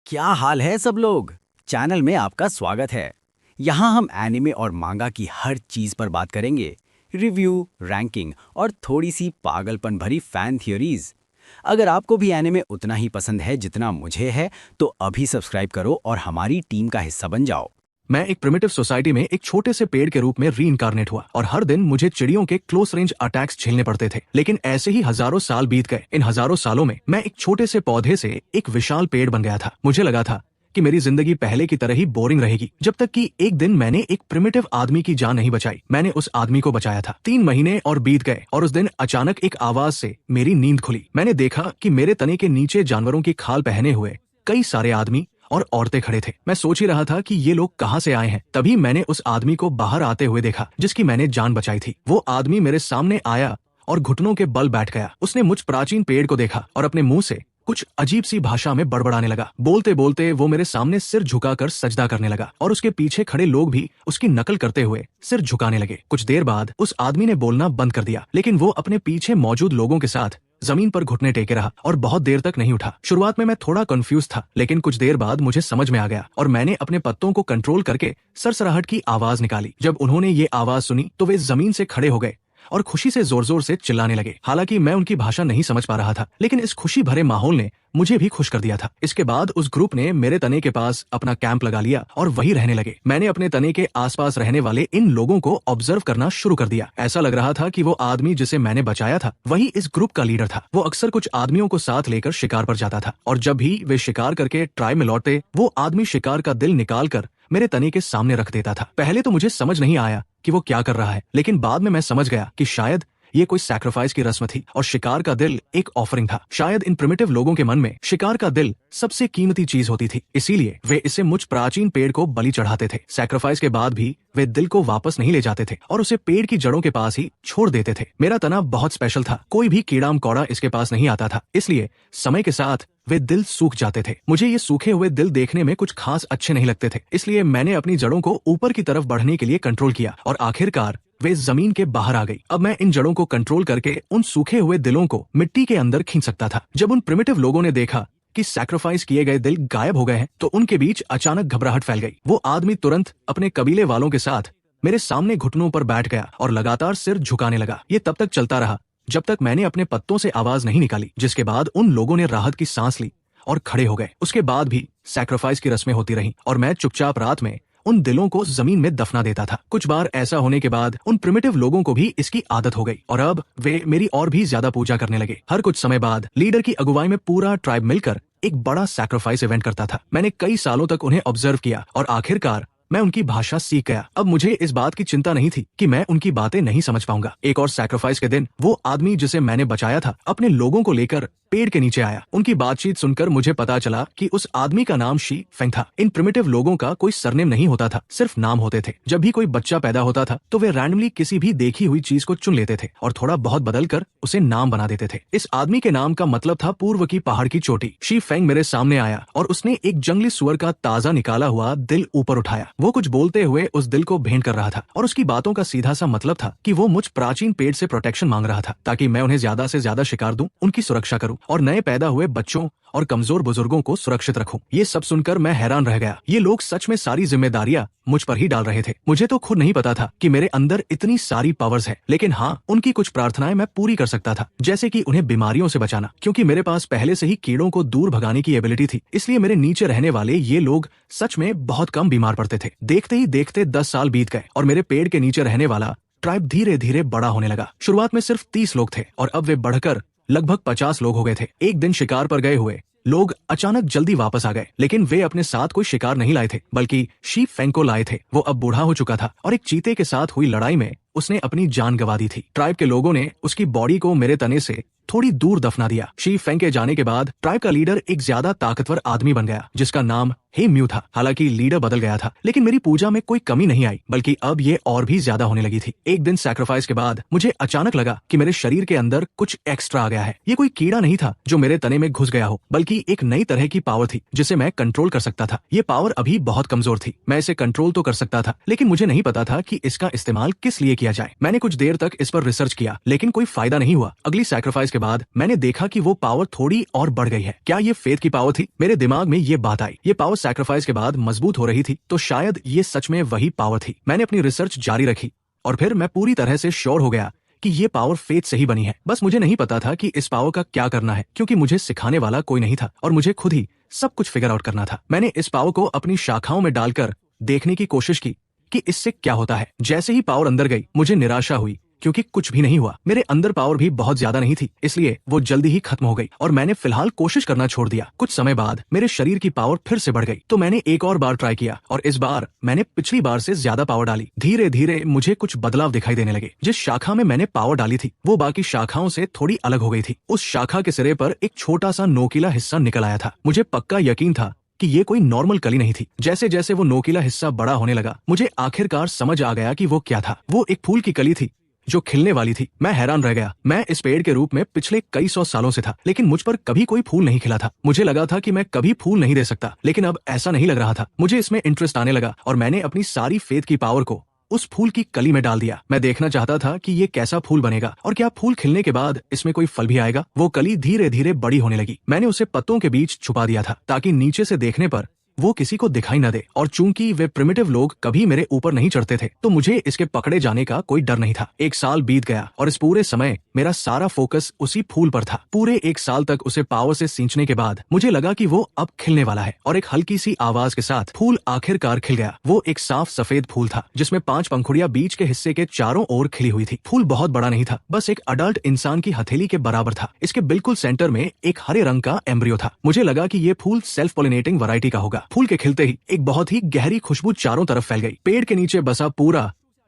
क्या हाल है सब लोग। चैनल में आपका स्वागत है। यहाँ हम एनिमे और मांगा की हर चीज पर बात करेंगे। रिव्यू, रैंकिंग और थोड़ी सी पागलपन भरी फैन थियोरीज। अगर आपको भी एनिमे उतना ही पसंद है जितना मुझे है, तो अभी सब्सक्राइब करो और हमारी टीम का हिस्सा बन जाओ। मैं एक प्रिमिटिव सोसाइटी में एक छोटे से पेड़ के रूप में रीइंकारनेट हुआ और हर दिन मुझे चिड़ियों के क्लोज रेंज अटैक्स झेलने पड़ते थे। लेकिन ऐसे ही हजारों साल बीत गए। इन हजारों सालों में मैं एक छोटे से पौधे से एक विशाल पेड़ बन गया था। मुझे लगा था कि मेरी जिंदगी पहले की तरह ही बोरिंग रहेगी, जब तक कि एक दिन मैंने एक प्रिमिटिव आदमी की जान नहीं बचाई। मैंने उस आदमी को बचाया था। 3 महीने और बीत गए और उस दिन अचानक एक आवाज से मेरी नींद खुली। मैंने देखा कि मेरे तने के नीचे जानवरों की खाल पहने हुए कई सारे आदमी और औरतें खड़े थे। मैं सोच ही रहा था कि ये लोग कहाँ से आए हैं। तभी मैंने उस आदमी को बाहर आते हुए देखा जिसकी मैंने जान बचाई थी। वो आदमी मेरे सामने आया और घुटनों के बल बैठ गया। उसने मुझ प्राचीन पेड़ को देखा और अपने मुंह से कुछ अजीब सी भाषा में बड़बड़ाने लगा। बोलते बोलते वो मेरे सामने सिर झुकाकर सजदा करने लगा और उसके पीछे खड़े लोग भी उसकी नकल करते हुए सिर झुकाने लगे। कुछ देर बाद उस आदमी ने बोलना बंद कर दिया, लेकिन वो अपने पीछे मौजूद लोगों के साथ जमीन पर घुटने टेके रहा और बहुत देर तक नहीं उठा। शुरुआत में मैं थोड़ा कंफ्यूज था, लेकिन कुछ देर बाद मुझे समझ में आ गया और मैंने अपने पत्तों को कंट्रोल करके सरसराहट की आवाज निकाली। जब उन्होंने ये आवाज सुनी तो वे जमीन से खड़े हो गए और खुशी से जोर जोर से चिल्लाने लगे। हालांकि मैं उनकी भाषा नहीं समझ पा रहा था, लेकिन इस खुशी भरे माहौल ने मुझे भी खुश कर दिया था। इसके बाद उस ग्रुप ने मेरे तने के पास अपना कैंप लगा लिया और वहीं रहने लगे। मैंने अपने तने के आसपास रहने वाले इन लोगों को ऑब्जर्व करना शुरू कर दिया। ऐसा लग रहा था कि वो आदमी जिसे मैंने बचाया था वही इस ग्रुप का लीडर था। वो अक्सर कुछ आदमियों को साथ लेकर शिकार पर जाता था और जब भी वे शिकार करके ट्राइब में लौटते, वो आदमी शिकार का दिल निकाल कर मेरे तने के सामने रख देता था। पहले तो मुझे समझ नहीं आया कि वो क्या कर रहा है, लेकिन बाद में मैं समझ गया कि शायद ये कोई सैक्रिफाइस की रस्म थी और शिकार का दिल एक ऑफरिंग था। शायद इन प्रिमिटिव लोगों के मन में शिकार का दिल सबसे कीमती चीज होती थी, इसीलिए वे इसे मुझ प्राचीन पेड़ को बलि चढ़ाते थे। सैक्रिफाइस के बाद भी वे दिल को वापस नहीं ले जाते थे और उसे पेड़ की जड़ों के पास ही छोड़ देते थे। मेरा तना बहुत स्पेशल था, कोई भी कीड़ा मकोड़ा इसके पास नहीं आता था, इसलिए समय के साथ वे दिल सूख जाते थे। मुझे ये सूखे हुए दिल देखने में कुछ खास अच्छे नहीं लगते थे, इसलिए मैंने अपनी जड़ों को ऊपर की तरफ बढ़ने के लिए कंट्रोल किया और आखिरकार वे जमीन के बाहर आ गई। अब मैं इन जड़ों को कंट्रोल करके उन सूखे हुए दिलों को मिट्टी के अंदर खींच सकता था। जब उन प्रिमिटिव लोगों ने देखा कि सैक्रिफाइस किए गए दिल गायब हो गए हैं, तो उनके बीच अचानक घबराहट फैल गई। वो आदमी तुरंत अपने कबीले वालों के साथ मेरे सामने घुटनों पर बैठ गया और लगातार सिर झुकाने लगा। ये तब तक चलता रहा जब तक मैंने अपने पत्तों से आवाज नहीं निकाली, जिसके बाद उन लोगों ने राहत की सांस ली और खड़े हो गए। उसके बाद भी सैक्रिफाइस की रस्में होती रहीं और मैं चुपचाप रात में उन दिलों को जमीन में दफना देता था। कुछ बार ऐसा होने के बाद उन प्रिमिटिव लोगों को भी इसकी आदत हो गई और अब वे मेरी और भी ज्यादा पूजा करने लगे। हर कुछ समय बाद लीडर की अगुवाई में पूरा ट्राइब मिलकर एक बड़ा सैक्रिफाइस इवेंट करता था। मैंने कई सालों तक उन्हें ऑब्जर्व किया और आखिरकार मैं उनकी भाषा सीख गया। अब मुझे इस बात की चिंता नहीं थी कि मैं उनकी बातें नहीं समझ पाऊंगा। एक और सैक्रिफाइस के दिन वो आदमी जिसे मैंने बचाया था अपने लोगों को लेकर पेड़ के नीचे आया। उनकी बातचीत सुनकर मुझे पता चला कि उस आदमी का नाम शी फेंग था। इन प्रिमिटिव लोगों का कोई सरनेम नहीं होता था, सिर्फ नाम होते थे। जब भी कोई बच्चा पैदा होता था तो वे रैंडमली किसी भी देखी हुई चीज को चुन लेते थे और थोड़ा बहुत बदल कर उसे नाम बना देते थे। इस आदमी के नाम का मतलब था पूर्व की पहाड़ की चोटी। शी फेंग मेरे सामने आया और उसने एक जंगली सुअर का ताजा निकाला हुआ दिल ऊपर उठाया। वो कुछ बोलते हुए उस दिल को भेंट कर रहा था और उसकी बातों का सीधा सा मतलब था कि वो मुझ प्राचीन पेड़ से प्रोटेक्शन मांग रहा था ताकि मैं उन्हें ज्यादा से ज्यादा शिकार दूं, उनकी सुरक्षा करूं और नए पैदा हुए बच्चों और कमजोर बुजुर्गों को सुरक्षित रखूं। ये सब सुनकर मैं हैरान रह गया। ये लोग सच में सारी जिम्मेदारियां मुझ पर ही डाल रहे थे। मुझे तो खुद नहीं पता था कि मेरे अंदर इतनी सारी पावर्स है, लेकिन हाँ, उनकी कुछ प्रार्थनाएं मैं पूरी कर सकता था, जैसे कि उन्हें बीमारियों से बचाना, क्योंकि मेरे पास पहले से ही कीड़ों को दूर भगाने की एबिलिटी थी। इसलिए मेरे नीचे रहने वाले ये लोग सच में बहुत कम बीमार पड़ते थे। देखते ही देखते 10 साल बीत गए और मेरे पेड़ के नीचे रहने वाला ट्राइब धीरे धीरे बड़ा होने लगा। शुरुआत में सिर्फ 30 लोग थे और अब वे बढ़कर लगभग 50 लोग हो गए थे। एक दिन शिकार पर गए हुए लोग अचानक जल्दी वापस आ गए, लेकिन वे अपने साथ कोई शिकार नहीं लाए थे, बल्कि शी फेंग को लाए थे। वो अब बूढ़ा हो चुका था और एक चीते के साथ हुई लड़ाई में उसने अपनी जान गंवा दी थी। ट्राइब के लोगों ने उसकी बॉडी को मेरे तने से थोड़ी दूर दफना दिया। शी फेंग के जाने के बाद ट्राइब का लीडर एक ज्यादा ताकतवर आदमी बन गया जिसका नाम हे म्यू था। हालांकि लीडर बदल गया था, लेकिन मेरी पूजा में कोई कमी नहीं आई, बल्कि अब ये और भी ज्यादा होने लगी थी। एक दिन सैक्रिफाइस के बाद मुझे अचानक लगा कि मेरे शरीर के अंदर कुछ एक्स्ट्रा आ गया है। ये कोई कीड़ा नहीं था जो मेरे तने में घुस गया हो, बल्कि एक नई तरह की पावर थी जिसे मैं कंट्रोल कर सकता था। ये पावर अभी बहुत कमजोर थी। मैं इसे कंट्रोल तो कर सकता था, लेकिन मुझे नहीं पता था कि इसका इस्तेमाल किस लिए किया जाए। मैंने कुछ देर तक इस पर रिसर्च किया, लेकिन कोई फायदा नहीं हुआ। अगली सैक्रिफाइस के के बाद मैंने देखा कि वो पावर थोड़ी और बढ़ गई है। क्या ये फेथ की पावर थी? मेरे दिमाग में ये बात आई। ये पावर सैक्रिफाइस के बाद मजबूत हो रही थी, तो शायद ये सच में वही पावर थी। मैंने अपनी रिसर्च जारी रखी और फिर मैं पूरी तरह से श्योर हो गया कि ये पावर फेथ से ही बनी है। बस मुझे नहीं पता था कि इस पावर का क्या करना है, क्योंकि मुझे सिखाने वाला कोई नहीं था और मुझे खुद ही सब कुछ फिगर आउट करना था। मैंने इस पावर को अपनी शाखाओं में डालकर देखने की कोशिश की कि इससे क्या होता है। जैसे ही पावर अंदर गई, मुझे निराशा हुई, क्योंकि कुछ भी नहीं हुआ। मेरे अंदर पावर भी बहुत ज्यादा नहीं थी, इसलिए वो जल्दी ही खत्म हो गई और मैंने फिलहाल कोशिश करना छोड़ दिया। कुछ समय बाद मेरे शरीर की पावर फिर से बढ़ गई, तो मैंने एक और बार ट्राई किया और इस बार मैंने पिछली बार से ज्यादा पावर डाली। धीरे धीरे मुझे कुछ बदलाव दिखाई देने लगे। जिस शाखा में मैंने पावर डाली थी, वो बाकी शाखाओं से थोड़ी अलग हो गई थी। उस शाखा के सिरे पर एक छोटा सा नोकीला हिस्सा निकल आया था। मुझे पक्का यकीन था कि ये कोई नॉर्मल कली नहीं थी। जैसे जैसे वो नोकीला हिस्सा बड़ा होने लगा, मुझे आखिरकार समझ आ गया कि वो क्या था। वो एक फूल की कली थी जो खिलने वाली थी। मैं हैरान रह गया। मैं इस पेड़ के रूप में पिछले कई सौ सालों से था, लेकिन मुझ पर कभी कोई फूल नहीं खिला था। मुझे लगा था कि मैं कभी फूल नहीं दे सकता, लेकिन अब ऐसा नहीं लग रहा था। मुझे इसमें इंटरेस्ट आने लगा और मैंने अपनी सारी फेथ की पावर को उस फूल की कली में डाल दिया। मैं देखना चाहता था कि ये कैसा फूल बनेगा और क्या फूल खिलने के बाद इसमें कोई फल भी आएगा। वो कली धीरे धीरे बड़ी होने लगी। मैंने उसे पत्तों के बीच छुपा दिया था, ताकि नीचे से देखने पर वो किसी को दिखाई न दे। और चूंकि वे प्रिमिटिव लोग कभी मेरे ऊपर नहीं चढ़ते थे, तो मुझे इसके पकड़े जाने का कोई डर नहीं था। एक साल बीत गया और इस पूरे समय मेरा सारा फोकस उसी फूल पर था। पूरे एक साल तक उसे पावर से सींचने के बाद मुझे लगा कि वो अब खिलने वाला है, और एक हल्की सी आवाज के साथ फूल आखिरकार खिल गया। वो एक साफ सफेद फूल था, जिसमें 5 पंखुड़ियां बीच के हिस्से के चारों ओर खिली हुई थी। फूल बहुत बड़ा नहीं था, बस एक अडल्ट इंसान की हथेली के बराबर था। इसके बिल्कुल सेंटर में एक हरे रंग का एम्ब्रियो था। मुझे लगा कि ये फूल सेल्फ पॉलिनेटिंग वैरायटी का होगा। फूल के खिलते ही एक बहुत ही गहरी खुशबू चारों तरफ फैल गई। पेड़ के नीचे बसा पूरा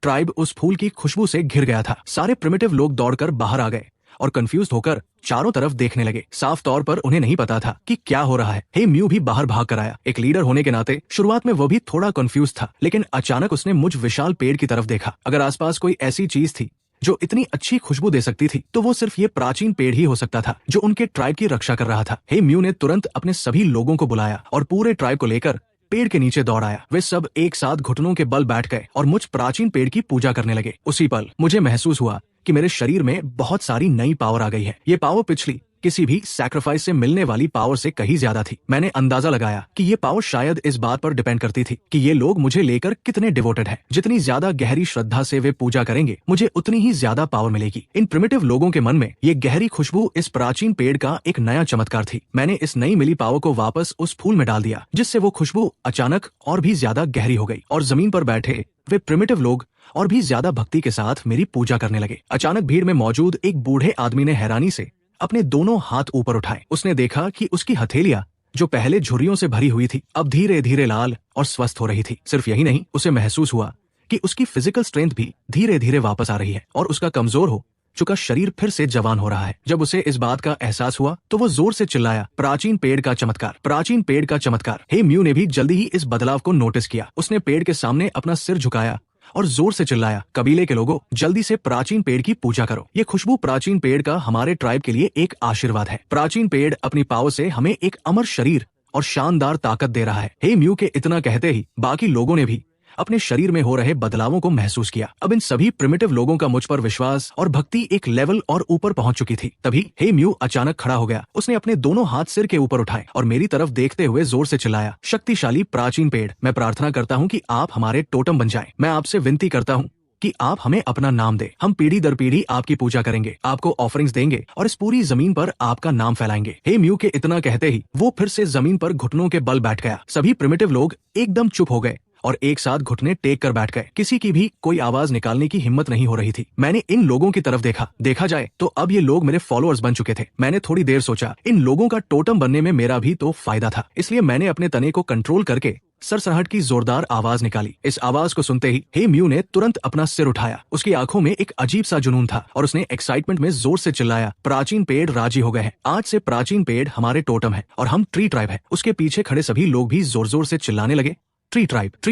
ट्राइब उस फूल की खुशबू से घिर गया था। सारे प्रिमिटिव लोग दौड़कर बाहर आ गए और कंफ्यूज्ड होकर चारों तरफ देखने लगे। साफ तौर पर उन्हें नहीं पता था कि क्या हो रहा है। हे म्यू भी बाहर भाग कर आया। एक लीडर होने के नाते शुरुआत में वो भी थोड़ा कंफ्यूज था, लेकिन अचानक उसने मुझ विशाल पेड़ की तरफ देखा। अगर आसपास कोई ऐसी चीज थी जो इतनी अच्छी खुशबू दे सकती थी, तो वो सिर्फ ये प्राचीन पेड़ ही हो सकता था, जो उनके ट्राइब की रक्षा कर रहा था। हे म्यू ने तुरंत अपने सभी लोगों को बुलाया और पूरे ट्राइब को लेकर पेड़ के नीचे दौड़ आया। वे सब एक साथ घुटनों के बल बैठ गए और मुझ प्राचीन पेड़ की पूजा करने लगे। उसी पल मुझे महसूस हुआ कि मेरे शरीर में बहुत सारी नई पावर आ गई है। ये पावर पिछली किसी भी सैक्रिफाइस से मिलने वाली पावर से कहीं ज्यादा थी। मैंने अंदाजा लगाया कि ये पावर शायद इस बात पर डिपेंड करती थी कि ये लोग मुझे लेकर कितने डिवोटेड हैं। जितनी ज्यादा गहरी श्रद्धा से वे पूजा करेंगे, मुझे उतनी ही ज्यादा पावर मिलेगी। इन प्रिमिटिव लोगों के मन में ये गहरी खुशबू इस प्राचीन पेड़ का एक नया चमत्कार थी। मैंने इस नई मिली पावर को वापस उस फूल में डाल दिया, जिससे वो खुशबू अचानक और भी ज्यादा गहरी हो गई और जमीन पर बैठे वे प्रिमिटिव लोग और भी ज्यादा भक्ति के साथ मेरी पूजा करने लगे। अचानक भीड़ में मौजूद एक बूढ़े आदमी ने हैरानी से अपने दोनों हाथ ऊपर उठाए। उसने देखा कि उसकी हथेलियां, जो पहले झुर्रियों से भरी हुई थी, अब धीरे धीरे लाल और स्वस्थ हो रही थी। सिर्फ यही नहीं, उसे महसूस हुआ कि उसकी फिजिकल स्ट्रेंथ भी धीरे धीरे वापस आ रही है और उसका कमजोर हो चुका शरीर फिर से जवान हो रहा है। जब उसे इस बात का एहसास हुआ, तो वो जोर से चिल्लाया, प्राचीन पेड़ का चमत्कार, प्राचीन पेड़ का चमत्कार। हे म्यू ने भी जल्दी ही इस बदलाव को नोटिस किया। उसने पेड़ के सामने अपना सिर झुकाया और जोर से चिल्लाया, कबीले के लोगों, जल्दी से प्राचीन पेड़ की पूजा करो। ये खुशबू प्राचीन पेड़ का हमारे ट्राइब के लिए एक आशीर्वाद है। प्राचीन पेड़ अपनी पावर से हमें एक अमर शरीर और शानदार ताकत दे रहा है। हे म्यू के इतना कहते ही बाकी लोगों ने भी अपने शरीर में हो रहे बदलावों को महसूस किया। अब इन सभी प्रिमिटिव लोगों का मुझ पर विश्वास और भक्ति एक लेवल और ऊपर पहुंच चुकी थी। तभी हे म्यू अचानक खड़ा हो गया। उसने अपने दोनों हाथ सिर के ऊपर उठाए और मेरी तरफ देखते हुए जोर से चिल्लाया, शक्तिशाली प्राचीन पेड़, मैं प्रार्थना करता हूँ कि आप हमारे टोटम बन जाएं। मैं आपसे विनती करता हूँ कि आप हमें अपना नाम दे। हम पीढ़ी दर पीढ़ी आपकी पूजा करेंगे, आपको ऑफरिंग्स देंगे और इस पूरी जमीन पर आपका नाम फैलाएंगे। हे म्यू के इतना कहते ही वो फिर से जमीन पर घुटनों के बल बैठ गया। सभी प्रिमिटिव लोग एकदम चुप हो गए और एक साथ घुटने टेक कर बैठ गए। किसी की भी कोई आवाज निकालने की हिम्मत नहीं हो रही थी। मैंने इन लोगों की तरफ देखा जाए तो अब ये लोग मेरे फॉलोअर्स बन चुके थे। मैंने थोड़ी देर सोचा, इन लोगों का टोटम बनने में मेरा भी तो फायदा था। इसलिए मैंने अपने तने को कंट्रोल करके सरसराहट की जोरदार आवाज निकाली। इस आवाज को सुनते ही हे म्यू ने तुरंत अपना सिर उठाया। उसकी आंखों में एक अजीब सा जुनून था और उसने एक्साइटमेंट में जोर से चिल्लाया, प्राचीन पेड़ राजी हो गए हैं। आज से प्राचीन पेड़ हमारे टोटम है और हम ट्री ट्राइब है। उसके पीछे खड़े सभी लोग भी जोर जोर से चिल्लाने लगे ट्री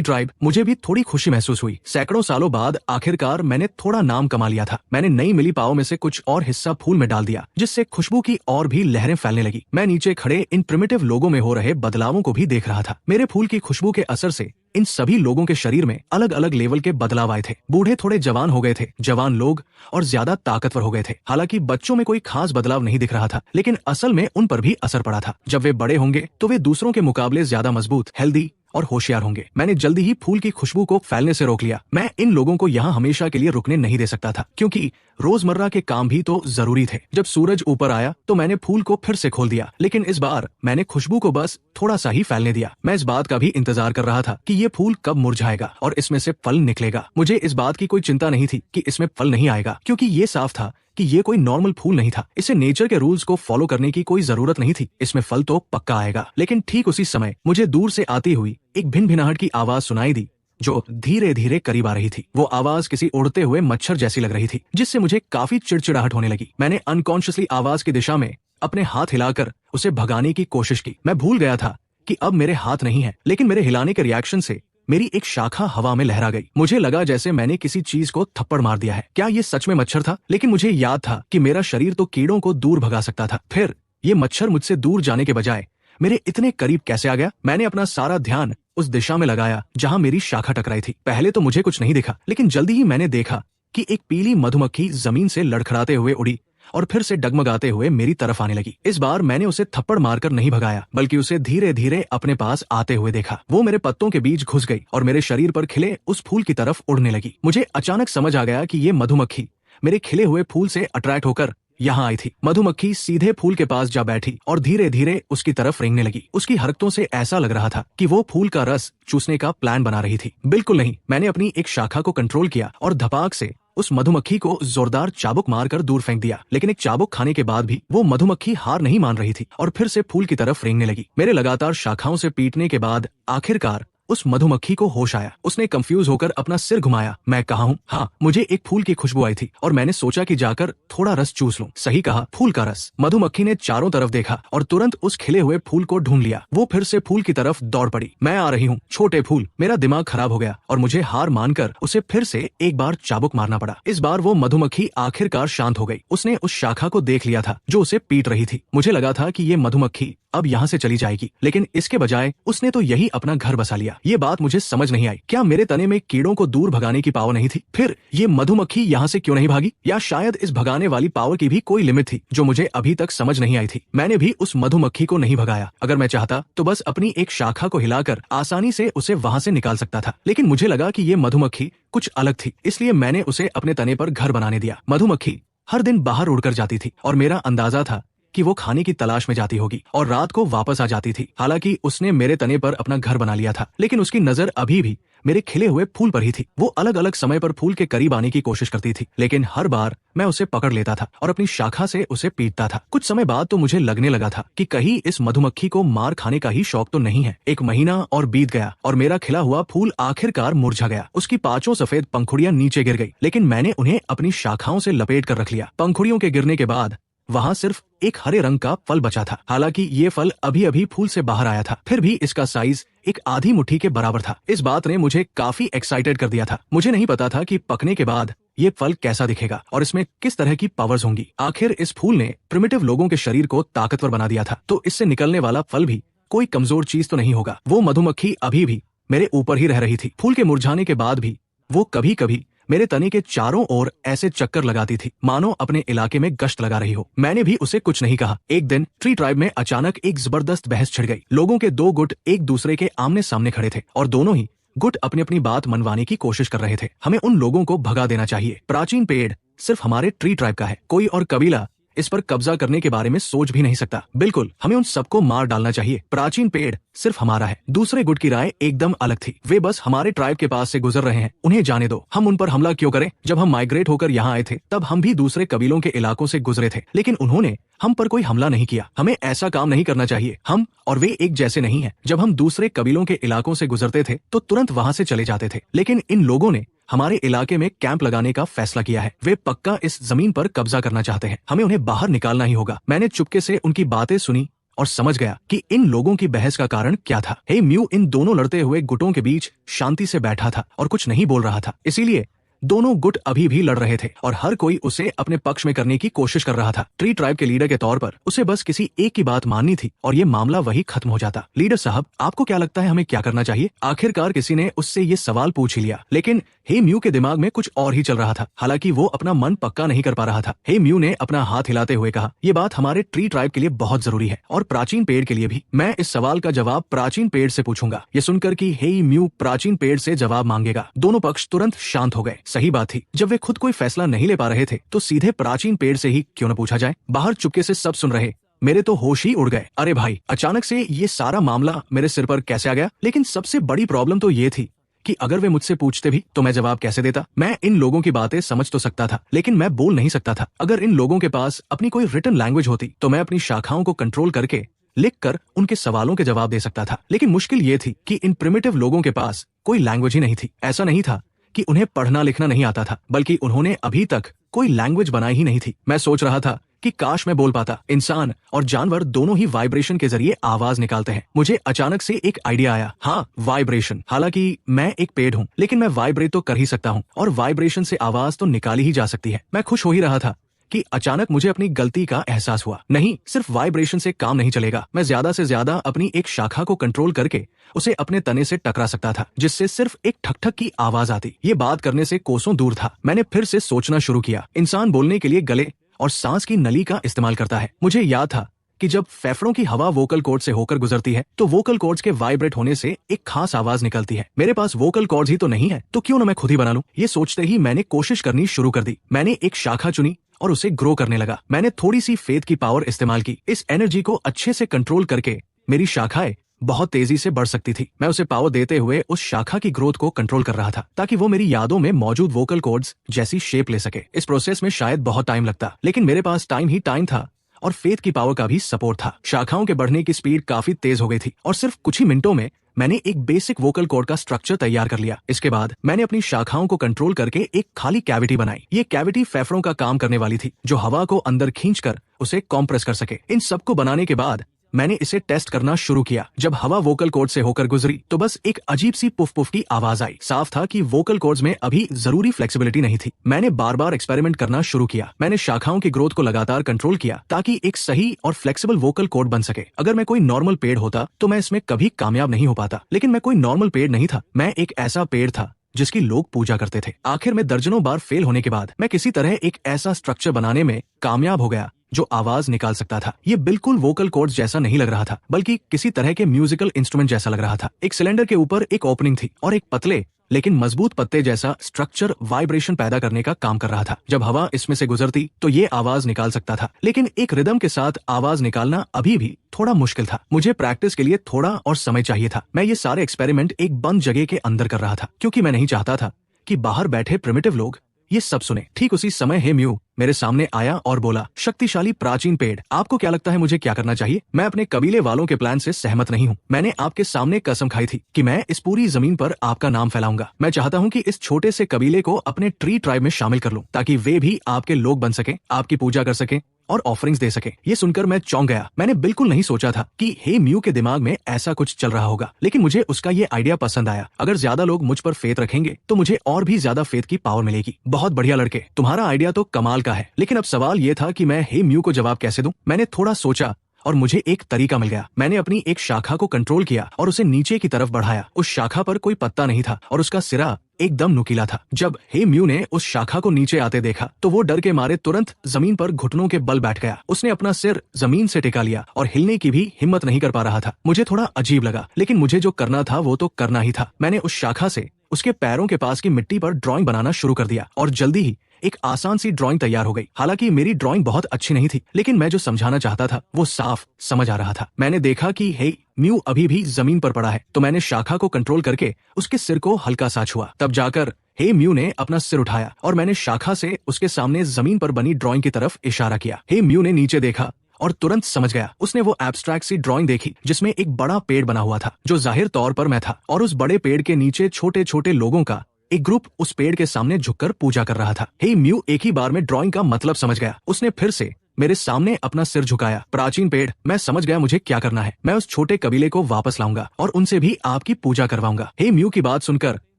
ट्राइब मुझे भी थोड़ी खुशी महसूस हुई। सैकड़ों सालों बाद आखिरकार मैंने थोड़ा नाम कमा लिया था। मैंने नई मिली पाव में से कुछ और हिस्सा फूल में डाल दिया, जिससे खुशबू की और भी लहरें फैलने लगी। मैं नीचे खड़े इन प्रिमिटिव लोगों में हो रहे बदलावों को भी देख रहा था। मेरे फूल की खुशबू के असर से इन सभी लोगों के शरीर में अलग अलग लेवल के बदलाव आए थे। बूढ़े थोड़े जवान हो गए थे, जवान लोग और ज्यादा ताकतवर हो गए थे। हालांकि बच्चों में कोई खास बदलाव नहीं दिख रहा था, लेकिन असल में उन पर भी असर पड़ा था। जब वे बड़े होंगे तो वे दूसरों के मुकाबले ज्यादा मजबूत, हेल्दी और होशियार होंगे। मैंने जल्दी ही फूल की खुशबू को फैलने से रोक लिया। मैं इन लोगों को यहाँ हमेशा के लिए रुकने नहीं दे सकता था, क्योंकि रोजमर्रा के काम भी तो जरूरी थे। जब सूरज ऊपर आया तो मैंने फूल को फिर से खोल दिया, लेकिन इस बार मैंने खुशबू को बस थोड़ा सा ही फैलने दिया। मैं इस बात का भी इंतजार कर रहा था कि ये फूल कब मुरझाएगा और इसमें से फल निकलेगा। मुझे इस बात की कोई चिंता नहीं थी कि इसमें फल नहीं आएगा, क्योंकि ये साफ था कि ये कोई नॉर्मल फूल नहीं था। इसे नेचर के रूल्स को फॉलो करने की कोई जरूरत नहीं थी। इसमें फल तो पक्का आएगा। लेकिन ठीक उसी समय मुझे दूर से आती हुई एक भिनभिनाहट की आवाज सुनाई दी, जो धीरे धीरे करीब आ रही थी। वो आवाज किसी उड़ते हुए मच्छर जैसी लग रही थी, जिससे मुझे काफी चिड़चिड़ाहट होने लगी। मैंने अनकॉन्शियसली आवाज की दिशा में अपने हाथ हिलाकर उसे भगाने की कोशिश की। मैं भूल गया था कि अब मेरे हाथ नहीं है, लेकिन मेरे हिलाने के रिएक्शन से मेरी एक शाखा हवा में लहरा गई। मुझे लगा जैसे मैंने किसी चीज को थप्पड़ मार दिया है। क्या ये सच में मच्छर था? लेकिन मुझे याद था कि मेरा शरीर तो कीड़ों को दूर भगा सकता था। फिर ये मच्छर मुझसे दूर जाने के बजाय मेरे इतने करीब कैसे आ गया? मैंने अपना सारा ध्यान उस दिशा में लगाया जहां मेरी शाखा टकराई थी। पहले तो मुझे कुछ नहीं दिखा, लेकिन जल्दी ही मैंने देखा कि एक पीली मधुमक्खी जमीन से लड़खड़ाते हुए उड़ी और फिर से डगमगाते हुए मेरी तरफ आने लगी। इस बार मैंने उसे थप्पड़ मारकर नहीं भगाया, बल्कि उसे धीरे धीरे अपने पास आते हुए देखा। वो मेरे पत्तों के बीच घुस गई और मेरे शरीर पर खिले उस फूल की तरफ उड़ने लगी। मुझे अचानक समझ आ गया कि ये मधुमक्खी मेरे खिले हुए फूल से अट्रैक्ट होकर यहाँ आई थी। मधुमक्खी सीधे फूल के पास जा बैठी और धीरे धीरे उसकी तरफ रेंगने लगी। उसकी हरकतों से ऐसा लग रहा था कि वो फूल का रस चूसने का प्लान बना रही थी। बिल्कुल नहीं। मैंने अपनी एक शाखा को कंट्रोल किया और धपाक से उस मधुमक्खी को जोरदार चाबुक मारकर दूर फेंक दिया। लेकिन एक चाबुक खाने के बाद भी वो मधुमक्खी हार नहीं मान रही थी और फिर से फूल की तरफ रेंगने लगी। मेरे लगातार शाखाओं से पीटने के बाद आखिरकार उस मधुमक्खी को होश आया। उसने कंफ्यूज होकर अपना सिर घुमाया। मैं कहा हूँ, हाँ, मुझे एक फूल की खुशबू आई थी और मैंने सोचा कि जाकर थोड़ा रस चूस लूं। सही कहा, फूल का रस। मधुमक्खी ने चारों तरफ देखा और तुरंत उस खिले हुए फूल को ढूंढ लिया। वो फिर से फूल की तरफ दौड़ पड़ी। मैं आ रही हूँ, छोटे फूल। मेरा दिमाग खराब हो गया और मुझे हार मानकर उसे फिर से एक बार चाबुक मारना पड़ा। इस बार वो मधुमक्खी आखिरकार शांत हो गई। उसने उस शाखा को देख लिया था जो उसे पीट रही थी। मुझे लगा था कि ये मधुमक्खी अब यहाँ से चली जाएगी, लेकिन इसके बजाय उसने तो यही अपना घर बसा लिया। ये बात मुझे समझ नहीं आई। क्या मेरे तने में कीड़ों को दूर भगाने की पावर नहीं थी? फिर ये मधुमक्खी यहाँ से क्यों नहीं भागी? या शायद इस भगाने वाली पावर की भी कोई लिमिट थी जो मुझे अभी तक समझ नहीं आई थी। मैंने भी उस मधुमक्खी को नहीं भगाया। अगर मैं चाहता तो बस अपनी एक शाखा को हिलाकर आसानी से उसे वहां से निकाल सकता था, लेकिन मुझे लगा कि ये मधुमक्खी कुछ अलग थी, इसलिए मैंने उसे अपने तने पर घर बनाने दिया। मधुमक्खी हर दिन बाहर उड़कर जाती थी और मेरा अंदाजा था कि वो खाने की तलाश में जाती होगी और रात को वापस आ जाती थी। हालांकि उसने मेरे तने पर अपना घर बना लिया था, लेकिन उसकी नजर अभी भी मेरे खिले हुए फूल पर ही थी। वो अलग अलग समय पर फूल के करीब आने की कोशिश करती थी, लेकिन हर बार मैं उसे पकड़ लेता था और अपनी शाखा से उसे पीटता था। कुछ समय बाद तो मुझे लगने लगा था कि कहीं इस मधुमक्खी को मार खाने का ही शौक तो नहीं है। एक महीना और बीत गया और मेरा खिला हुआ फूल आखिरकार मुरझा गया। उसकी 5 सफेद पंखुड़ियां नीचे गिर गई, लेकिन मैंने उन्हें अपनी शाखाओं से लपेट कर रख लिया। पंखुड़ियों के गिरने के बाद वहां सिर्फ एक हरे रंग का फल बचा था। हालांकि ये फल अभी अभी फूल से बाहर आया था, फिर भी इसका साइज एक आधी मुट्ठी के बराबर था। इस बात ने मुझे काफी एक्साइटेड कर दिया था। मुझे नहीं पता था कि पकने के बाद ये फल कैसा दिखेगा और इसमें किस तरह की पावर्स होंगी। आखिर इस फूल ने प्रिमिटिव लोगों के शरीर को ताकतवर बना दिया था, तो इससे निकलने वाला फल भी कोई कमजोर चीज तो नहीं होगा। वो मधुमक्खी अभी भी मेरे ऊपर ही रह रही थी। फूल के मुरझाने के बाद भी वो कभी कभी मेरे तने के चारों ओर ऐसे चक्कर लगाती थी मानो अपने इलाके में गश्त लगा रही हो। मैंने भी उसे कुछ नहीं कहा। एक दिन ट्री ट्राइब में अचानक एक जबरदस्त बहस छिड़ गई। लोगों के 2 गुट एक दूसरे के आमने सामने खड़े थे और दोनों ही गुट अपनी अपनी बात मनवाने की कोशिश कर रहे थे। हमें उन लोगों को भगा देना चाहिए। प्राचीन पेड़ सिर्फ हमारे ट्री ट्राइब का है, कोई और कबीला इस पर कब्जा करने के बारे में सोच भी नहीं सकता। बिल्कुल, हमें उन सबको मार डालना चाहिए। प्राचीन पेड़ सिर्फ हमारा है। दूसरे गुट की राय एकदम अलग थी। वे बस हमारे ट्राइब के पास से गुजर रहे हैं, उन्हें जाने दो। हम उन पर हमला क्यों करें? जब हम माइग्रेट होकर यहाँ आए थे तब हम भी दूसरे कबीलों के इलाकों से गुजरे थे, लेकिन उन्होंने हम पर कोई हमला नहीं किया। हमें ऐसा काम नहीं करना चाहिए। हम और वे एक जैसे नहीं हैं। जब हम दूसरे कबीलों के इलाकों से गुजरते थे तो तुरंत वहां से चले जाते थे, लेकिन इन लोगों ने हमारे इलाके में कैंप लगाने का फैसला किया है। वे पक्का इस जमीन पर कब्जा करना चाहते हैं। हमें उन्हें बाहर निकालना ही होगा। मैंने चुपके से उनकी बातें सुनी और समझ गया कि इन लोगों की बहस का कारण क्या था। हे म्यू इन दोनों लड़ते हुए गुटों के बीच शांति से बैठा था और कुछ नहीं बोल रहा था। इसीलिए दोनों गुट अभी भी लड़ रहे थे और हर कोई उसे अपने पक्ष में करने की कोशिश कर रहा था। ट्री ट्राइब के लीडर के तौर पर उसे बस किसी एक की बात माननी थी और ये मामला वही खत्म हो जाता। लीडर साहब, आपको क्या लगता है हमें क्या करना चाहिए? आखिरकार किसी ने उससे ये सवाल पूछ ही लिया, लेकिन हे म्यू के दिमाग में कुछ और ही चल रहा था। हालांकि वो अपना मन पक्का नहीं कर पा रहा था। हे म्यू ने अपना हाथ हिलाते हुए कहा, ये बात हमारे ट्री ट्राइब के लिए बहुत जरूरी है और प्राचीन पेड़ के लिए भी। मैं इस सवाल का जवाब प्राचीन पेड़ से पूछूंगा। ये सुनकर कि हे म्यू प्राचीन पेड़ से जवाब मांगेगा, दोनों पक्ष तुरंत शांत हो गए। सही बात थी, जब वे खुद कोई फैसला नहीं ले पा रहे थे तो सीधे प्राचीन पेड़ से ही क्यों न पूछा जाए। बाहर चुपके से सब सुन रहे। मेरे तो होश ही उड़ गए। अरे भाई, अचानक से ये सारा मामला मेरे सिर पर कैसे आ गया? लेकिन सबसे बड़ी प्रॉब्लम तो ये थी कि अगर वे मुझसे पूछते भी तो मैं जवाब कैसे देता? मैं इन लोगों की बातें समझ तो सकता था, लेकिन मैं बोल नहीं सकता था। अगर इन लोगों के पास अपनी कोई रिटन लैंग्वेज होती तो मैं अपनी शाखाओं को कंट्रोल करके लिखकर उनके सवालों के जवाब दे सकता था। लेकिन मुश्किल ये थी कि इन प्रिमिटिव लोगों के पास कोई लैंग्वेज ही नहीं थी। ऐसा नहीं था कि उन्हें पढ़ना लिखना नहीं आता था, बल्कि उन्होंने अभी तक कोई लैंग्वेज बनाई ही नहीं थी। मैं सोच रहा था कि काश मैं बोल पाता। इंसान और जानवर दोनों ही वाइब्रेशन के जरिए आवाज निकालते हैं। मुझे अचानक से एक आइडिया आया। हाँ, वाइब्रेशन। हालांकि मैं एक पेड़ हूँ, लेकिन मैं वाइब्रेट तो कर ही सकता हूँ और वाइब्रेशन से आवाज तो निकाली ही जा सकती है। मैं खुश हो ही रहा था कि अचानक मुझे अपनी गलती का एहसास हुआ। नहीं, सिर्फ वाइब्रेशन से काम नहीं चलेगा। मैं ज्यादा से ज्यादा अपनी एक शाखा को कंट्रोल करके उसे अपने तने से टकरा सकता था, जिससे सिर्फ एक ठक ठक की आवाज आती। ये बात करने से कोसों दूर था। मैंने फिर से सोचना शुरू किया। इंसान बोलने के लिए गले और सांस की नली का इस्तेमाल करता है। मुझे याद था कि जब फेफड़ों की हवा वोकल कॉर्ड से होकर गुजरती है तो वोकल कॉर्ड्स के वाइब्रेट होने से एक खास आवाज निकलती है। मेरे पास वोकल कॉर्ड्स ही तो नहीं है, तो क्यों न मैं खुद ही बना लूं? ये सोचते ही मैंने कोशिश करनी शुरू कर दी। मैंने एक शाखा चुनी और उसे ग्रो करने लगा। मैंने थोड़ी सी फेथ की पावर इस्तेमाल की। इस एनर्जी को अच्छे से कंट्रोल करके मेरी शाखाएं बहुत तेजी से बढ़ सकती थी। मैं उसे पावर देते हुए उस शाखा की ग्रोथ को कंट्रोल कर रहा था ताकि वो मेरी यादों में मौजूद वोकल कॉर्ड्स जैसी शेप ले सके। इस प्रोसेस में शायद बहुत टाइम लगता, लेकिन मेरे पास टाइम ही टाइम था और फेथ की पावर का भी सपोर्ट था। शाखाओं के बढ़ने की स्पीड काफी तेज हो गई थी और सिर्फ कुछ ही मिनटों में मैंने एक बेसिक वोकल कॉर्ड का स्ट्रक्चर तैयार कर लिया। इसके बाद मैंने अपनी शाखाओं को कंट्रोल करके एक खाली कैविटी बनाई। ये कैविटी फेफड़ों का काम करने वाली थी, जो हवा को अंदर खींचकर उसे कॉम्प्रेस कर सके। इन सबको बनाने के बाद मैंने इसे टेस्ट करना शुरू किया। जब हवा वोकल कॉर्ड से होकर गुजरी तो बस एक अजीब सी पुफ पुफ की आवाज आई। साफ था कि वोकल कॉर्ड्स में अभी जरूरी फ्लेक्सिबिलिटी नहीं थी। मैंने बार बार एक्सपेरिमेंट करना शुरू किया। मैंने शाखाओं की ग्रोथ को लगातार कंट्रोल किया ताकि एक सही और फ्लेक्सिबल वोकल कॉर्ड बन सके। अगर मैं कोई नॉर्मल पेड़ होता तो मैं इसमें कभी कामयाब नहीं हो पाता, लेकिन मैं कोई नॉर्मल पेड़ नहीं था। मैं एक ऐसा पेड़ था जिसकी लोग पूजा करते थे। आखिर में दर्जनों बार फेल होने के बाद मैं किसी तरह एक ऐसा स्ट्रक्चर बनाने में कामयाब हो गया जो आवाज निकाल सकता था। ये बिल्कुल वोकल कॉर्ड्स जैसा नहीं लग रहा था, बल्कि किसी तरह के म्यूजिकल इंस्ट्रूमेंट जैसा लग रहा था। एक सिलेंडर के ऊपर एक ओपनिंग थी और एक पतले लेकिन मजबूत पत्ते जैसा स्ट्रक्चर वाइब्रेशन पैदा करने का काम कर रहा था। जब हवा इसमें से गुजरती तो ये आवाज निकाल सकता था, लेकिन एक रिदम के साथ आवाज निकालना अभी भी थोड़ा मुश्किल था। मुझे प्रैक्टिस के लिए थोड़ा और समय चाहिए था। मैं ये सारे एक्सपेरिमेंट एक बंद जगह के अंदर कर रहा था, क्योंकि मैं नहीं चाहता था कि बाहर बैठे प्रिमिटिव लोग ये सब सुने। ठीक उसी समय हे म्यू मेरे सामने आया और बोला, शक्तिशाली प्राचीन पेड़, आपको क्या लगता है मुझे क्या करना चाहिए? मैं अपने कबीले वालों के प्लान से सहमत नहीं हूँ। मैंने आपके सामने कसम खाई थी कि मैं इस पूरी जमीन पर आपका नाम फैलाऊंगा। मैं चाहता हूँ कि इस छोटे से कबीले को अपने ट्री ट्राइब में शामिल कर लूं, ताकि वे भी आपके लोग बन सके, आपकी पूजा कर सके और ऑफरिंग्स दे सके। ये सुनकर मैं चौंक गया। मैंने बिल्कुल नहीं सोचा था कि हे म्यू के दिमाग में ऐसा कुछ चल रहा होगा, लेकिन मुझे उसका ये आइडिया पसंद आया। अगर ज्यादा लोग मुझ पर फेथ रखेंगे तो मुझे और भी ज्यादा फेथ की पावर मिलेगी। बहुत बढ़िया लड़के, तुम्हारा आइडिया तो कमाल का है, लेकिन अब सवाल ये था कि मैं हे म्यू को जवाब कैसे दूं? मैंने थोड़ा सोचा और मुझे एक तरीका मिल गया। मैंने अपनी एक शाखा को कंट्रोल किया और उसे नीचे की तरफ बढ़ाया। उस शाखा पर कोई पत्ता नहीं था और उसका सिरा एकदम नुकीला था। जब हे म्यू ने उस शाखा को नीचे आते देखा तो वो डर के मारे तुरंत जमीन पर घुटनों के बल बैठ गया। उसने अपना सिर जमीन से टिका लिया और हिलने की भी हिम्मत नहीं कर पा रहा था। मुझे थोड़ा अजीब लगा, लेकिन मुझे जो करना था वो तो करना ही था। मैंने उस शाखा से उसके पैरों के पास की मिट्टी पर ड्राइंग बनाना शुरू कर दिया और जल्दी ही एक आसान सी ड्राइंग तैयार हो गई। हालांकि मेरी ड्राइंग बहुत अच्छी नहीं थी, लेकिन मैं जो समझाना चाहता था वो साफ समझ आ रहा था। मैंने देखा कि हे म्यू अभी भी जमीन पर पड़ा है, तो मैंने शाखा को कंट्रोल करके उसके सिर को हल्का सा छुआ। तब जाकर हे म्यू ने अपना सिर उठाया और मैंने शाखा से उसके सामने जमीन पर बनी ड्राइंग की तरफ इशारा किया। हे म्यू ने नीचे देखा और तुरंत समझ गया। उसने वो एब्स्ट्रैक्ट सी ड्राइंग देखी जिसमें एक बड़ा पेड़ बना हुआ था, जो जाहिर तौर पर मैं था, और उस बड़े पेड़ के नीचे छोटे छोटे लोगों का एक ग्रुप उस पेड़ के सामने झुककर पूजा कर रहा था। हे म्यू एक ही बार में ड्राइंग का मतलब समझ गया। उसने फिर से मेरे सामने अपना सिर झुकाया। प्राचीन पेड़, मैं समझ गया मुझे क्या करना है। मैं उस छोटे कबीले को वापस लाऊंगा और उनसे भी आपकी पूजा करवाऊंगा। हे म्यू की बात सुनकर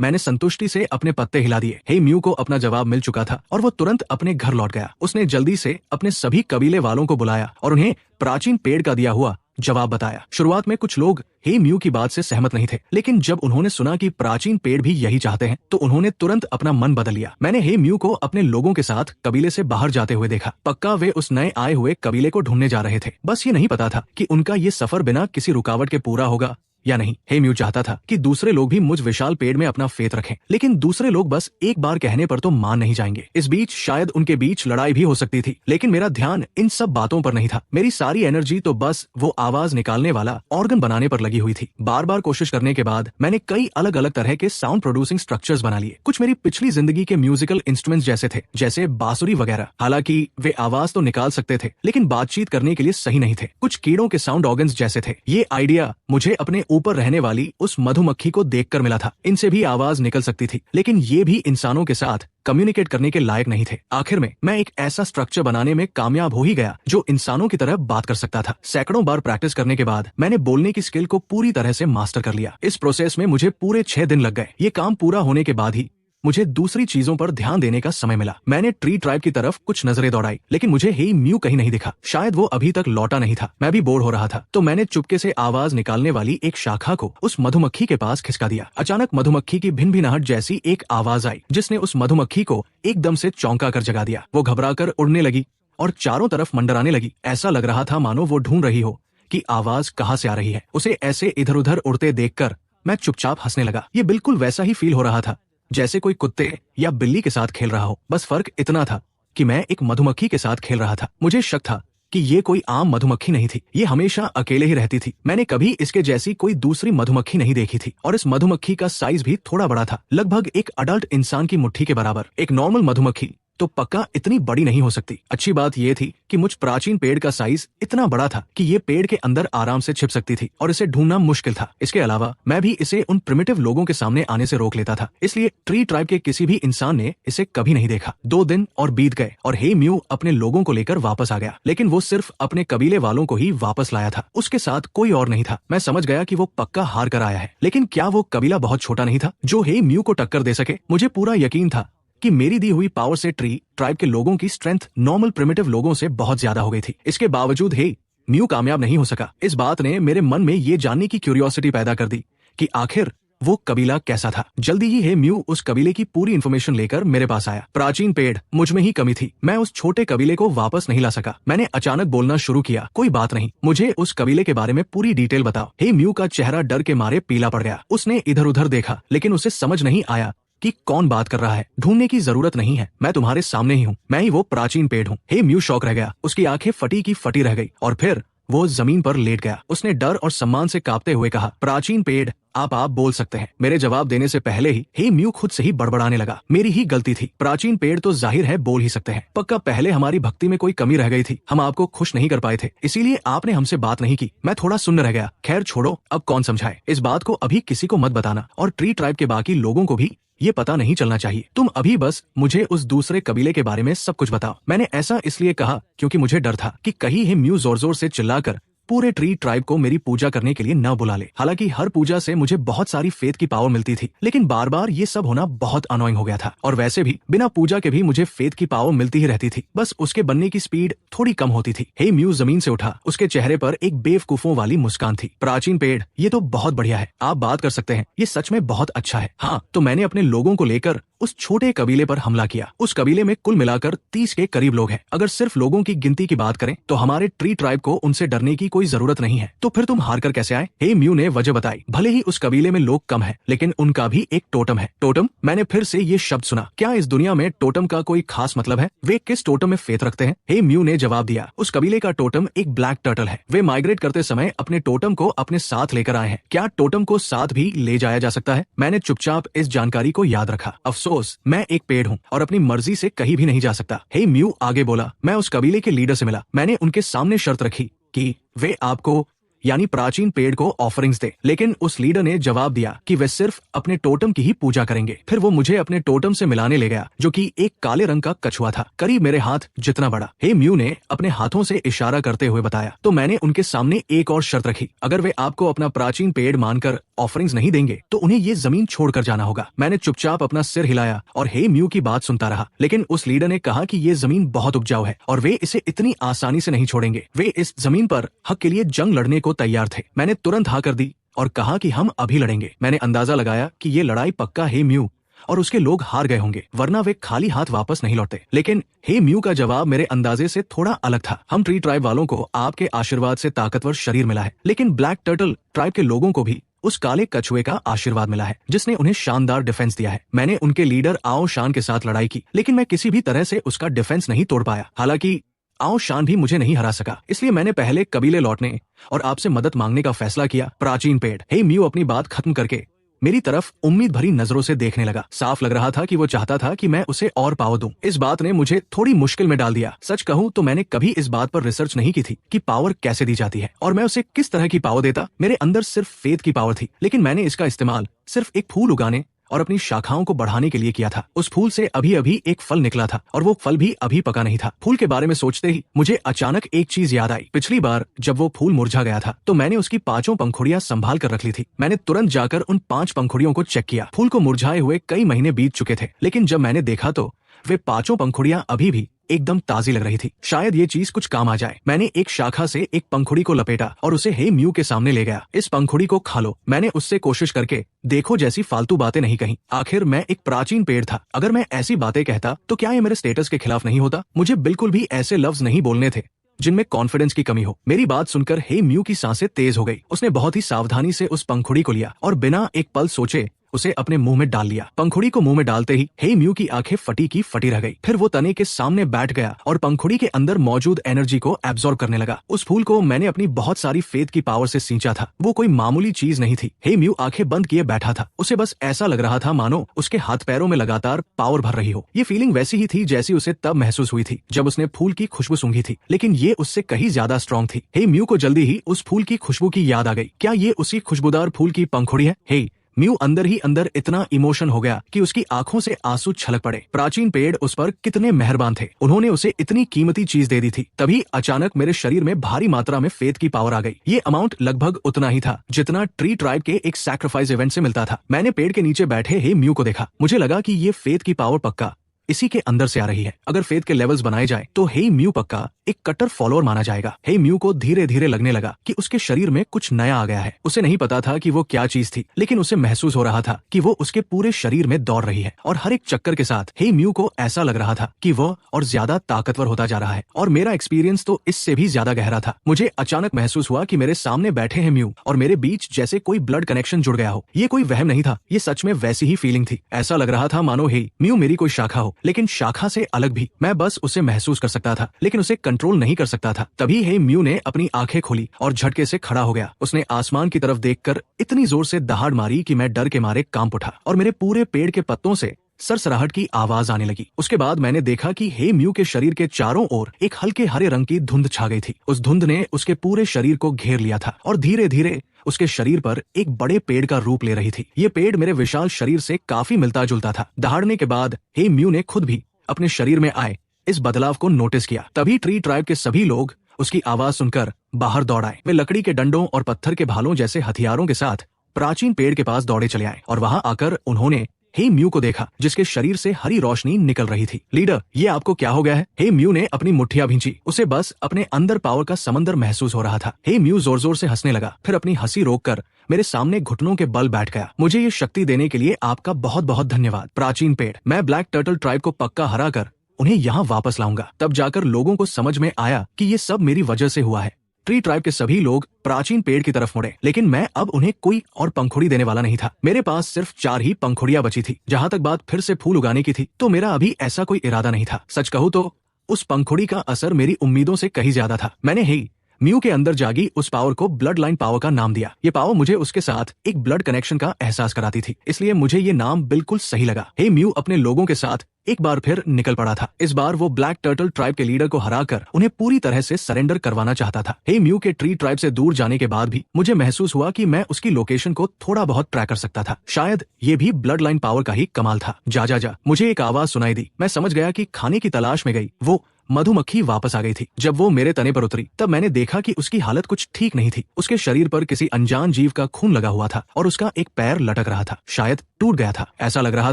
मैंने संतुष्टि से अपने पत्ते हिला दिए। हे म्यू को अपना जवाब मिल चुका था और वो तुरंत अपने घर लौट गया। उसने जल्दी से अपने सभी कबीले वालों को बुलाया और उन्हें प्राचीन पेड़ का दिया हुआ जवाब बताया। शुरुआत में कुछ लोग हे म्यू की बात से सहमत नहीं थे, लेकिन जब उन्होंने सुना कि प्राचीन पेड़ भी यही चाहते हैं तो उन्होंने तुरंत अपना मन बदल लिया। मैंने हे म्यू को अपने लोगों के साथ कबीले से बाहर जाते हुए देखा। पक्का वे उस नए आए हुए कबीले को ढूंढने जा रहे थे। बस ये नहीं पता था कि उनका ये सफर बिना किसी रुकावट के पूरा होगा या नहीं। हे म्यू चाहता था कि दूसरे लोग भी मुझ विशाल पेड़ में अपना फेथ रखें, लेकिन दूसरे लोग बस एक बार कहने पर तो मान नहीं जाएंगे। इस बीच शायद उनके बीच लड़ाई भी हो सकती थी, लेकिन मेरा ध्यान इन सब बातों पर नहीं था। मेरी सारी एनर्जी तो बस वो आवाज निकालने वाला ऑर्गन बनाने पर लगी हुई थी। बार बार कोशिश करने के बाद मैंने कई अलग अलग तरह के साउंड प्रोड्यूसिंग स्ट्रक्चर्स बना लिए। कुछ मेरी पिछली जिंदगी के म्यूजिकल इंस्ट्रूमेंट्स जैसे थे, जैसे बांसुरी वगैरह। हालांकि वे आवाज तो निकाल सकते थे, लेकिन बातचीत करने के लिए सही नहीं थे। कुछ कीड़ों के साउंड ऑर्गन्स जैसे थे। ये आइडिया मुझे अपने ऊपर रहने वाली उस मधुमक्खी को देखकर मिला था। इनसे भी आवाज निकल सकती थी, लेकिन ये भी इंसानों के साथ कम्युनिकेट करने के लायक नहीं थे। आखिर में मैं एक ऐसा स्ट्रक्चर बनाने में कामयाब हो ही गया जो इंसानों की तरह बात कर सकता था। सैकड़ों बार प्रैक्टिस करने के बाद मैंने बोलने की स्किल को पूरी तरह से मास्टर कर लिया। इस प्रोसेस में मुझे पूरे 6 दिन लग गए। ये काम पूरा होने के बाद ही मुझे दूसरी चीजों पर ध्यान देने का समय मिला। मैंने ट्री ट्राइब की तरफ कुछ नजरें दौड़ाई, लेकिन मुझे हे म्यू कहीं नहीं दिखा। शायद वो अभी तक लौटा नहीं था। मैं भी बोर हो रहा था, तो मैंने चुपके से आवाज निकालने वाली एक शाखा को उस मधुमक्खी के पास खिसका दिया। अचानक मधुमक्खी की भिनभिनाहट जैसी एक आवाज आई, जिसने उस मधुमक्खी को एकदम से चौंका कर जगा दिया। वो घबराकर उड़ने लगी और चारों तरफ मंडराने लगी। ऐसा लग रहा था मानो वो ढूंढ रही हो कि आवाज कहाँ से आ रही है। उसे ऐसे इधर उधर उड़ते देखकर मैं चुपचाप हंसने लगा। ये बिल्कुल वैसा ही फील हो रहा था जैसे कोई कुत्ते या बिल्ली के साथ खेल रहा हो। बस फर्क इतना था कि मैं एक मधुमक्खी के साथ खेल रहा था। मुझे शक था कि ये कोई आम मधुमक्खी नहीं थी। ये हमेशा अकेले ही रहती थी। मैंने कभी इसके जैसी कोई दूसरी मधुमक्खी नहीं देखी थी और इस मधुमक्खी का साइज भी थोड़ा बड़ा था, लगभग एक अडल्ट इंसान की मुट्ठी के बराबर। एक नॉर्मल मधुमक्खी तो पक्का इतनी बड़ी नहीं हो सकती। अच्छी बात यह थी कि मुझ प्राचीन पेड़ का साइज इतना बड़ा था कि ये पेड़ के अंदर आराम से छिप सकती थी और इसे ढूंढना मुश्किल था। इसके अलावा मैं भी इसे उन प्रिमिटिव लोगों के सामने आने से रोक लेता था, इसलिए ट्री ट्राइब के किसी भी इंसान ने इसे कभी नहीं देखा। 2 दिन और बीत गए और हे म्यू अपने लोगों को लेकर वापस आ गया, लेकिन वो सिर्फ अपने कबीले वालों को ही वापस लाया था। उसके साथ कोई और नहीं था। मैं समझ गया कि वो पक्का हार कर आया है, लेकिन क्या वो कबीला बहुत छोटा नहीं था जो हे म्यू को टक्कर दे सके? मुझे पूरा यकीन था कि मेरी दी हुई पावर से ट्री ट्राइब के लोगों की स्ट्रेंथ नॉर्मल प्रिमिटिव लोगों से बहुत ज्यादा हो गई थी। इसके बावजूद हे म्यू कामयाब नहीं हो सका। इस बात ने मेरे मन में ये जानने की क्यूरियोसिटी पैदा कर दी कि आखिर वो कबीला कैसा था। जल्दी ही हे म्यू उस कबीले की पूरी इन्फॉर्मेशन लेकर मेरे पास आया। प्राचीन पेड़, मुझ में ही कमी थी। मैं उस छोटे कबीले को वापस नहीं ला सका। मैंने अचानक बोलना शुरू किया, कोई बात नहीं, मुझे उस कबीले के बारे में पूरी डिटेल बताओ। हे म्यू का चेहरा डर के मारे पीला पड़ गया। उसने इधर उधर देखा, लेकिन उसे समझ नहीं आया कि कौन बात कर रहा है। ढूंढने की जरूरत नहीं है, मैं तुम्हारे सामने ही हूँ। मैं ही वो प्राचीन पेड़ हूँ। हे म्यू शॉक रह गया। उसकी आंखें फटी की फटी रह गई और फिर वो जमीन पर लेट गया। उसने डर और सम्मान से कांपते हुए कहा, प्राचीन पेड़, आप बोल सकते हैं। मेरे जवाब देने से पहले ही हे म्यू खुद से ही बड़बड़ाने लगा। मेरी ही गलती थी। प्राचीन पेड़ तो जाहिर है बोल ही सकते हैं। पक्का पहले हमारी भक्ति में कोई कमी रह गई थी। हम आपको खुश नहीं कर पाए थे, इसीलिए आपने हमसे बात नहीं की। मैं थोड़ा सुन्न रह गया। खैर छोड़ो, अब कौन समझाए। इस बात को अभी किसी को मत बताना और ट्री ट्राइब के बाकी लोगों को भी ये पता नहीं चलना चाहिए। तुम अभी बस मुझे उस दूसरे कबीले के बारे में सब कुछ बताओ। मैंने ऐसा इसलिए कहा क्योंकि मुझे डर था कि कहीं हे म्यू जोर जोर से चिल्लाकर पूरे ट्री ट्राइब को मेरी पूजा करने के लिए न बुला ले। हालांकि हर पूजा से मुझे बहुत सारी फेथ की पावर मिलती थी, लेकिन बार बार ये सब होना बहुत अनोइंग हो गया था। और वैसे भी बिना पूजा के भी मुझे फेथ की पावर मिलती ही रहती थी, बस उसके बनने की स्पीड थोड़ी कम होती थी। हे म्यू जमीन से उठा। उसके चेहरे पर एक बेवकूफों वाली मुस्कान थी। प्राचीन पेड़, ये तो बहुत बढ़िया है, आप बात कर सकते हैं। ये सच में बहुत अच्छा है। हाँ, तो मैंने अपने लोगों को लेकर उस छोटे कबीले पर हमला किया। उस कबीले में कुल मिलाकर 30 के करीब लोग हैं। अगर सिर्फ लोगों की गिनती की बात करें तो हमारे ट्री ट्राइब को उनसे डरने की कोई जरूरत नहीं है। तो फिर तुम हार कर कैसे आए? हे म्यू ने वजह बताई। भले ही उस कबीले में लोग कम हैं, लेकिन उनका भी एक टोटम है। टोटम? मैंने फिर से ये शब्द सुना। क्या इस दुनिया में टोटम का कोई खास मतलब है? वे किस टोटम में फेथ रखते हैं? हे म्यू ने जवाब दिया, उस कबीले का टोटम एक ब्लैक टर्टल है। वे माइग्रेट करते समय अपने टोटम को अपने साथ लेकर आए हैं। क्या टोटम को साथ भी ले जाया जा सकता है? मैंने चुपचाप इस जानकारी को याद रखा। अफसोस, मैं एक पेड़ हूँ और अपनी मर्जी से कहीं भी नहीं जा सकता। हे म्यू आगे बोला, मैं उस कबीले के लीडर से मिला। मैंने उनके सामने शर्त रखी कि वे आपको यानी प्राचीन पेड़ को ऑफरिंग्स दे। लेकिन उस लीडर ने जवाब दिया कि वे सिर्फ अपने टोटम की ही पूजा करेंगे। फिर वो मुझे अपने टोटम से मिलाने ले गया, जो कि एक काले रंग का कछुआ था, करीब मेरे हाथ जितना बड़ा। हे म्यू ने अपने हाथों से इशारा करते हुए बताया। तो मैंने उनके सामने एक और शर्त रखी, अगर वे आपको अपना प्राचीन पेड़ मानकर ऑफरिंग्स नहीं देंगे तो उन्हें ये जमीन छोड़कर जाना होगा। मैंने चुपचाप अपना सिर हिलाया और हे म्यू की बात सुनता रहा। लेकिन उस लीडर ने कहा कि ये जमीन बहुत उपजाऊ है और वे इसे इतनी आसानी से नहीं छोड़ेंगे। वे इस जमीन पर हक के लिए जंग लड़ने को तैयार थे। मैंने तुरंत हाँ कर दी और कहा कि हम अभी लड़ेंगे। मैंने अंदाजा लगाया कि ये लड़ाई पक्का हे म्यू और उसके लोग हार गए होंगे, वरना वे खाली हाथ वापस नहीं लौटते। लेकिन हे म्यू का जवाब मेरे अंदाजे से थोड़ा अलग था। हम ट्री ट्राइब वालों को आपके आशीर्वाद से ताकतवर शरीर मिला है, लेकिन ब्लैक टर्टल ट्राइब के लोगों को भी उस काले कछुए का आशीर्वाद मिला है, जिसने उन्हें शानदार डिफेंस दिया है। मैंने उनके लीडर आओ शान के साथ लड़ाई की, लेकिन मैं किसी भी तरह से उसका डिफेंस नहीं तोड़ पाया। हालांकि आओ शान भी मुझे नहीं हरा सका। इसलिए मैंने पहले कबीले लौटने और आपसे मदद मांगने का फैसला किया। प्राचीन पेड़ हे म्यू अपनी बात खत्म करके मेरी तरफ उम्मीद भरी नजरों से देखने लगा। साफ लग रहा था कि वो चाहता था कि मैं उसे और पावर दूं। इस बात ने मुझे थोड़ी मुश्किल में डाल दिया। सच कहूं तो मैंने कभी इस बात पर रिसर्च नहीं की थी कि पावर कैसे दी जाती है और मैं उसे किस तरह की पावर देता। मेरे अंदर सिर्फ फेथ की पावर थी, लेकिन मैंने इसका इस्तेमाल सिर्फ एक फूल उगाने और अपनी शाखाओं को बढ़ाने के लिए किया था। उस फूल से अभी अभी एक फल निकला था और वो फल भी अभी पका नहीं था। फूल के बारे में सोचते ही मुझे अचानक एक चीज याद आई। पिछली बार जब वो फूल मुरझा गया था तो मैंने उसकी 5 पंखुड़ियां संभाल कर रख ली थी। मैंने तुरंत जाकर उन 5 पंखुड़ियों को चेक किया। फूल को मुरझाए हुए कई महीने बीत चुके थे, लेकिन जब मैंने देखा तो वे 5 पंखुड़ियां अभी भी एकदम ताजी लग रही थी। शायद ये चीज कुछ काम आ जाए। मैंने एक शाखा से एक पंखुड़ी को लपेटा और उसे हे म्यू के सामने ले गया। इस पंखुड़ी को खा लो। मैंने उससे कोशिश करके देखो जैसी फालतू बातें नहीं कही। आखिर मैं एक प्राचीन पेड़ था। अगर मैं ऐसी बातें कहता तो क्या ये मेरे स्टेटस के खिलाफ नहीं होता? मुझे बिल्कुल भी ऐसे लफ्ज नहीं बोलने थे जिनमें कॉन्फिडेंस की कमी हो। मेरी बात सुनकर हे म्यू की सांसें तेज हो गई। उसने बहुत ही सावधानी से उस पंखुड़ी को लिया और बिना एक पल सोचे उसे अपने मुंह में डाल लिया। पंखुड़ी को मुंह में डालते ही हे म्यू की आंखें फटी की फटी रह गई। फिर वो तने के सामने बैठ गया और पंखुड़ी के अंदर मौजूद एनर्जी को एब्जॉर्ब करने लगा। उस फूल को मैंने अपनी बहुत सारी फेथ की पावर से सींचा था। वो कोई मामूली चीज नहीं थी। हे म्यू आंखें बंद किए बैठा था। उसे बस ऐसा लग रहा था मानो उसके हाथ पैरों में लगातार पावर भर रही हो। ये फीलिंग वैसी ही थी जैसी उसे तब महसूस हुई थी जब उसने फूल की खुशबू सूंघी थी, लेकिन ये उससे कहीं ज्यादा स्ट्रॉन्ग थी। हे म्यू को जल्दी ही उस फूल की खुशबू की याद आ गई। क्या ये उसी खुशबूदार फूल की पंखुड़ी है? हे म्यू अंदर ही अंदर इतना इमोशन हो गया कि उसकी आंखों से आंसू छलक पड़े। प्राचीन पेड़ उस पर कितने मेहरबान थे। उन्होंने उसे इतनी कीमती चीज दे दी थी। तभी अचानक मेरे शरीर में भारी मात्रा में फेथ की पावर आ गई। ये अमाउंट लगभग उतना ही था जितना ट्री ट्राइब के एक सैक्रिफाइस इवेंट से मिलता था। मैंने पेड़ के नीचे बैठे हे म्यू को देखा। मुझे लगा कि ये फेथ की पावर पक्का इसी के अंदर से आ रही है। अगर फेथ के लेवल्स बनाए जाए तो हे म्यू पक्का एक कट्टर फॉलोअर माना जाएगा। हे म्यू को धीरे धीरे लगने लगा कि उसके शरीर में कुछ नया आ गया है। उसे नहीं पता था कि वो क्या चीज थी, लेकिन उसे महसूस हो रहा था कि वो उसके पूरे शरीर में दौड़ रही है और हर एक चक्कर के साथ हे म्यू को ऐसा लग रहा था कि वो और ज्यादा ताकतवर होता जा रहा है। और मेरा एक्सपीरियंस तो इससे भी ज्यादा गहरा था। मुझे अचानक महसूस हुआ कि मेरे सामने बैठे हैं म्यू और मेरे बीच जैसे कोई ब्लड कनेक्शन जुड़ गया हो। ये कोई वहम नहीं था, ये सच में वैसी ही फीलिंग थी। ऐसा लग रहा था मानो हे म्यू मेरी कोई शाखा हो, लेकिन शाखा से अलग भी। मैं बस उसे महसूस कर सकता था, लेकिन उसे कंट्रोल नहीं कर सकता था। तभी हे म्यू ने अपनी आंखें खोली और झटके से खड़ा हो गया। उसने आसमान की तरफ देखकर इतनी जोर से दहाड़ मारी कि मैं डर के मारे कांप उठा और मेरे पूरे पेड़ के पत्तों से सरसराहट की आवाज आने लगी। उसके बाद मैंने देखा कि हे म्यू के शरीर के चारों ओर एक हल्के हरे रंग की धुंध छा गई थी। उस धुंध ने उसके पूरे शरीर को घेर लिया था और धीरे धीरे उसके शरीर पर एक बड़े पेड़ का रूप ले रही थी। ये पेड़ मेरे विशाल शरीर से काफी मिलता जुलता था। दहाड़ने के बाद हे म्यू ने खुद भी अपने शरीर में आए इस बदलाव को नोटिस किया। तभी ट्री ट्राइब के सभी लोग उसकी आवाज सुनकर बाहर दौड़ आए। वे लकड़ी के डंडों और पत्थर के भालों जैसे हथियारों के साथ प्राचीन पेड़ के पास दौड़े चले आए और वहां आकर उन्होंने हे म्यू को देखा, जिसके शरीर से हरी रोशनी निकल रही थी। लीडर, ये आपको क्या हो गया है? हे म्यू ने अपनी मुट्ठियां भींची। उसे बस अपने अंदर पावर का समंदर महसूस हो रहा था। हे म्यू जोर जोर से हंसने लगा, फिर अपनी हंसी रोककर मेरे सामने घुटनों के बल बैठ गया। मुझे ये शक्ति देने के लिए आपका बहुत बहुत धन्यवाद प्राचीन पेड़। मैं ब्लैक टर्टल ट्राइब को पक्का हरा कर उन्हें यहाँ वापस लाऊंगा। तब जाकर लोगों को समझ में आया कि ये सब मेरी वजह से हुआ है। ट्री ट्राइब के सभी लोग प्राचीन पेड़ की तरफ मुड़े, लेकिन मैं अब उन्हें कोई और पंखुड़ी देने वाला नहीं था। मेरे पास सिर्फ 4 ही पंखुड़ियां बची थी। जहां तक बात फिर से फूल उगाने की थी, तो मेरा अभी ऐसा कोई इरादा नहीं था। सच कहूँ तो उस पंखुड़ी का असर मेरी उम्मीदों से कहीं ज्यादा था। मैंने हे म्यू के अंदर जागी उस पावर को ब्लड लाइन पावर का नाम दिया। ये पावर मुझे उसके साथ एक ब्लड कनेक्शन का एहसास कराती थी, इसलिए मुझे ये नाम बिल्कुल सही लगा। हे म्यू अपने लोगों के साथ एक बार फिर निकल पड़ा था। इस बार वो ब्लैक टर्टल ट्राइब के लीडर को हराकर उन्हें पूरी तरह से सरेंडर करवाना चाहता था। हे म्यू के ट्री ट्राइब से दूर जाने के बाद भी मुझे महसूस हुआ कि मैं उसकी लोकेशन को थोड़ा बहुत ट्रैक कर सकता था। शायद ये भी ब्लड लाइन पावर का ही कमाल था। जा मुझे एक आवाज सुनाई दी। मैं समझ गया कि खाने की तलाश में गई वो मधुमक्खी वापस आ गई थी। जब वो मेरे तने पर उतरी तब मैंने देखा कि उसकी हालत कुछ ठीक नहीं थी। उसके शरीर पर किसी अनजान जीव का खून लगा हुआ था और उसका एक पैर लटक रहा था, शायद टूट गया था। ऐसा लग रहा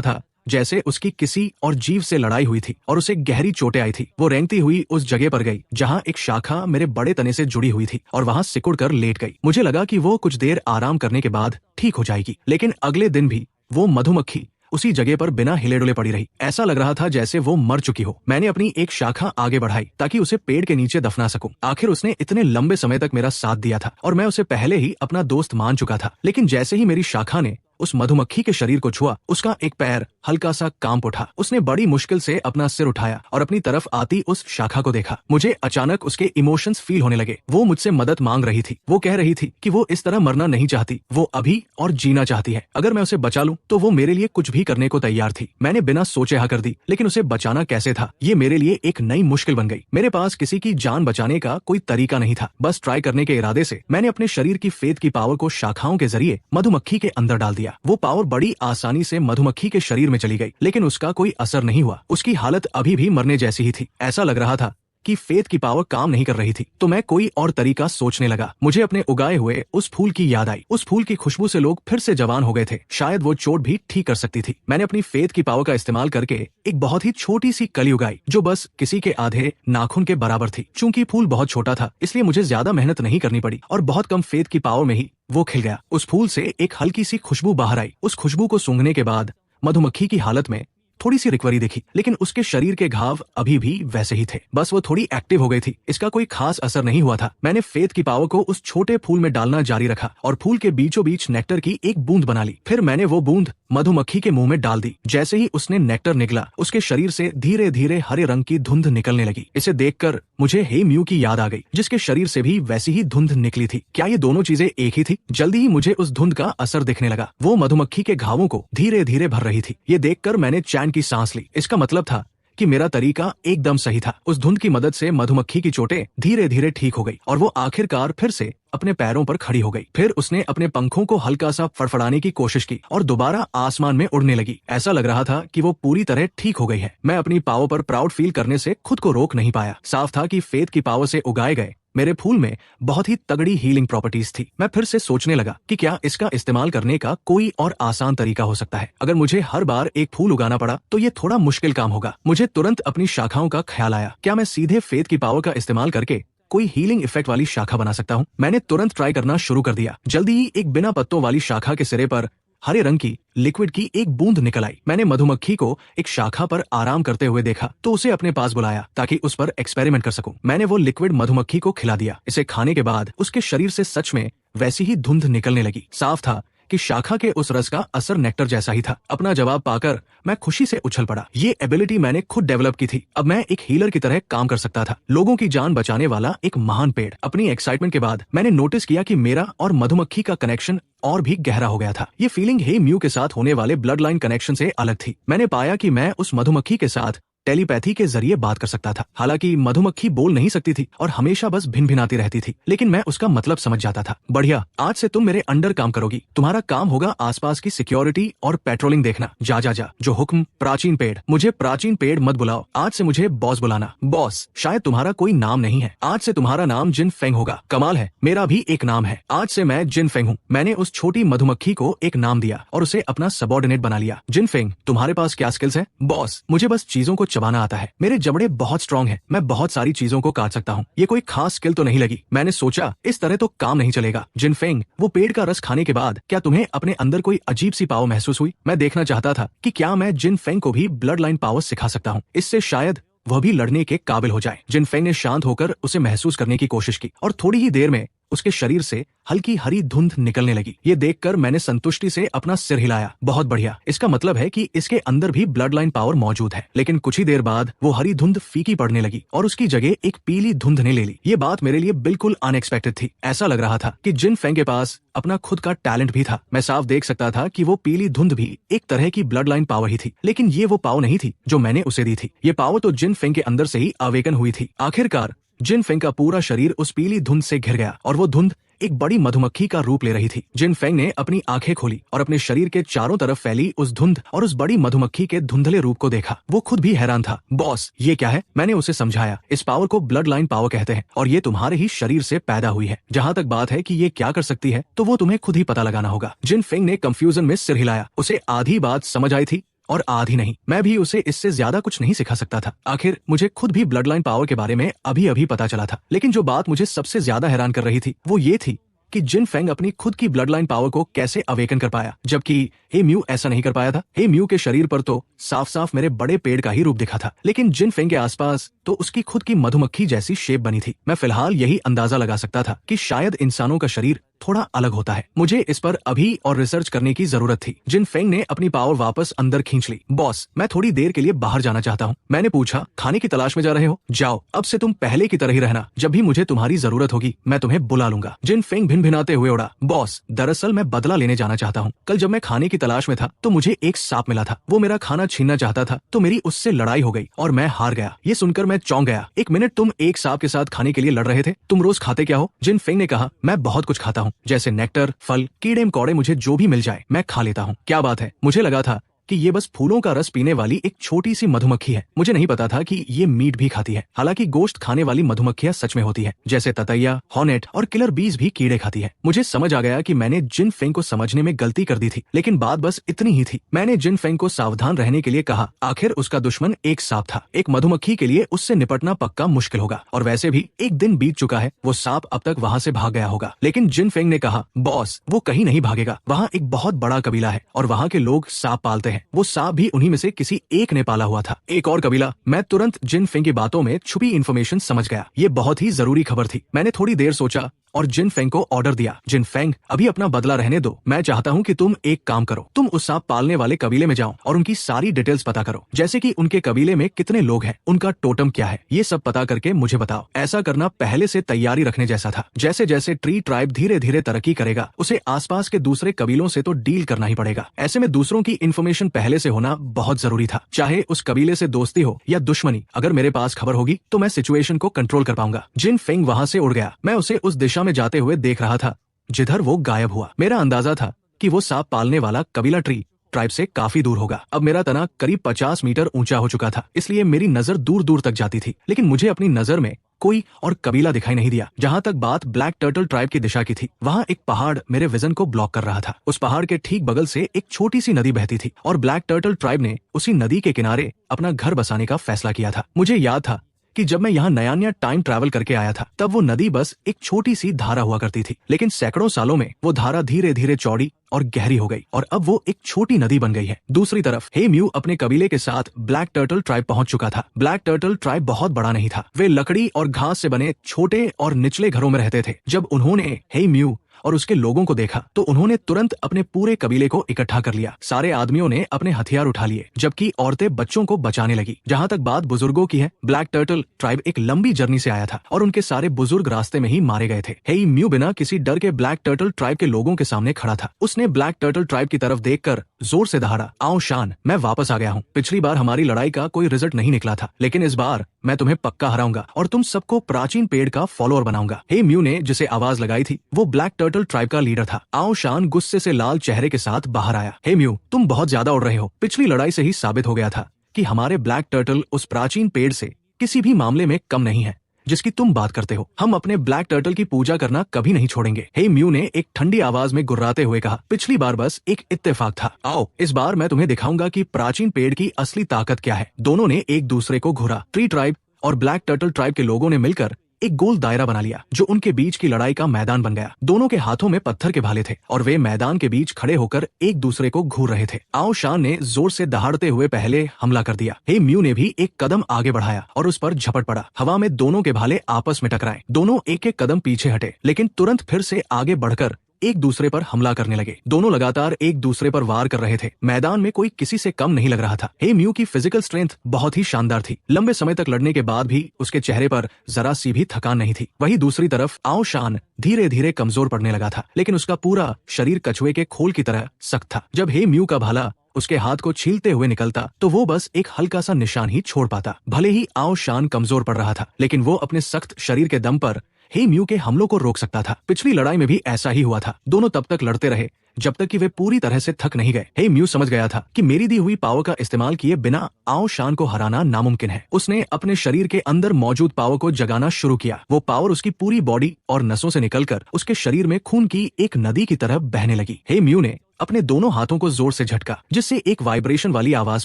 था जैसे उसकी किसी और जीव से लड़ाई हुई थी और उसे गहरी चोटें आई थी। वो रेंगती हुई उस जगह पर गई जहाँ एक शाखा मेरे बड़े तने से जुड़ी हुई थी और वहाँ सिकुड़ कर लेट गई। मुझे लगा कि वो कुछ देर आराम करने के बाद ठीक हो जाएगी, लेकिन अगले दिन भी वो मधुमक्खी उसी जगह पर बिना हिले डुले पड़ी रही। ऐसा लग रहा था जैसे वो मर चुकी हो। मैंने अपनी एक शाखा आगे बढ़ाई ताकि उसे पेड़ के नीचे दफना सकूं। आखिर उसने इतने लंबे समय तक मेरा साथ दिया था और मैं उसे पहले ही अपना दोस्त मान चुका था। लेकिन जैसे ही मेरी शाखा ने उस मधुमक्खी के शरीर को छुआ, उसका एक पैर हल्का सा कांप उठा। उसने बड़ी मुश्किल से अपना सिर उठाया और अपनी तरफ आती उस शाखा को देखा। मुझे अचानक उसके इमोशंस फील होने लगे। वो मुझसे मदद मांग रही थी। वो कह रही थी कि वो इस तरह मरना नहीं चाहती, वो अभी और जीना चाहती है। अगर मैं उसे बचा लूं तो वो मेरे लिए कुछ भी करने को तैयार थी। मैंने बिना सोचे हाँ कर दी, लेकिन उसे बचाना कैसे था, ये मेरे लिए एक नई मुश्किल बन गई। मेरे पास किसी की जान बचाने का कोई तरीका नहीं था। बस ट्राई करने के इरादे से मैंने अपने शरीर की फेथ की पावर को शाखाओं के जरिए मधुमक्खी के अंदर डाल दिया। वो पावर बड़ी आसानी से मधुमक्खी के शरीर में चली गई, लेकिन उसका कोई असर नहीं हुआ। उसकी हालत अभी भी मरने जैसी ही थी। ऐसा लग रहा था कि फेथ की पावर काम नहीं कर रही थी। तो मैं कोई और तरीका सोचने लगा। मुझे अपने उगाए हुए उस फूल की याद आई। उस फूल की खुशबू से लोग फिर से जवान हो गए थे। शायद वो चोट भी ठीक कर सकती थी। मैंने अपनी फेथ की पावर का इस्तेमाल करके एक बहुत ही छोटी सी कली उगाई जो बस किसी के आधे नाखून के बराबर थी। चूंकि फूल बहुत छोटा था इसलिए मुझे ज्यादा मेहनत नहीं करनी पड़ी और बहुत कम फेथ की पावर में ही वो खिल गया। उस फूल से एक हल्की सी खुशबू बाहर आई। उस खुशबू को सूंघने के बाद मधुमक्खी की हालत में थोड़ी सी रिकवरी देखी, लेकिन उसके शरीर के घाव अभी भी वैसे ही थे। बस वो थोड़ी एक्टिव हो गई थी। इसका कोई खास असर नहीं हुआ था। मैंने फेथ की पावर को उस छोटे फूल में डालना जारी रखा और फूल के बीचों बीच नेक्टर की एक बूंद बना ली। फिर मैंने वो बूंद मधुमक्खी के मुंह में डाल दी। जैसे ही उसने नेक्टर निगला, उसके शरीर से धीरे धीरे हरे रंग की धुंध निकलने लगी। इसे देखकर मुझे हे म्यू की याद आ गई, जिसके शरीर से भी वैसी ही धुंध निकली थी। क्या ये दोनों चीजें एक ही थी? जल्दी ही मुझे उस धुंध का असर दिखने लगा। वो मधुमक्खी के घावों को धीरे धीरे भर रही थी। ये देखकर मैंने चैन की सांस ली। इसका मतलब था कि मेरा तरीका एकदम सही था। उस धुंध की मदद से मधुमक्खी की चोटें धीरे धीरे ठीक हो गई और वो आखिरकार फिर से अपने पैरों पर खड़ी हो गई। फिर उसने अपने पंखों को हल्का सा फड़फड़ाने की कोशिश की और दोबारा आसमान में उड़ने लगी। ऐसा लग रहा था कि वो पूरी तरह ठीक हो गई है। मैं अपनी पावर पर प्राउड फील करने से खुद को रोक नहीं पाया। साफ था कि फेथ की पावर से उगाए गए मेरे फूल में बहुत ही तगड़ी हीलिंग प्रॉपर्टीज थी। मैं फिर से सोचने लगा कि क्या इसका इस्तेमाल करने का कोई और आसान तरीका हो सकता है। अगर मुझे हर बार एक फूल उगाना पड़ा तो ये थोड़ा मुश्किल काम होगा। मुझे तुरंत अपनी शाखाओं का ख्याल आया। क्या मैं सीधे फेथ की पावर का इस्तेमाल करके कोई हीलिंग इफेक्ट वाली शाखा बना सकता हूँ? मैंने तुरंत ट्राई करना शुरू कर दिया। जल्दी ही एक बिना पत्तों वाली शाखा के सिरे पर हरे रंग की लिक्विड की एक बूंद निकल आई। मैंने मधुमक्खी को एक शाखा पर आराम करते हुए देखा तो उसे अपने पास बुलाया ताकि उस पर एक्सपेरिमेंट कर सकूं। मैंने वो लिक्विड मधुमक्खी को खिला दिया। इसे खाने के बाद उसके शरीर से सच में वैसी ही धुंध निकलने लगी। साफ था कि शाखा के उस रस का असर नेक्टर जैसा ही था। अपना जवाब पाकर मैं खुशी से उछल पड़ा। ये एबिलिटी मैंने खुद डेवलप की थी। अब मैं एक हीलर की तरह काम कर सकता था, लोगों की जान बचाने वाला एक महान पेड़। अपनी एक्साइटमेंट के बाद मैंने नोटिस किया कि मेरा और मधुमक्खी का कनेक्शन और भी गहरा हो गया था। ये फीलिंग हे म्यू के साथ होने वाले ब्लड लाइन कनेक्शन से अलग थी। मैंने पाया कि मैं उस मधुमक्खी के साथ टेलीपैथी के जरिए बात कर सकता था। हालांकि मधुमक्खी बोल नहीं सकती थी और हमेशा बस भिनभिनाती रहती थी, लेकिन मैं उसका मतलब समझ जाता था। बढ़िया, आज से तुम मेरे अंडर काम करोगी। तुम्हारा काम होगा आसपास की सिक्योरिटी और पेट्रोलिंग देखना। जा जा जा। जो हुक्म। प्राचीन पेड़। मुझे प्राचीन पेड़ मत बुलाओ। आज से मुझे बॉस बुलाना। बॉस, शायद तुम्हारा कोई नाम नहीं है। आज से तुम्हारा नाम जिन फेंग होगा। कमाल है, मेरा भी एक नाम है। आज से मैं जिन फेंग हूँ। मैंने उस छोटी मधुमक्खी को एक नाम दिया और उसे अपना सबॉर्डिनेट बना लिया। जिन फेंग, तुम्हारे पास क्या स्किल्स है? बॉस, मुझे बस चीजों को चबाना आता है। मेरे जबड़े बहुत स्ट्रांग हैं। मैं बहुत सारी चीजों को काट सकता हूँ। ये कोई खास स्किल तो नहीं लगी। मैंने सोचा इस तरह तो काम नहीं चलेगा। जिन फेंग, वो पेड़ का रस खाने के बाद क्या तुम्हें अपने अंदर कोई अजीब सी पावर महसूस हुई? मैं देखना चाहता था कि क्या मैं जिन फेंग को भी ब्लड लाइन पावर सिखा सकता हूँ। इससे शायद वह भी लड़ने के काबिल हो जाए। जिन फेंग ने शांत होकर उसे महसूस करने की कोशिश की और थोड़ी ही देर में उसके शरीर से हल्की हरी धुंध निकलने लगी। ये देखकर मैंने संतुष्टि से अपना सिर हिलाया। बहुत बढ़िया, इसका मतलब है कि इसके अंदर भी ब्लड लाइन पावर मौजूद है। लेकिन कुछ ही देर बाद वो हरी धुंध फीकी पड़ने लगी और उसकी जगह एक पीली धुंध ने ले ली। ये बात मेरे लिए बिल्कुल अनएक्सपेक्टेड थी। ऐसा लग रहा था कि जिन फेंग के पास अपना खुद का टैलेंट भी था। मैं साफ देख सकता था कि वो पीली धुंध भी एक तरह की ब्लड लाइन पावर ही थी, लेकिन ये वो पावर नहीं थी जो मैंने उसे दी थी। ये पावर तो जिन फेंग के अंदर से ही अवेकन हुई थी। आखिरकार जिन फेंग का पूरा शरीर उस पीली धुंध से घिर गया और वो धुंध एक बड़ी मधुमक्खी का रूप ले रही थी। जिन फेंग ने अपनी आंखें खोली और अपने शरीर के चारों तरफ फैली उस धुंध और उस बड़ी मधुमक्खी के धुंधले रूप को देखा। वो खुद भी हैरान था। बॉस, ये क्या है? मैंने उसे समझाया। इस पावर को ब्लड लाइन पावर कहते हैं और ये तुम्हारे ही शरीर से पैदा हुई है। जहाँ तक बात है कि ये क्या कर सकती है, तो वो तुम्हें खुद ही पता लगाना होगा। जिन फेंग ने कंफ्यूजन में सिर हिलाया। उसे आधी बात समझ आई थी और आधी नहीं। मैं भी उसे इससे ज्यादा कुछ नहीं सिखा सकता था। आखिर मुझे खुद भी ब्लड लाइन पावर के बारे में अभी अभी पता चला था। लेकिन जो बात मुझे सबसे ज्यादा हैरान कर रही थी वो ये थी कि जिन फेंग अपनी खुद की ब्लड लाइन पावर को कैसे अवेकन कर पाया, जबकि हे म्यू ऐसा नहीं कर पाया था। हे म्यू के शरीर पर तो साफ साफ मेरे बड़े पेड़ का ही रूप दिखा था, लेकिन जिन फेंग के आसपास तो उसकी खुद की मधुमक्खी जैसी शेप बनी थी। मैं फिलहाल यही अंदाजा लगा सकता था कि शायद इंसानों का शरीर थोड़ा अलग होता है। मुझे इस पर अभी और रिसर्च करने की जरूरत थी। जिन फेंग ने अपनी पावर वापस अंदर खींच ली। बॉस, मैं थोड़ी देर के लिए बाहर जाना चाहता हूँ। मैंने पूछा, खाने की तलाश में जा रहे हो? जाओ, अब से तुम पहले की तरह ही रहना। जब भी मुझे तुम्हारी जरूरत होगी मैं तुम्हें बुला लूंगा। जिन फेंग भिनभिनाते हुए उड़ा। बॉस, दरअसल मैं बदला लेने जाना चाहता हूँ। कल जब मैं खाने की तलाश में था तो मुझे एक सांप मिला था। वो मेरा खाना छीनना चाहता था तो मेरी उससे लड़ाई हो गई और मैं हार गया। ये सुनकर मैं चौंक गया। एक मिनट, तुम एक सांप के साथ खाने के लिए लड़ रहे थे? तुम रोज खाते क्या हो? जिन फेंग ने कहा, मैं बहुत कुछ खाता हूँ, जैसे नेक्टर, फल, कीड़े मकोड़े, मुझे जो भी मिल जाए मैं खा लेता हूँ। क्या बात है, मुझे लगा था कि ये बस फूलों का रस पीने वाली एक छोटी सी मधुमक्खी है। मुझे नहीं पता था कि ये मीट भी खाती है। हालांकि गोश्त खाने वाली मधुमक्खियां सच में होती है, जैसे ततैया, हॉर्नेट और किलर बीज भी कीड़े खाती है। मुझे समझ आ गया कि मैंने जिन फेंग को समझने में गलती कर दी थी, लेकिन बात बस इतनी ही थी। मैंने जिन फेंग को सावधान रहने के लिए कहा। आखिर उसका दुश्मन एक सांप था। एक मधुमक्खी के लिए उससे निपटना पक्का मुश्किल होगा और वैसे भी एक दिन बीत चुका है। वो सांप अब तक वहाँ से भाग गया होगा। लेकिन जिन फेंग ने कहा, बॉस, वो कहीं नहीं भागेगा। वहाँ एक बहुत बड़ा कबीला है और वहाँ के लोग सांप पालते हैं। वो सांप भी उन्हीं में से किसी एक ने पाला हुआ था। एक और कबीला। मैं तुरंत जिन फेंग की बातों में छुपी इन्फॉर्मेशन समझ गया। ये बहुत ही जरूरी खबर थी। मैंने थोड़ी देर सोचा और जिन फेंग को ऑर्डर दिया। जिन फेंग, अभी अपना बदला रहने दो। मैं चाहता हूँ कि तुम एक काम करो। तुम उस सांप पालने वाले कबीले में जाओ और उनकी सारी डिटेल्स पता करो, जैसे कि उनके कबीले में कितने लोग हैं, उनका टोटम क्या है, ये सब पता करके मुझे बताओ। ऐसा करना पहले से तैयारी रखने जैसा था। जैसे जैसे ट्री ट्राइब धीरे धीरे तरक्की करेगा, उसे आसपास के दूसरे कबीलों से तो डील करना ही पड़ेगा। ऐसे में दूसरों की इन्फॉर्मेशन पहले से होना बहुत जरूरी था। चाहे उस कबीले से दोस्ती हो या दुश्मनी, अगर मेरे पास खबर होगी तो मैं सिचुएशन को कंट्रोल कर पाऊंगा। जिन फेंग वहाँ से उड़ गया। मैं उसे उस दिशा में जाते हुए देख रहा था जिधर वो गायब हुआ। मेरा अंदाजा था कि वो सांप पालने वाला कबीला ट्री ट्राइब से काफी दूर होगा। अब मेरा तना करीब 50 मीटर ऊंचा हो चुका था, इसलिए मेरी नजर दूर दूर तक जाती थी। लेकिन मुझे अपनी नजर में कोई और कबीला दिखाई नहीं दिया। जहाँ तक बात ब्लैक टर्टल ट्राइब की दिशा की थी, वहाँ एक पहाड़ मेरे विजन को ब्लॉक कर रहा था। उस पहाड़ के ठीक बगल से एक छोटी सी नदी बहती थी और ब्लैक टर्टल ट्राइब ने उसी नदी के किनारे अपना घर बसाने का फैसला किया था। मुझे याद था कि जब मैं यहाँ नया नया टाइम ट्रैवल करके आया था, तब वो नदी बस एक छोटी सी धारा हुआ करती थी। लेकिन सैकड़ों सालों में वो धारा धीरे धीरे चौड़ी और गहरी हो गई और अब वो एक छोटी नदी बन गई है। दूसरी तरफ हे म्यू अपने कबीले के साथ ब्लैक टर्टल ट्राइब पहुंच चुका था। ब्लैक टर्टल ट्राइब बहुत बड़ा नहीं था। वे लकड़ी और घास से बने छोटे और निचले घरों में रहते थे। जब उन्होंने हे म्यू और उसके लोगों को देखा तो उन्होंने तुरंत अपने पूरे कबीले को इकट्ठा कर लिया। सारे आदमियों ने अपने हथियार उठा लिए, जबकि औरतें बच्चों को बचाने लगी। जहाँ तक बात बुजुर्गों की है, ब्लैक टर्टल ट्राइब एक लंबी जर्नी से आया था और उनके सारे बुजुर्ग रास्ते में ही मारे गए थे। हे म्यू बिना किसी डर के ब्लैक टर्टल ट्राइब के लोगों के सामने खड़ा था। उसने ब्लैक टर्टल ट्राइब की तरफ देखकर जोर से दहाड़ा, आओ शान, मैं वापस आ गया हूँ। पिछली बार हमारी लड़ाई का कोई रिजल्ट नहीं निकला था, लेकिन इस बार मैं तुम्हें पक्का हराऊंगा और तुम सबको प्राचीन पेड़ का फॉलोअर बनाऊंगा। हे म्यू ने जिसे आवाज लगाई थी वो ब्लैक टर्टल ट्राइब का लीडर था। आओ शान गुस्से से लाल चेहरे के साथ बाहर आया। हे म्यू, तुम बहुत ज्यादा उड़ रहे हो। पिछली लड़ाई से ही साबित हो गया था कि हमारे ब्लैक टर्टल उस प्राचीन पेड़ से किसी भी मामले में कम नहीं है जिसकी तुम बात करते हो। हम अपने ब्लैक टर्टल की पूजा करना कभी नहीं छोड़ेंगे। हे म्यू ने एक ठंडी आवाज में गुर्राते हुए कहा, पिछली बार बस एक इत्तेफाक था, आओ इस बार मैं तुम्हें दिखाऊंगा कि प्राचीन पेड़ की असली ताकत क्या है। दोनों ने एक दूसरे को घूरा। ट्री ट्राइब और ब्लैक टर्टल ट्राइब के लोगों ने मिलकर एक गोल दायरा बना लिया जो उनके बीच की लड़ाई का मैदान बन गया। दोनों के हाथों में पत्थर के भाले थे और वे मैदान के बीच खड़े होकर एक दूसरे को घूर रहे थे। आओ शान ने जोर से दहाड़ते हुए पहले हमला कर दिया। हे म्यू ने भी एक कदम आगे बढ़ाया और उस पर झपट पड़ा। हवा में दोनों के भाले आपस में टकराए। दोनों एक एक कदम पीछे हटे, लेकिन तुरंत फिर से आगे बढ़कर एक दूसरे पर हमला करने लगे। दोनों लगातार एक दूसरे पर वार कर रहे थे। मैदान में कोई किसी से कम नहीं लग रहा था। हे म्यू की फिजिकल स्ट्रेंथ बहुत ही शानदार थी। लंबे समय तक लड़ने के बाद भी उसके चेहरे पर जरा सी भी थकान नहीं थी। वहीं दूसरी तरफ आओ शान धीरे धीरे कमजोर पड़ने लगा था, लेकिन उसका पूरा शरीर कछुए के खोल की तरह सख्त था। जब हे म्यू का भाला उसके हाथ को छीलते हुए निकलता तो वो बस एक हल्का सा निशान ही छोड़ पाता। भले ही आओ शान कमजोर पड़ रहा था, लेकिन वो अपने सख्त शरीर के दम पर हे म्यू के हमलों को रोक सकता था। पिछली लड़ाई में भी ऐसा ही हुआ था। दोनों तब तक लड़ते रहे जब तक कि वे पूरी तरह से थक नहीं गए। हे म्यू समझ गया था कि मेरी दी हुई पावर का इस्तेमाल किए बिना आओ शान को हराना नामुमकिन है। उसने अपने शरीर के अंदर मौजूद पावर को जगाना शुरू किया। वो पावर उसकी पूरी बॉडी और नसों से निकलकर उसके शरीर में खून की एक नदी की तरह बहने लगी। हे म्यू ने अपने दोनों हाथों को जोर से झटका, जिससे एक वाइब्रेशन वाली आवाज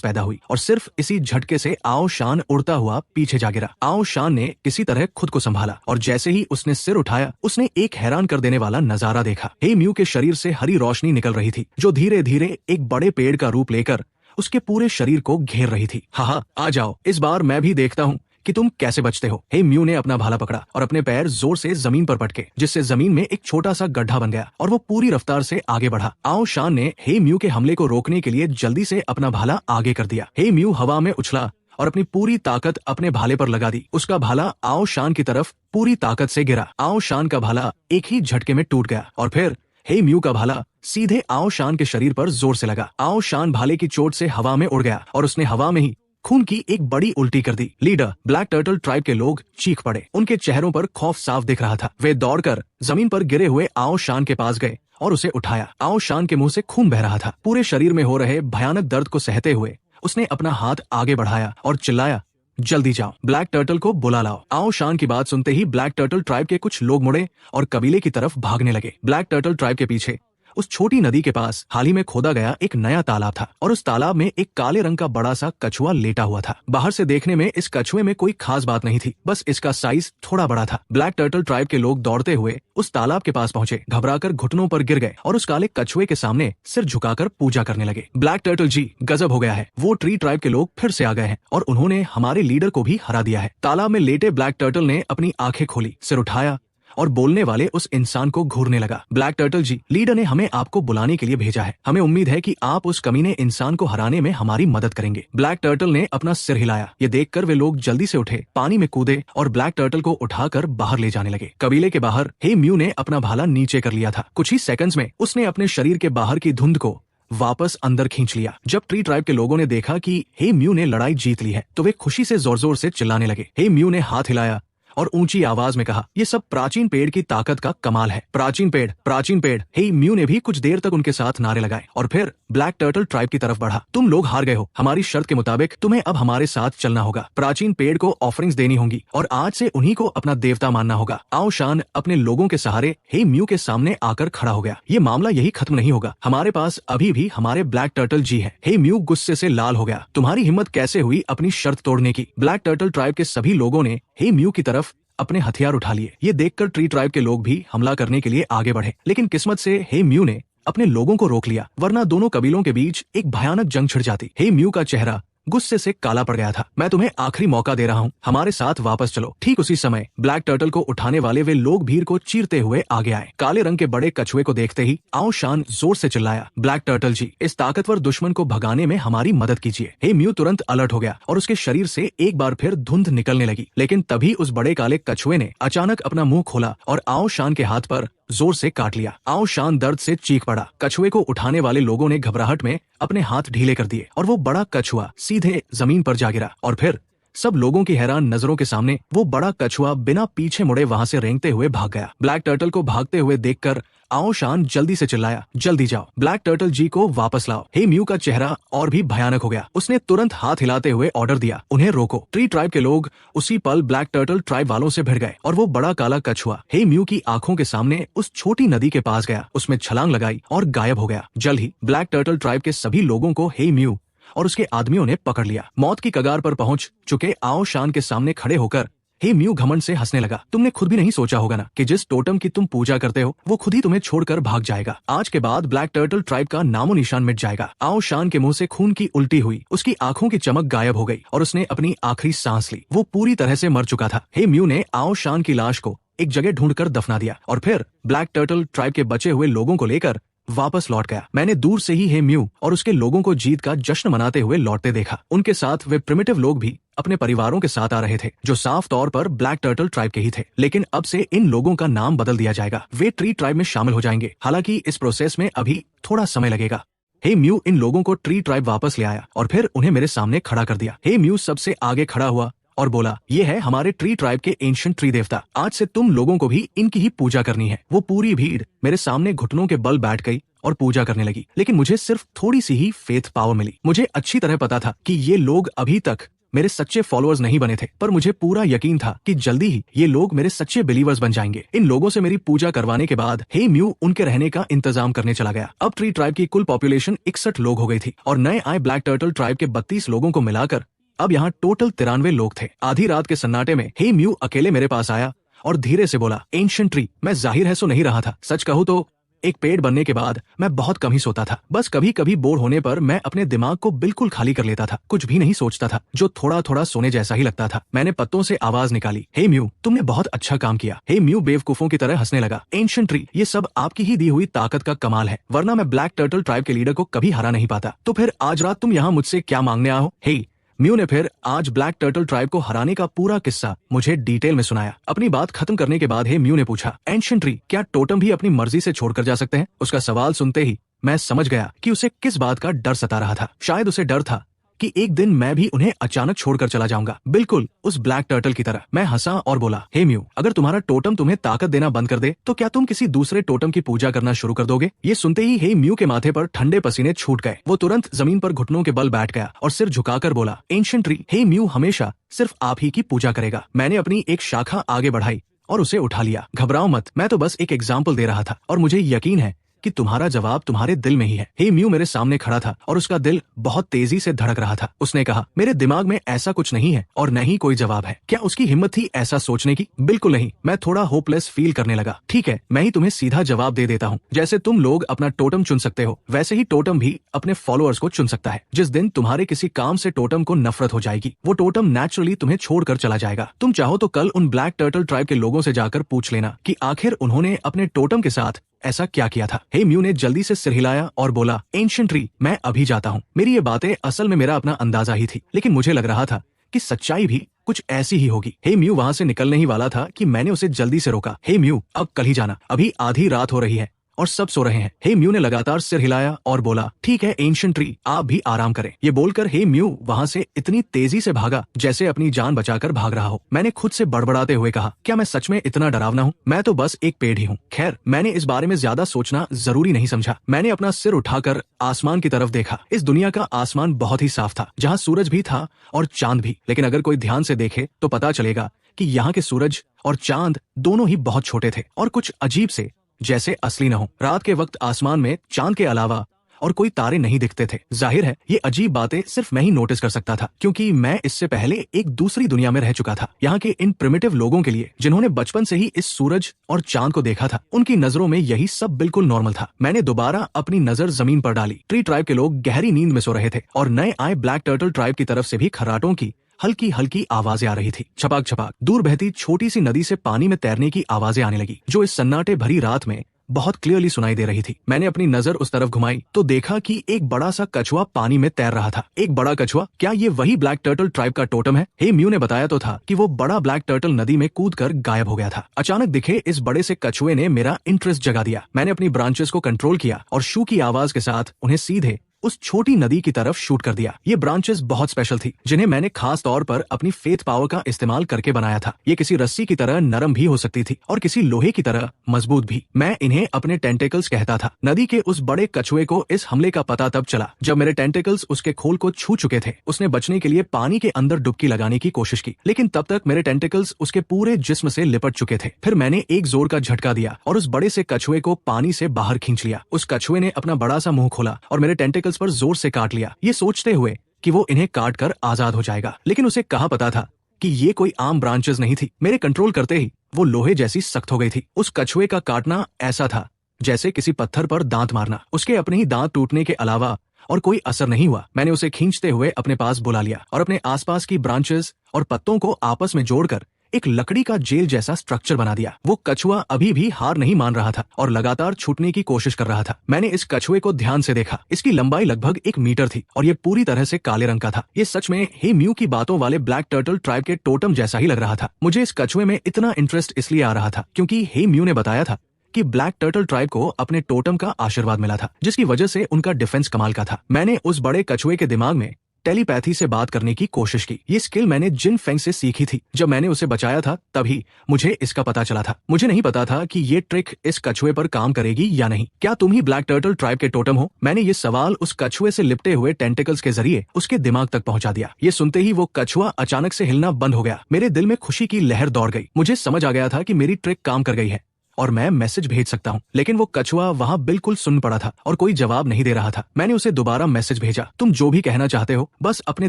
पैदा हुई और सिर्फ इसी झटके से आओ शान उड़ता हुआ पीछे जा गिरा। आओ शान ने किसी तरह खुद को संभाला और जैसे ही उसने सिर उठाया, उसने एक हैरान कर देने वाला नजारा देखा। हे म्यू के शरीर से हरी रोशनी निकल रही थी जो धीरे धीरे एक बड़े पेड़ का रूप लेकर उसके पूरे शरीर को घेर रही थी। हाँ, आ जाओ, इस बार मैं भी देखता हूँ कि तुम कैसे बचते हो। हे म्यू ने अपना भाला पकड़ा और अपने पैर जोर से जमीन पर पटके, जिससे जमीन में एक छोटा सा गड्ढा बन गया और वो पूरी रफ्तार से आगे बढ़ा। आओ शान ने हे म्यू के हमले को रोकने के लिए जल्दी से अपना भाला आगे कर दिया। हे म्यू हवा में उछला और अपनी पूरी ताकत अपने भाले पर लगा दी। उसका भाला आओ शान की तरफ पूरी ताकत से गिरा। आओ शान का भाला एक ही झटके में टूट गया और फिर हे म्यू का भाला सीधे आओ शान के शरीर पर जोर से लगा। आओ शान भाले की चोट से हवा में उड़ गया और उसने हवा में ही खून की एक बड़ी उल्टी कर दी। लीडर ब्लैक टर्टल ट्राइब के लोग चीख पड़े। उनके चेहरों पर खौफ साफ दिख रहा था। वे दौड़कर जमीन पर गिरे हुए आओ शान के पास गए और उसे उठाया। आओ शान के मुंह से खून बह रहा था। पूरे शरीर में हो रहे भयानक दर्द को सहते हुए उसने अपना हाथ आगे बढ़ाया और चिल्लाया, जल्दी जाओ, ब्लैक टर्टल को बुला लाओ। आओ शान की बात सुनते ही ब्लैक टर्टल ट्राइब के कुछ लोग मुड़े और कबीले की तरफ भागने लगे। ब्लैक टर्टल ट्राइब के पीछे उस छोटी नदी के पास हाल ही में खोदा गया एक नया तालाब था और उस तालाब में एक काले रंग का बड़ा सा कछुआ लेटा हुआ था। बाहर से देखने में इस कछुए में कोई खास बात नहीं थी, बस इसका साइज थोड़ा बड़ा था। ब्लैक टर्टल ट्राइब के लोग दौड़ते हुए उस तालाब के पास पहुंचे, घबराकर घुटनों पर गिर गए और उस काले कछुए के सामने सिर झुकाकर पूजा करने लगे। ब्लैक टर्टल जी, गजब हो गया है, वो ट्री ट्राइब के लोग फिर से आ गए हैं और उन्होंने हमारे लीडर को भी हरा दिया है। तालाब में लेटे ब्लैक टर्टल ने अपनी आंखें खोली, सिर उठाया और बोलने वाले उस इंसान को घूरने लगा। ब्लैक टर्टल जी, लीडर ने हमें आपको बुलाने के लिए भेजा है। हमें उम्मीद है कि आप उस कमीने इंसान को हराने में हमारी मदद करेंगे। ब्लैक टर्टल ने अपना सिर हिलाया। ये देखकर वे लोग जल्दी से उठे, पानी में कूदे और ब्लैक टर्टल को उठाकर बाहर ले जाने लगे। कबीले के बाहर हे म्यू ने अपना भाला नीचे कर लिया था। कुछ ही सेकंड्स में उसने अपने शरीर के बाहर की धुंध को वापस अंदर खींच लिया। जब ट्री ट्राइब के लोगों ने देखा कि हे म्यू ने लड़ाई जीत ली है तो वे खुशी से जोर जोर से चिल्लाने लगे। हे म्यू ने हाथ हिलाया और ऊंची आवाज में कहा, ये सब प्राचीन पेड़ की ताकत का कमाल है। प्राचीन पेड़, प्राचीन पेड़। हे म्यू ने भी कुछ देर तक उनके साथ नारे लगाए और फिर ब्लैक टर्टल ट्राइब की तरफ बढ़ा। तुम लोग हार गए हो, हमारी शर्त के मुताबिक तुम्हें अब हमारे साथ चलना होगा। प्राचीन पेड़ को ऑफरिंग्स देनी होंगी और आज से उन्हीं को अपना देवता मानना होगा। आओ शान अपने लोगों के सहारे हे म्यू के सामने आकर खड़ा हो गया। ये मामला यही खत्म नहीं होगा, हमारे पास अभी भी हमारे ब्लैक टर्टल जी है। हे म्यू गुस्से से लाल हो गया। तुम्हारी हिम्मत कैसे हुई अपनी शर्त तोड़ने की? ब्लैक टर्टल ट्राइब के सभी लोगों ने हे म्यू की तरफ अपने हथियार उठा लिए। ये देखकर ट्री ट्राइब के लोग भी हमला करने के लिए आगे बढ़े, लेकिन किस्मत से हे म्यू ने अपने लोगों को रोक लिया, वरना दोनों कबीलों के बीच एक भयानक जंग छिड़ जाती। हे म्यू का चेहरा गुस्से से काला पड़ गया था। मैं तुम्हें आखिरी मौका दे रहा हूँ, हमारे साथ वापस चलो। ठीक उसी समय ब्लैक टर्टल को उठाने वाले वे लोग भीड़ को चीरते हुए आगे आए। काले रंग के बड़े कछुए को देखते ही आओ शान जोर से चिल्लाया, ब्लैक टर्टल जी, इस ताकतवर दुश्मन को भगाने में हमारी मदद कीजिए। हे म्यू तुरंत अलर्ट हो गया और उसके शरीर से एक बार फिर धुंध निकलने लगी, लेकिन तभी उस बड़े काले कछुए ने अचानक अपना मुंह खोला और आओ शान के हाथ पर जोर से काट लिया। आओ शान दर्द से चीख पड़ा। कछुए को उठाने वाले लोगों ने घबराहट में अपने हाथ ढीले कर दिए और वो बड़ा कछुआ सीधे जमीन पर जा गिरा और फिर सब लोगों की हैरान नजरों के सामने वो बड़ा कछुआ बिना पीछे मुड़े वहां से रेंगते हुए भाग गया। ब्लैक टर्टल को भागते हुए देखकर आओ शान जल्दी से चिल्लाया, जल्दी जाओ, ब्लैक टर्टल जी को वापस लाओ। हे म्यू का चेहरा और भी भयानक हो गया। उसने तुरंत हाथ हिलाते हुए ऑर्डर दिया, उन्हें रोको। ट्री ट्राइब के लोग उसी पल ब्लैक टर्टल ट्राइब वालों से भिड़ गए और वो बड़ा काला कछुआ हे म्यू की आंखों के सामने उस छोटी नदी के पास गया, उसमें छलांग लगाई और गायब हो गया। जल्द ही ब्लैक टर्टल ट्राइब के सभी लोगों को हे म्यू और उसके आदमियों ने पकड़ लिया। मौत की कगार पर पहुंच चुके आओ शान के सामने खड़े होकर हे म्यू घमंड से हंसने लगा। तुमने खुद भी नहीं सोचा होगा ना कि जिस टोटम की तुम पूजा करते हो वो खुद ही तुम्हें छोड़कर भाग जाएगा। आज के बाद ब्लैक टर्टल ट्राइब का नामो निशान मिट जाएगा। आओ शान के मुंह से खून की उल्टी हुई, उसकी आंखों की चमक गायब हो गई और उसने अपनी आखिरी सांस ली। वो पूरी तरह से मर चुका था। हे म्यू ने आओ शान की लाश को एक जगह ढूंढकर दफना दिया और फिर ब्लैक टर्टल ट्राइब के बचे हुए लोगों को लेकर वापस लौट गया। मैंने दूर से ही हे म्यू और उसके लोगों को जीत का जश्न मनाते हुए लौटते देखा। उनके साथ वे प्रिमिटिव लोग भी अपने परिवारों के साथ आ रहे थे जो साफ तौर पर ब्लैक टर्टल ट्राइब के ही थे। लेकिन अब से इन लोगों का नाम बदल दिया जाएगा। वे ट्री ट्राइब में शामिल हो जाएंगे। हालांकि इस प्रोसेस में अभी थोड़ा समय लगेगा। हे म्यू इन लोगों को ट्री ट्राइब वापस ले आया और फिर उन्हें मेरे सामने खड़ा कर दिया। हे म्यू सबसे आगे खड़ा हुआ और बोला, ये है हमारे ट्री ट्राइब के एंशिएंट ट्री देवता। आज से तुम लोगों को भी इनकी ही पूजा करनी है। वो पूरी भीड़ मेरे सामने घुटनों के बल बैठ गई और पूजा करने लगी। लेकिन मुझे सिर्फ थोड़ी सी ही फेथ पावर मिली। मुझे अच्छी तरह पता था कि ये लोग अभी तक मेरे सच्चे फॉलोअर्स नहीं बने थे, पर मुझे पूरा यकीन था कि जल्दी ही ये लोग मेरे सच्चे बिलीवर्स बन जाएंगे। इन लोगों से मेरी पूजा करवाने के बाद हे म्यू उनके रहने का इंतजाम करने चला गया। अब ट्री ट्राइब की कुल पॉपुलेशन 61 लोग हो गई थी और नए आए ब्लैक टर्टल ट्राइब के 32 लोगों को मिलाकर अब यहाँ टोटल 93 लोग थे। आधी रात के सन्नाटे में हे म्यू अकेले मेरे पास आया और धीरे से बोला, एंशिएंट ट्री। मैं जाहिर है सो नहीं रहा था। सच कहूँ तो एक पेड़ बनने के बाद मैं बहुत कम ही सोता था। बस कभी कभी बोर होने पर मैं अपने दिमाग को बिल्कुल खाली कर लेता था। कुछ भी नहीं सोचता था, जो थोड़ा थोड़ा सोने जैसा ही लगता था। मैंने पत्तों से आवाज निकाली, हे म्यू तुमने बहुत अच्छा काम किया। हे म्यू बेवकूफों की तरह हंसने लगा। एंशिएंट ट्री, ये सब आपकी ही दी हुई ताकत का कमाल है, वरना मैं ब्लैक टर्टल ट्राइब के लीडर को कभी हरा नहीं पाता। तो फिर आज रात तुम यहाँ मुझसे क्या मांगने आए हो? हे म्यू ने फिर आज ब्लैक टर्टल ट्राइब को हराने का पूरा किस्सा मुझे डिटेल में सुनाया। अपनी बात खत्म करने के बाद हे म्यू ने पूछा, एंशिएंट ट्री, क्या टोटम भी अपनी मर्जी से छोड़कर जा सकते हैं? उसका सवाल सुनते ही मैं समझ गया कि उसे किस बात का डर सता रहा था। शायद उसे डर था कि एक दिन मैं भी उन्हें अचानक छोड़कर चला जाऊंगा, बिल्कुल उस ब्लैक टर्टल की तरह। मैं हंसा और बोला, हे म्यू, अगर तुम्हारा टोटम तुम्हें ताकत देना बंद कर दे तो क्या तुम किसी दूसरे टोटम की पूजा करना शुरू कर दोगे? ये सुनते ही हे म्यू के माथे पर ठंडे पसीने छूट गए। वो तुरंत जमीन पर घुटनों के बल बैठ गया और सिर झुकाकर बोला, एंशिएंट ट्री, हे म्यू हमेशा सिर्फ आप ही की पूजा करेगा। मैंने अपनी एक शाखा आगे बढ़ाई और उसे उठा लिया। घबराओ मत, मैं तो बस एक एग्जाम्पल दे रहा था और मुझे यकीन है कि तुम्हारा जवाब तुम्हारे दिल में ही है। हे म्यू मेरे सामने खड़ा था और उसका दिल बहुत तेजी से धड़क रहा था। उसने कहा, मेरे दिमाग में ऐसा कुछ नहीं है और न ही कोई जवाब है। क्या उसकी हिम्मत थी ऐसा सोचने की? बिल्कुल नहीं। मैं थोड़ा होपलेस फील करने लगा। ठीक है, मैं ही तुम्हें सीधा जवाब दे देता हूँ। जैसे तुम लोग अपना टोटम चुन सकते हो, वैसे ही टोटम भी अपने फॉलोअर्स को चुन सकता है। जिस दिन तुम्हारे किसी काम से टोटम को नफरत हो जाएगी, वो टोटम नेचुरली तुम्हें छोड़कर चला जाएगा। तुम चाहो तो कल उन ब्लैक टर्टल ट्राइब के लोगों से जाकर पूछ लेना कि आखिर उन्होंने अपने टोटम के साथ ऐसा क्या किया था। हे म्यू ने जल्दी से सिर हिलाया और बोला, एंशिएंट ट्री, मैं अभी जाता हूँ। मेरी ये बातें असल में मेरा अपना अंदाजा ही थी, लेकिन मुझे लग रहा था कि सच्चाई भी कुछ ऐसी ही होगी। हे म्यू वहाँ से निकलने ही वाला था कि मैंने उसे जल्दी से रोका। हे म्यू, अब कल ही जाना, अभी आधी रात हो रही है और सब सो रहे हैं। हे म्यू ने लगातार सिर हिलाया और बोला, ठीक है एंशिएंट ट्री, आप भी आराम करें। ये बोलकर हे म्यू वहाँ से इतनी तेजी से भागा जैसे अपनी जान बचाकर भाग रहा हो। मैंने खुद से बड़बड़ाते हुए कहा, क्या मैं सच में इतना डरावना हूँ? मैं तो बस एक पेड़ ही हूँ। खैर, मैंने इस बारे में ज्यादा सोचना जरूरी नहीं समझा। मैंने अपना सिर उठाकर आसमान की तरफ देखा। इस दुनिया का आसमान बहुत ही साफ था, जहाँ सूरज भी था और चांद भी। लेकिन अगर कोई ध्यान से देखे तो पता चलेगा कि यहाँ के सूरज और चांद दोनों ही बहुत छोटे थे और कुछ अजीब से जैसे असली न हो। रात के वक्त आसमान में चांद के अलावा और कोई तारे नहीं दिखते थे। जाहिर है ये अजीब बातें सिर्फ मैं ही नोटिस कर सकता था, क्योंकि मैं इससे पहले एक दूसरी दुनिया में रह चुका था। यहाँ के इन प्रिमिटिव लोगों के लिए, जिन्होंने बचपन से ही इस सूरज और चांद को देखा था, उनकी नजरों में यही सब बिल्कुल नॉर्मल था। मैंने दोबारा अपनी नजर जमीन पर डाली। ट्री ट्राइब के लोग गहरी नींद में सो रहे थे और नए आए ब्लैक टर्टल ट्राइब की तरफ से भी खर्राटों की हल्की हल्की आवाजें आ रही थी। छपाक छपाक दूर बहती छोटी सी नदी से पानी में तैरने की आवाजें आने लगी, जो इस सन्नाटे भरी रात में बहुत क्लियरली सुनाई दे रही थी। मैंने अपनी नजर उस तरफ घुमाई तो देखा कि एक बड़ा सा कछुआ पानी में तैर रहा था। एक बड़ा कछुआ? क्या ये वही ब्लैक टर्टल ट्राइब का टोटम है? हे म्यू ने बताया तो था कि वो बड़ा ब्लैक टर्टल नदी में कूदकर गायब हो गया था। अचानक दिखे इस बड़े से कछुए ने मेरा इंटरेस्ट जगा दिया। मैंने अपनी ब्रांचेस को कंट्रोल किया और शू की आवाज के साथ उन्हें सीधे उस छोटी नदी की तरफ शूट कर दिया। ये ब्रांचेस बहुत स्पेशल थी, जिन्हें मैंने खास तौर पर अपनी फेथ पावर का इस्तेमाल करके बनाया था। ये किसी रस्सी की तरह नरम भी हो सकती थी और किसी लोहे की तरह मजबूत भी। मैं इन्हें अपने टेंटेकल्स कहता था। नदी के उस बड़े कछुए को इस हमले का पता तब चला जब मेरे टेंटेकल्स उसके खोल को छू चुके थे। उसने बचने के लिए पानी के अंदर डुबकी लगाने की कोशिश की, लेकिन तब तक मेरे टेंटेकल्स उसके पूरे जिस्म से लिपट चुके थे। फिर मैंने एक जोर का झटका दिया और उस बड़े से कछुए को पानी से बाहर खींच लिया। उस कछुए ने अपना बड़ा सा मुंह खोला और मेरे टेंटेकल्स पर जोर से काट लिया, ये सोचते हुए कि वो इन्हें काट कर आजाद हो जाएगा। लेकिन उसे कहाँ पता था कि ये कोई आम ब्रांचेस नहीं थी। मेरे कंट्रोल करते ही वो लोहे जैसी सख्त हो गई थी। उस कछुए का काटना ऐसा था जैसे किसी पत्थर पर दांत मारना। उसके अपने ही दांत टूटने के अलावा और कोई असर नहीं हुआ। मैंने उसे खींचते हुए अपने पास बुला लिया और अपने आसपास की ब्रांचेस और पत्तों को आपस में जोड़कर एक लकड़ी का जेल जैसा स्ट्रक्चर बना दिया। वो कछुआ अभी भी हार नहीं मान रहा था और लगातार छूटने की कोशिश कर रहा था। मैंने इस कछुए को ध्यान से देखा। इसकी लंबाई लगभग 1 मीटर थी और ये पूरी तरह से काले रंग का था। ये सच में हे म्यू की बातों वाले ब्लैक टर्टल ट्राइब के टोटम जैसा ही लग रहा था। मुझे इस कछुए में इतना इंटरेस्ट इसलिए आ रहा था क्योंकि हे म्यू ने बताया था कि ब्लैक टर्टल ट्राइब को अपने टोटम का आशीर्वाद मिला था, जिसकी वजह से उनका डिफेंस कमाल का था। मैंने उस बड़े कछुए के दिमाग में टेलीपैथी से बात करने की कोशिश की। ये स्किल मैंने जिन फेंग से सीखी थी। जब मैंने उसे बचाया था तभी मुझे इसका पता चला था। मुझे नहीं पता था कि ये ट्रिक इस कछुए पर काम करेगी या नहीं। क्या तुम ही ब्लैक टर्टल ट्राइब के टोटम हो? मैंने ये सवाल उस कछुए से लिपटे हुए टेंटिकल्स के जरिए उसके दिमाग तक पहुंचा दिया। ये सुनते ही वो कछुआ अचानक से हिलना बंद हो गया। मेरे दिल में खुशी की लहर दौड़ गई। मुझे समझ आ गया था कि मेरी ट्रिक काम कर गई है और मैं मैसेज भेज सकता हूँ। लेकिन वो कछुआ वहाँ बिल्कुल सुन पड़ा था और कोई जवाब नहीं दे रहा था। मैंने उसे दोबारा मैसेज भेजा, तुम जो भी कहना चाहते हो बस अपने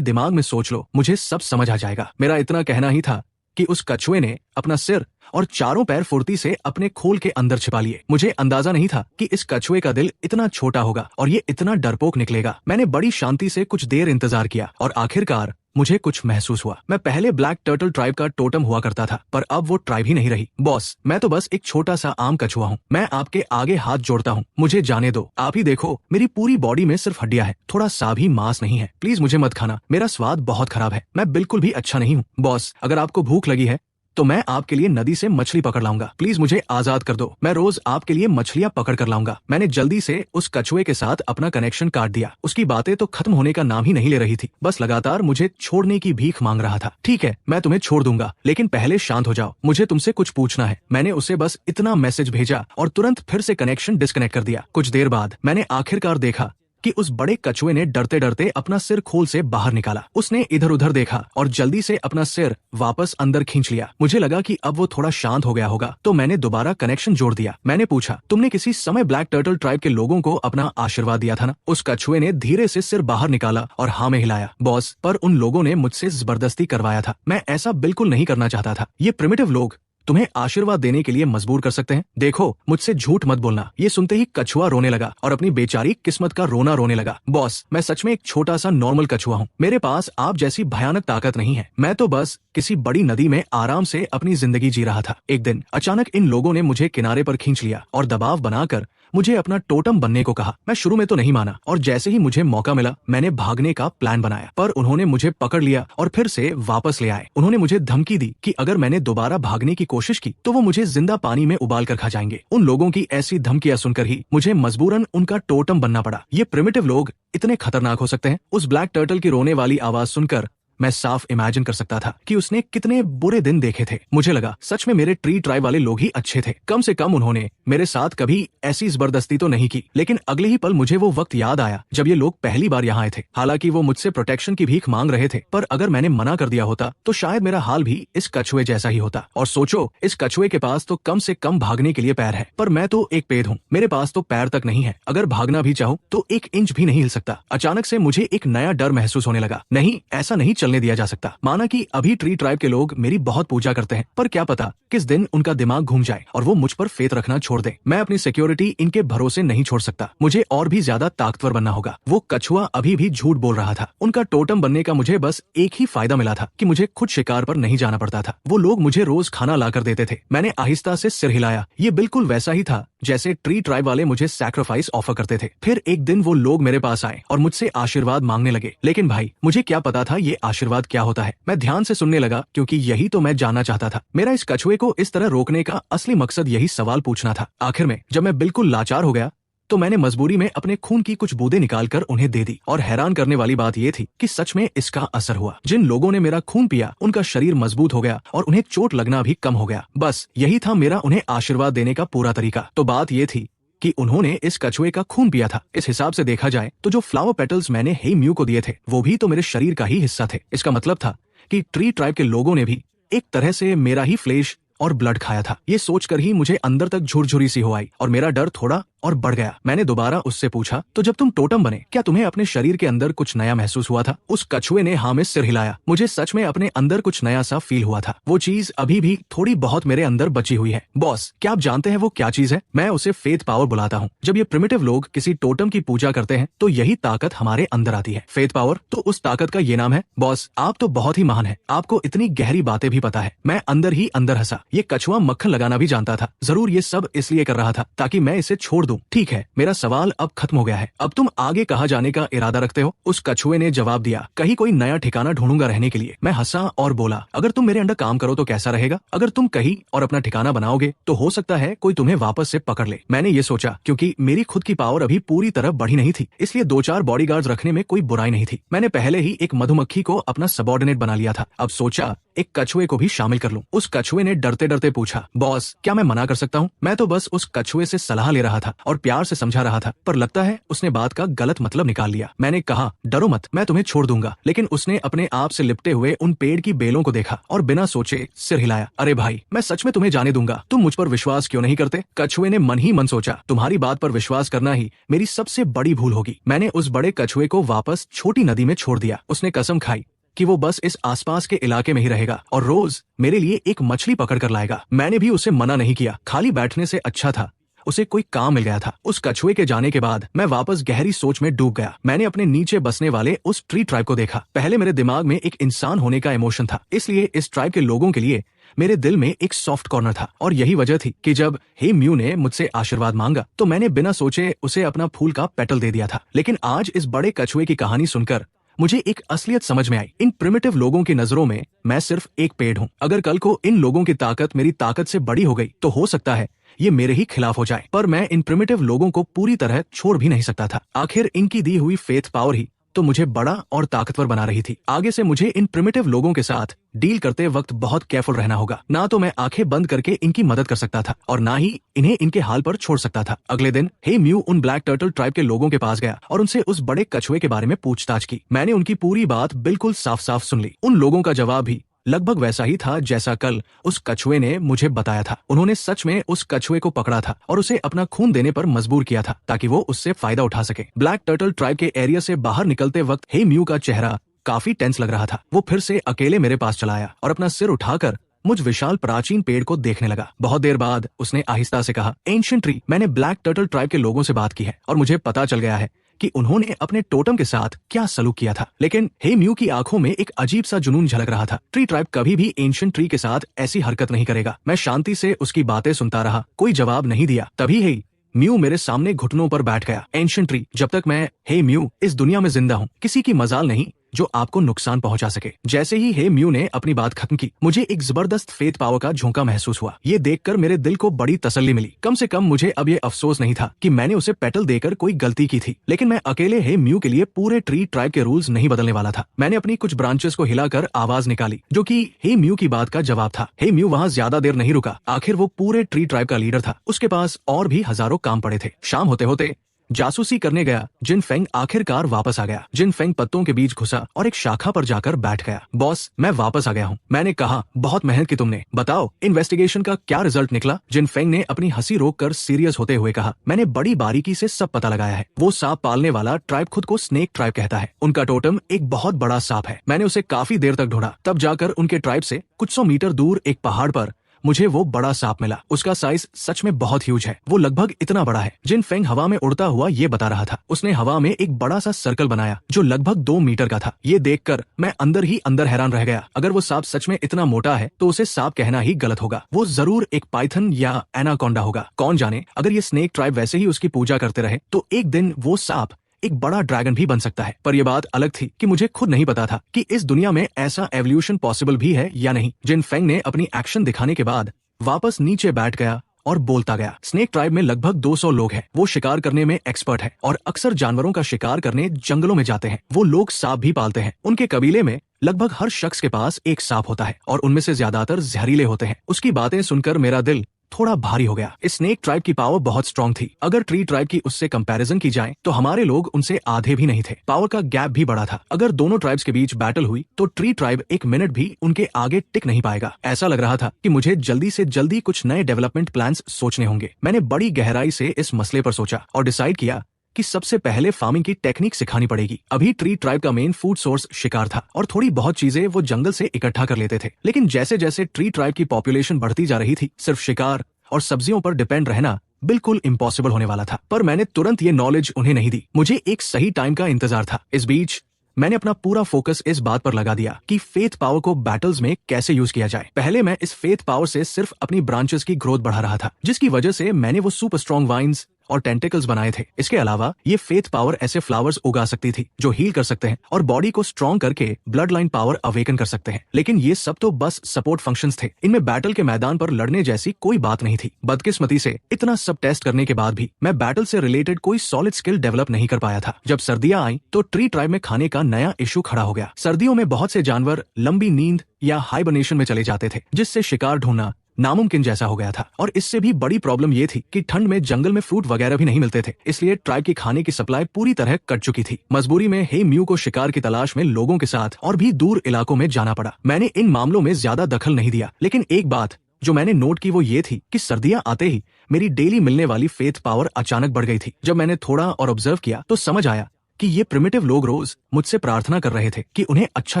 दिमाग में सोच लो, मुझे सब समझ आ जाएगा। मेरा इतना कहना ही था कि उस कछुए ने अपना सिर और चारों पैर फुर्ती से अपने खोल के अंदर छिपा लिए। मुझे अंदाजा नहीं था कि इस कछुए का दिल इतना छोटा होगा और ये इतना डरपोक निकलेगा। मैंने बड़ी शांति से कुछ देर इंतजार किया और आखिरकार मुझे कुछ महसूस हुआ। मैं पहले ब्लैक टर्टल ट्राइब का टोटम हुआ करता था, पर अब वो ट्राइब ही नहीं रही। बॉस, मैं तो बस एक छोटा सा आम कछुआ हूँ। मैं आपके आगे हाथ जोड़ता हूँ, मुझे जाने दो। आप ही देखो, मेरी पूरी बॉडी में सिर्फ हड्डियां हैं, थोड़ा सा भी मांस नहीं है। प्लीज मुझे मत खाना, मेरा स्वाद बहुत खराब है। मैं बिल्कुल भी अच्छा नहीं हूँ। बॉस, अगर आपको भूख लगी है तो मैं आपके लिए नदी से मछली पकड़ लाऊंगा। प्लीज मुझे आजाद कर दो, मैं रोज आपके लिए मछलियां पकड़ कर लाऊंगा। मैंने जल्दी से उस कछुए के साथ अपना कनेक्शन काट दिया। उसकी बातें तो खत्म होने का नाम ही नहीं ले रही थी, बस लगातार मुझे छोड़ने की भीख मांग रहा था। ठीक है, मैं तुम्हें छोड़ दूंगा, लेकिन पहले शांत हो जाओ, मुझे तुमसे कुछ पूछना है। मैंने उसे बस इतना मैसेज भेजा और तुरंत फिर से कनेक्शन डिस्कनेक्ट कर दिया। कुछ देर बाद मैंने आखिरकार देखा कि उस बड़े कछुए ने डरते डरते अपना सिर खोल से बाहर निकाला। उसने इधर उधर देखा और जल्दी से अपना सिर वापस अंदर खींच लिया। मुझे लगा कि अब वो थोड़ा शांत हो गया होगा, तो मैंने दोबारा कनेक्शन जोड़ दिया। मैंने पूछा, तुमने किसी समय ब्लैक टर्टल ट्राइब के लोगों को अपना आशीर्वाद दिया था ना? उस कछुए ने धीरे से सिर बाहर निकाला और हाँ में हिलाया। बॉस, पर उन लोगों ने मुझसे जबरदस्ती करवाया था। मैं ऐसा बिल्कुल नहीं करना चाहता था। ये प्रिमिटिव लोग तुम्हें आशीर्वाद देने के लिए मजबूर कर सकते हैं। देखो, मुझसे झूठ मत बोलना। ये सुनते ही कछुआ रोने लगा और अपनी बेचारी किस्मत का रोना रोने लगा। बॉस, मैं सच में एक छोटा सा नॉर्मल कछुआ हूँ। मेरे पास आप जैसी भयानक ताकत नहीं है। मैं तो बस किसी बड़ी नदी में आराम से अपनी जिंदगी जी रहा था। एक दिन अचानक इन लोगों ने मुझे किनारे पर खींच लिया और दबाव बनाकर मुझे अपना टोटम बनने को कहा। मैं शुरू में तो नहीं माना और जैसे ही मुझे मौका मिला मैंने भागने का प्लान बनाया, पर उन्होंने मुझे पकड़ लिया और फिर से वापस ले आए। उन्होंने मुझे धमकी दी कि अगर मैंने दोबारा भागने की कोशिश की तो वो मुझे जिंदा पानी में उबाल कर खा जाएंगे। उन लोगों की ऐसी धमकियां सुनकर ही मुझे मजबूरन उनका टोटम बनना पड़ा। ये प्रिमिटिव लोग इतने खतरनाक हो सकते हैं। उस ब्लैक टर्टल की रोने वाली आवाज सुनकर मैं साफ इमेजिन कर सकता था कि उसने कितने बुरे दिन देखे थे। मुझे लगा सच में मेरे ट्री ट्राइब वाले लोग ही अच्छे थे। कम से कम उन्होंने मेरे साथ कभी ऐसी जबरदस्ती तो नहीं की। लेकिन अगले ही पल मुझे वो वक्त याद आया जब ये लोग पहली बार यहाँ आए थे। हालांकि वो मुझसे प्रोटेक्शन की भीख मांग रहे थे, पर अगर मैंने मना कर दिया होता तो शायद मेरा हाल भी इस कछुए जैसा ही होता। और सोचो, इस कछुए के पास तो कम से कम भागने के लिए पैर है, पर मैं तो एक पेड़ हूँ। मेरे पास तो पैर तक नहीं है। अगर भागना भी चाहूँ तो 1 इंच भी नहीं हिल सकता। अचानक से मुझे एक नया डर महसूस होने लगा। नहीं, ऐसा नहीं चलने दिया जा सकता। माना कि अभी ट्री ट्राइब के लोग मेरी बहुत पूजा करते हैं, पर क्या पता किस दिन उनका दिमाग घूम जाए और वो मुझ पर फेथ रखना छोड़ दे। मैं अपनी सिक्योरिटी इनके भरोसे नहीं छोड़ सकता। मुझे और भी ज्यादा ताकतवर बनना होगा। वो कछुआ अभी भी झूठ बोल रहा था। उनका टोटम बनने का मुझे बस एक ही फायदा मिला था कि मुझे खुद शिकार पर नहीं जाना पड़ता था। वो लोग मुझे रोज खाना ला कर देते थे। मैंने आहिस्ता से सिर हिलाया। ये बिल्कुल वैसा ही था जैसे ट्री ट्राइब वाले मुझे सैक्रिफाइस ऑफर करते थे। फिर एक दिन वो लोग मेरे पास आए और मुझसे आशीर्वाद मांगने लगे। लेकिन भाई, मुझे क्या पता था ये आशीर्वाद क्या होता है। मैं ध्यान से सुनने लगा क्योंकि यही तो मैं जानना चाहता था। मेरा इस कछुए को इस तरह रोकने का असली मकसद यही सवाल पूछना था। आखिर में जब मैं बिल्कुल लाचार हो गया तो मैंने मजबूरी में अपने खून की कुछ बूंदें निकालकर उन्हें दे दी। और हैरान करने वाली बात यह थी कि सच में इसका असर हुआ। जिन लोगों ने मेरा खून पिया उनका शरीर मजबूत हो गया और उन्हें चोट लगना भी कम हो गया। बस यही था मेरा उन्हें आशीर्वाद देने का पूरा तरीका। तो बात यह थी कि उन्होंने इस कछुए का खून पिया था। इस हिसाब से देखा जाए तो जो फ्लावर पेटल्स मैंने हे म्यू को दिए थे वो भी तो मेरे शरीर का ही हिस्सा थे। इसका मतलब था कि ट्री ट्राइब के लोगों ने भी एक तरह से मेरा ही फ्लेश और ब्लड खाया था। ये सोचकर ही मुझे अंदर तक झुरझुरी सी हो आई और मेरा डर थोड़ा और बढ़ गया। मैंने दोबारा उससे पूछा, तो जब तुम टोटम बने क्या तुम्हें अपने शरीर के अंदर कुछ नया महसूस हुआ था? उस कछुए ने हाँ में सिर हिलाया। मुझे सच में अपने अंदर कुछ नया सा फील हुआ था। वो चीज अभी भी थोड़ी बहुत मेरे अंदर बची हुई है। बॉस, क्या आप जानते हैं वो क्या चीज है? मैं उसे फेथ पावर बुलाता हूँ। जब ये प्रिमिटिव लोग किसी टोटम की पूजा करते हैं तो यही ताकत हमारे अंदर आती है। फेथ पावर, तो उस ताकत का ये नाम है। बॉस, आप तो बहुत ही महान है, आपको इतनी गहरी बातें भी पता है। मैं अंदर ही अंदर हंसा। ये कछुआ मक्खन लगाना भी जानता था। जरूर ये सब इसलिए कर रहा था ताकि मैं इसे छोड़ दूं। ठीक है, मेरा सवाल अब खत्म हो गया है। अब तुम आगे कहाँ जाने का इरादा रखते हो? उस कछुए ने जवाब दिया, कहीं कोई नया ठिकाना ढूंढूंगा रहने के लिए। मैं हंसा और बोला, अगर तुम मेरे अंडर काम करो तो कैसा रहेगा? अगर तुम कहीं और अपना ठिकाना बनाओगे तो हो सकता है कोई तुम्हें वापस से पकड़ ले। मैंने ये सोचा क्योंकि मेरी खुद की पावर अभी पूरी तरह बढ़ी नहीं थी, इसलिए 2-4 बॉडीगार्ड्स रखने में कोई बुराई नहीं थी। मैंने पहले ही एक मधुमक्खी को अपना सबॉर्डिनेट बना लिया था। अब सोचा एक कछुए को भी शामिल कर लूं। उस कछुए ने डरते डरते पूछा, बॉस, क्या मैं मना कर सकता हूँ? मैं तो बस उस कछुए से सलाह ले रहा था और प्यार से समझा रहा था, पर लगता है उसने बात का गलत मतलब निकाल लिया। मैंने कहा, डरो मत, मैं तुम्हें छोड़ दूंगा। लेकिन उसने अपने आप से लिपटे हुए उन पेड़ की बेलों को देखा और बिना सोचे सिर हिलाया। अरे भाई, मैं सच में तुम्हें जाने दूंगा। तुम मुझ पर विश्वास क्यों नहीं करते? कछुए ने मन ही मन सोचा, तुम्हारी बात पर विश्वास करना ही मेरी सबसे बड़ी भूल होगी। मैंने उस बड़े कछुए को वापस छोटी नदी में छोड़ दिया। उसने कसम खाई कि वो बस इस आसपास के इलाके में ही रहेगा और रोज मेरे लिए एक मछली पकड़ कर लाएगा। मैंने भी उसे मना नहीं किया। खाली बैठने से अच्छा था उसे कोई काम मिल गया था। उस कछुए के जाने के बाद मैं वापस गहरी सोच में डूब गया। मैंने अपने नीचे बसने वाले उस ट्री ट्राइब को देखा। पहले मेरे दिमाग में एक इंसान होने का इमोशन था, इसलिए इस ट्राइब के लोगों के लिए मेरे दिल में एक सॉफ्ट कॉर्नर था। और यही वजह थी कि जब हे म्यू ने मुझसे आशीर्वाद मांगा तो मैंने बिना सोचे उसे अपना फूल का पेटल दे दिया था। लेकिन आज इस बड़े कछुए की कहानी सुनकर मुझे एक असलियत समझ में आई। इन प्रिमिटिव लोगों की नजरों में मैं सिर्फ एक पेड़ हूँ। अगर कल को इन लोगों की ताकत मेरी ताकत से बड़ी हो गई तो हो सकता है ये मेरे ही खिलाफ हो जाए, पर मैं इन प्रिमिटिव लोगों को पूरी तरह छोड़ भी नहीं सकता था। आखिर इनकी दी हुई फेथ पावर ही तो मुझे बड़ा और ताकतवर बना रही थी। आगे से मुझे इन प्रिमिटिव लोगों के साथ डील करते वक्त बहुत केयरफुल रहना होगा। ना तो मैं आंखें बंद करके इनकी मदद कर सकता था और ना ही इन्हें इनके हाल पर छोड़ सकता था। अगले दिन हे म्यू उन ब्लैक टर्टल ट्राइब के लोगों के पास गया और उनसे उस बड़े कछुए के बारे में पूछताछ की। मैंने उनकी पूरी बात बिल्कुल साफ साफ सुन ली। उन लोगों का जवाब भी लगभग वैसा ही था जैसा कल उस कछुए ने मुझे बताया था। उन्होंने सच में उस कछुए को पकड़ा था और उसे अपना खून देने पर मजबूर किया था ताकि वो उससे फायदा उठा सके। ब्लैक टर्टल ट्राइब के एरिया से बाहर निकलते वक्त हे म्यू का चेहरा काफी टेंस लग रहा था। वो फिर से अकेले मेरे पास चला आया और अपना सिर उठाकर मुझ विशाल प्राचीन पेड़ को देखने लगा। बहुत देर बाद उसने आहिस्ता से कहा, एंशिएंट ट्री, मैंने ब्लैक टर्टल ट्राइब के लोगों से बात की है और मुझे पता चल गया है कि उन्होंने अपने टोटम के साथ क्या सलूक किया था। लेकिन हे म्यू की आंखों में एक अजीब सा जुनून झलक रहा था। ट्री ट्राइब कभी भी एंशिएंट ट्री के साथ ऐसी हरकत नहीं करेगा। मैं शांति से उसकी बातें सुनता रहा, कोई जवाब नहीं दिया। तभी हे म्यू मेरे सामने घुटनों पर बैठ गया। एंशिएंट ट्री, जब तक मैं हे म्यू इस दुनिया में जिंदा हूँ, किसी की मजाल नहीं जो आपको नुकसान पहुंचा सके। जैसे ही हे म्यू ने अपनी बात खत्म की, मुझे एक जबरदस्त फेथ पावर का झोंका महसूस हुआ। ये देखकर मेरे दिल को बड़ी तसल्ली मिली। कम से कम मुझे अब ये अफसोस नहीं था कि मैंने उसे पेटल देकर कोई गलती की थी। लेकिन मैं अकेले हे म्यू के लिए पूरे ट्री ट्राइब के रूल्स नहीं बदलने वाला था। मैंने अपनी कुछ ब्रांचेस को हिलाकर आवाज निकाली जो कि हे म्यू की बात का जवाब था। हे म्यू वहाँ ज्यादा देर नहीं रुका। आखिर वो पूरे ट्री ट्राइब का लीडर था। उसके पास और भी हजारों काम पड़े थे। शाम होते होते जासूसी करने गया जिन फेंग आखिरकार वापस आ गया। जिन फेंग पत्तों के बीच घुसा और एक शाखा पर जाकर बैठ गया। बॉस, मैं वापस आ गया हूँ। मैंने कहा, बहुत मेहनत की तुमने। बताओ इन्वेस्टिगेशन का क्या रिजल्ट निकला? जिन फेंग ने अपनी हंसी रोककर सीरियस होते हुए कहा, मैंने बड़ी बारीकी से सब पता लगाया है। वो सांप पालने वाला ट्राइब खुद को स्नेक ट्राइब कहता है। उनका टोटम एक बहुत बड़ा सांप है। मैंने उसे काफी देर तक ढूंढा, तब जाकर उनके ट्राइब से कुछ 100 मीटर दूर एक पहाड़ पर मुझे वो बड़ा सांप मिला। उसका साइज सच में बहुत ह्यूज है। वो लगभग इतना बड़ा है। जिन फेंग हवा में उड़ता हुआ ये बता रहा था। उसने हवा में एक बड़ा सा सर्कल बनाया जो लगभग 2 मीटर का था। ये देखकर मैं अंदर ही अंदर हैरान रह गया। अगर वो सांप सच में इतना मोटा है तो उसे सांप कहना ही गलत होगा। वो जरूर एक पाइथन या एनाकोंडा होगा। कौन जाने, अगर ये स्नेक ट्राइब वैसे ही उसकी पूजा करते रहे तो एक दिन वो सांप एक बड़ा ड्रैगन भी बन सकता है। पर यह बात अलग थी कि मुझे खुद नहीं पता था कि इस दुनिया में ऐसा एवोल्यूशन पॉसिबल भी है या नहीं। जिन फेंग ने अपनी एक्शन दिखाने के बाद वापस नीचे बैठ गया और बोलता गया। स्नेक ट्राइब में लगभग 200 लोग हैं। वो शिकार करने में एक्सपर्ट है और अक्सर जानवरों का शिकार करने जंगलों में जाते हैं। वो लोग सांप भी पालते हैं। उनके कबीले में लगभग हर शख्स के पास एक सांप होता है और उनमें से ज्यादातर जहरीले होते हैं। उसकी बातें सुनकर मेरा दिल थोड़ा भारी हो गया। स्नेक ट्राइब की पावर बहुत स्ट्रांग थी। अगर ट्री ट्राइब की उससे कंपैरिजन की जाए तो हमारे लोग उनसे आधे भी नहीं थे। पावर का गैप भी बड़ा था। अगर दोनों ट्राइब्स के बीच बैटल हुई तो ट्री ट्राइब एक मिनट भी उनके आगे टिक नहीं पाएगा। ऐसा लग रहा था कि मुझे जल्दी से जल्दी कुछ नए डेवलपमेंट प्लान्स सोचने होंगे। मैंने बड़ी गहराई से इस मसले पर सोचा और डिसाइड किया कि सबसे पहले फार्मिंग की टेक्निक सिखानी पड़ेगी। अभी ट्री ट्राइब का मेन फूड सोर्स शिकार था और थोड़ी बहुत चीजें वो जंगल से इकट्ठा कर लेते थे। लेकिन जैसे जैसे ट्री ट्राइब की पॉपुलेशन बढ़ती जा रही थी, सिर्फ शिकार और सब्जियों पर डिपेंड रहना बिल्कुल इम्पॉसिबल होने वाला था। पर मैंने तुरंत ये नॉलेज उन्हें नहीं दी। मुझे एक सही टाइम का इंतजार था। इस बीच मैंने अपना पूरा फोकस इस बात पर लगा दिया कि फेथ पावर को बैटल्स में कैसे यूज किया जाए। पहले मैं इस फेथ पावर से सिर्फ अपनी ब्रांचेस की ग्रोथ बढ़ा रहा था, जिसकी वजह से मैंने वो सुपर स्ट्रॉन्ग वाइन्स और टेंटिकल्स बनाए थे। इसके अलावा ये फेथ पावर ऐसे फ्लावर्स उगा सकती थी जो हील कर सकते हैं और बॉडी को स्ट्रॉन्ग करके ब्लड लाइन पावर अवेकन कर सकते हैं। लेकिन ये सब तो बस सपोर्ट फंक्शंस थे। इनमें बैटल के मैदान पर लड़ने जैसी कोई बात नहीं थी। बदकिस्मती से इतना सब टेस्ट करने के बाद भी मैं बैटल से रिलेटेड कोई सॉलिड स्किल डेवलप नहीं कर पाया था। जब सर्दियां आई तो ट्री ट्राइब में खाने का नया इशू खड़ा हो गया। सर्दियों में बहुत से जानवर लंबी नींद या हाइबरनेशन में चले जाते थे, जिससे शिकार ढूंढना नामुमकिन जैसा हो गया था। और इससे भी बड़ी प्रॉब्लम ये थी कि ठंड में जंगल में फ्रूट वगैरह भी नहीं मिलते थे, इसलिए ट्राइब की खाने की सप्लाई पूरी तरह कट चुकी थी। मजबूरी में हे म्यू को शिकार की तलाश में लोगों के साथ और भी दूर इलाकों में जाना पड़ा। मैंने इन मामलों में ज्यादा दखल नहीं दिया, लेकिन एक बात जो मैंने नोट की वो ये थी कि सर्दियां आते ही मेरी डेली मिलने वाली फेथ पावर अचानक बढ़ गई थी। जब मैंने थोड़ा और ऑब्जर्व किया तो समझ आया कि ये प्रिमिटिव लोग रोज मुझसे प्रार्थना कर रहे थे कि उन्हें अच्छा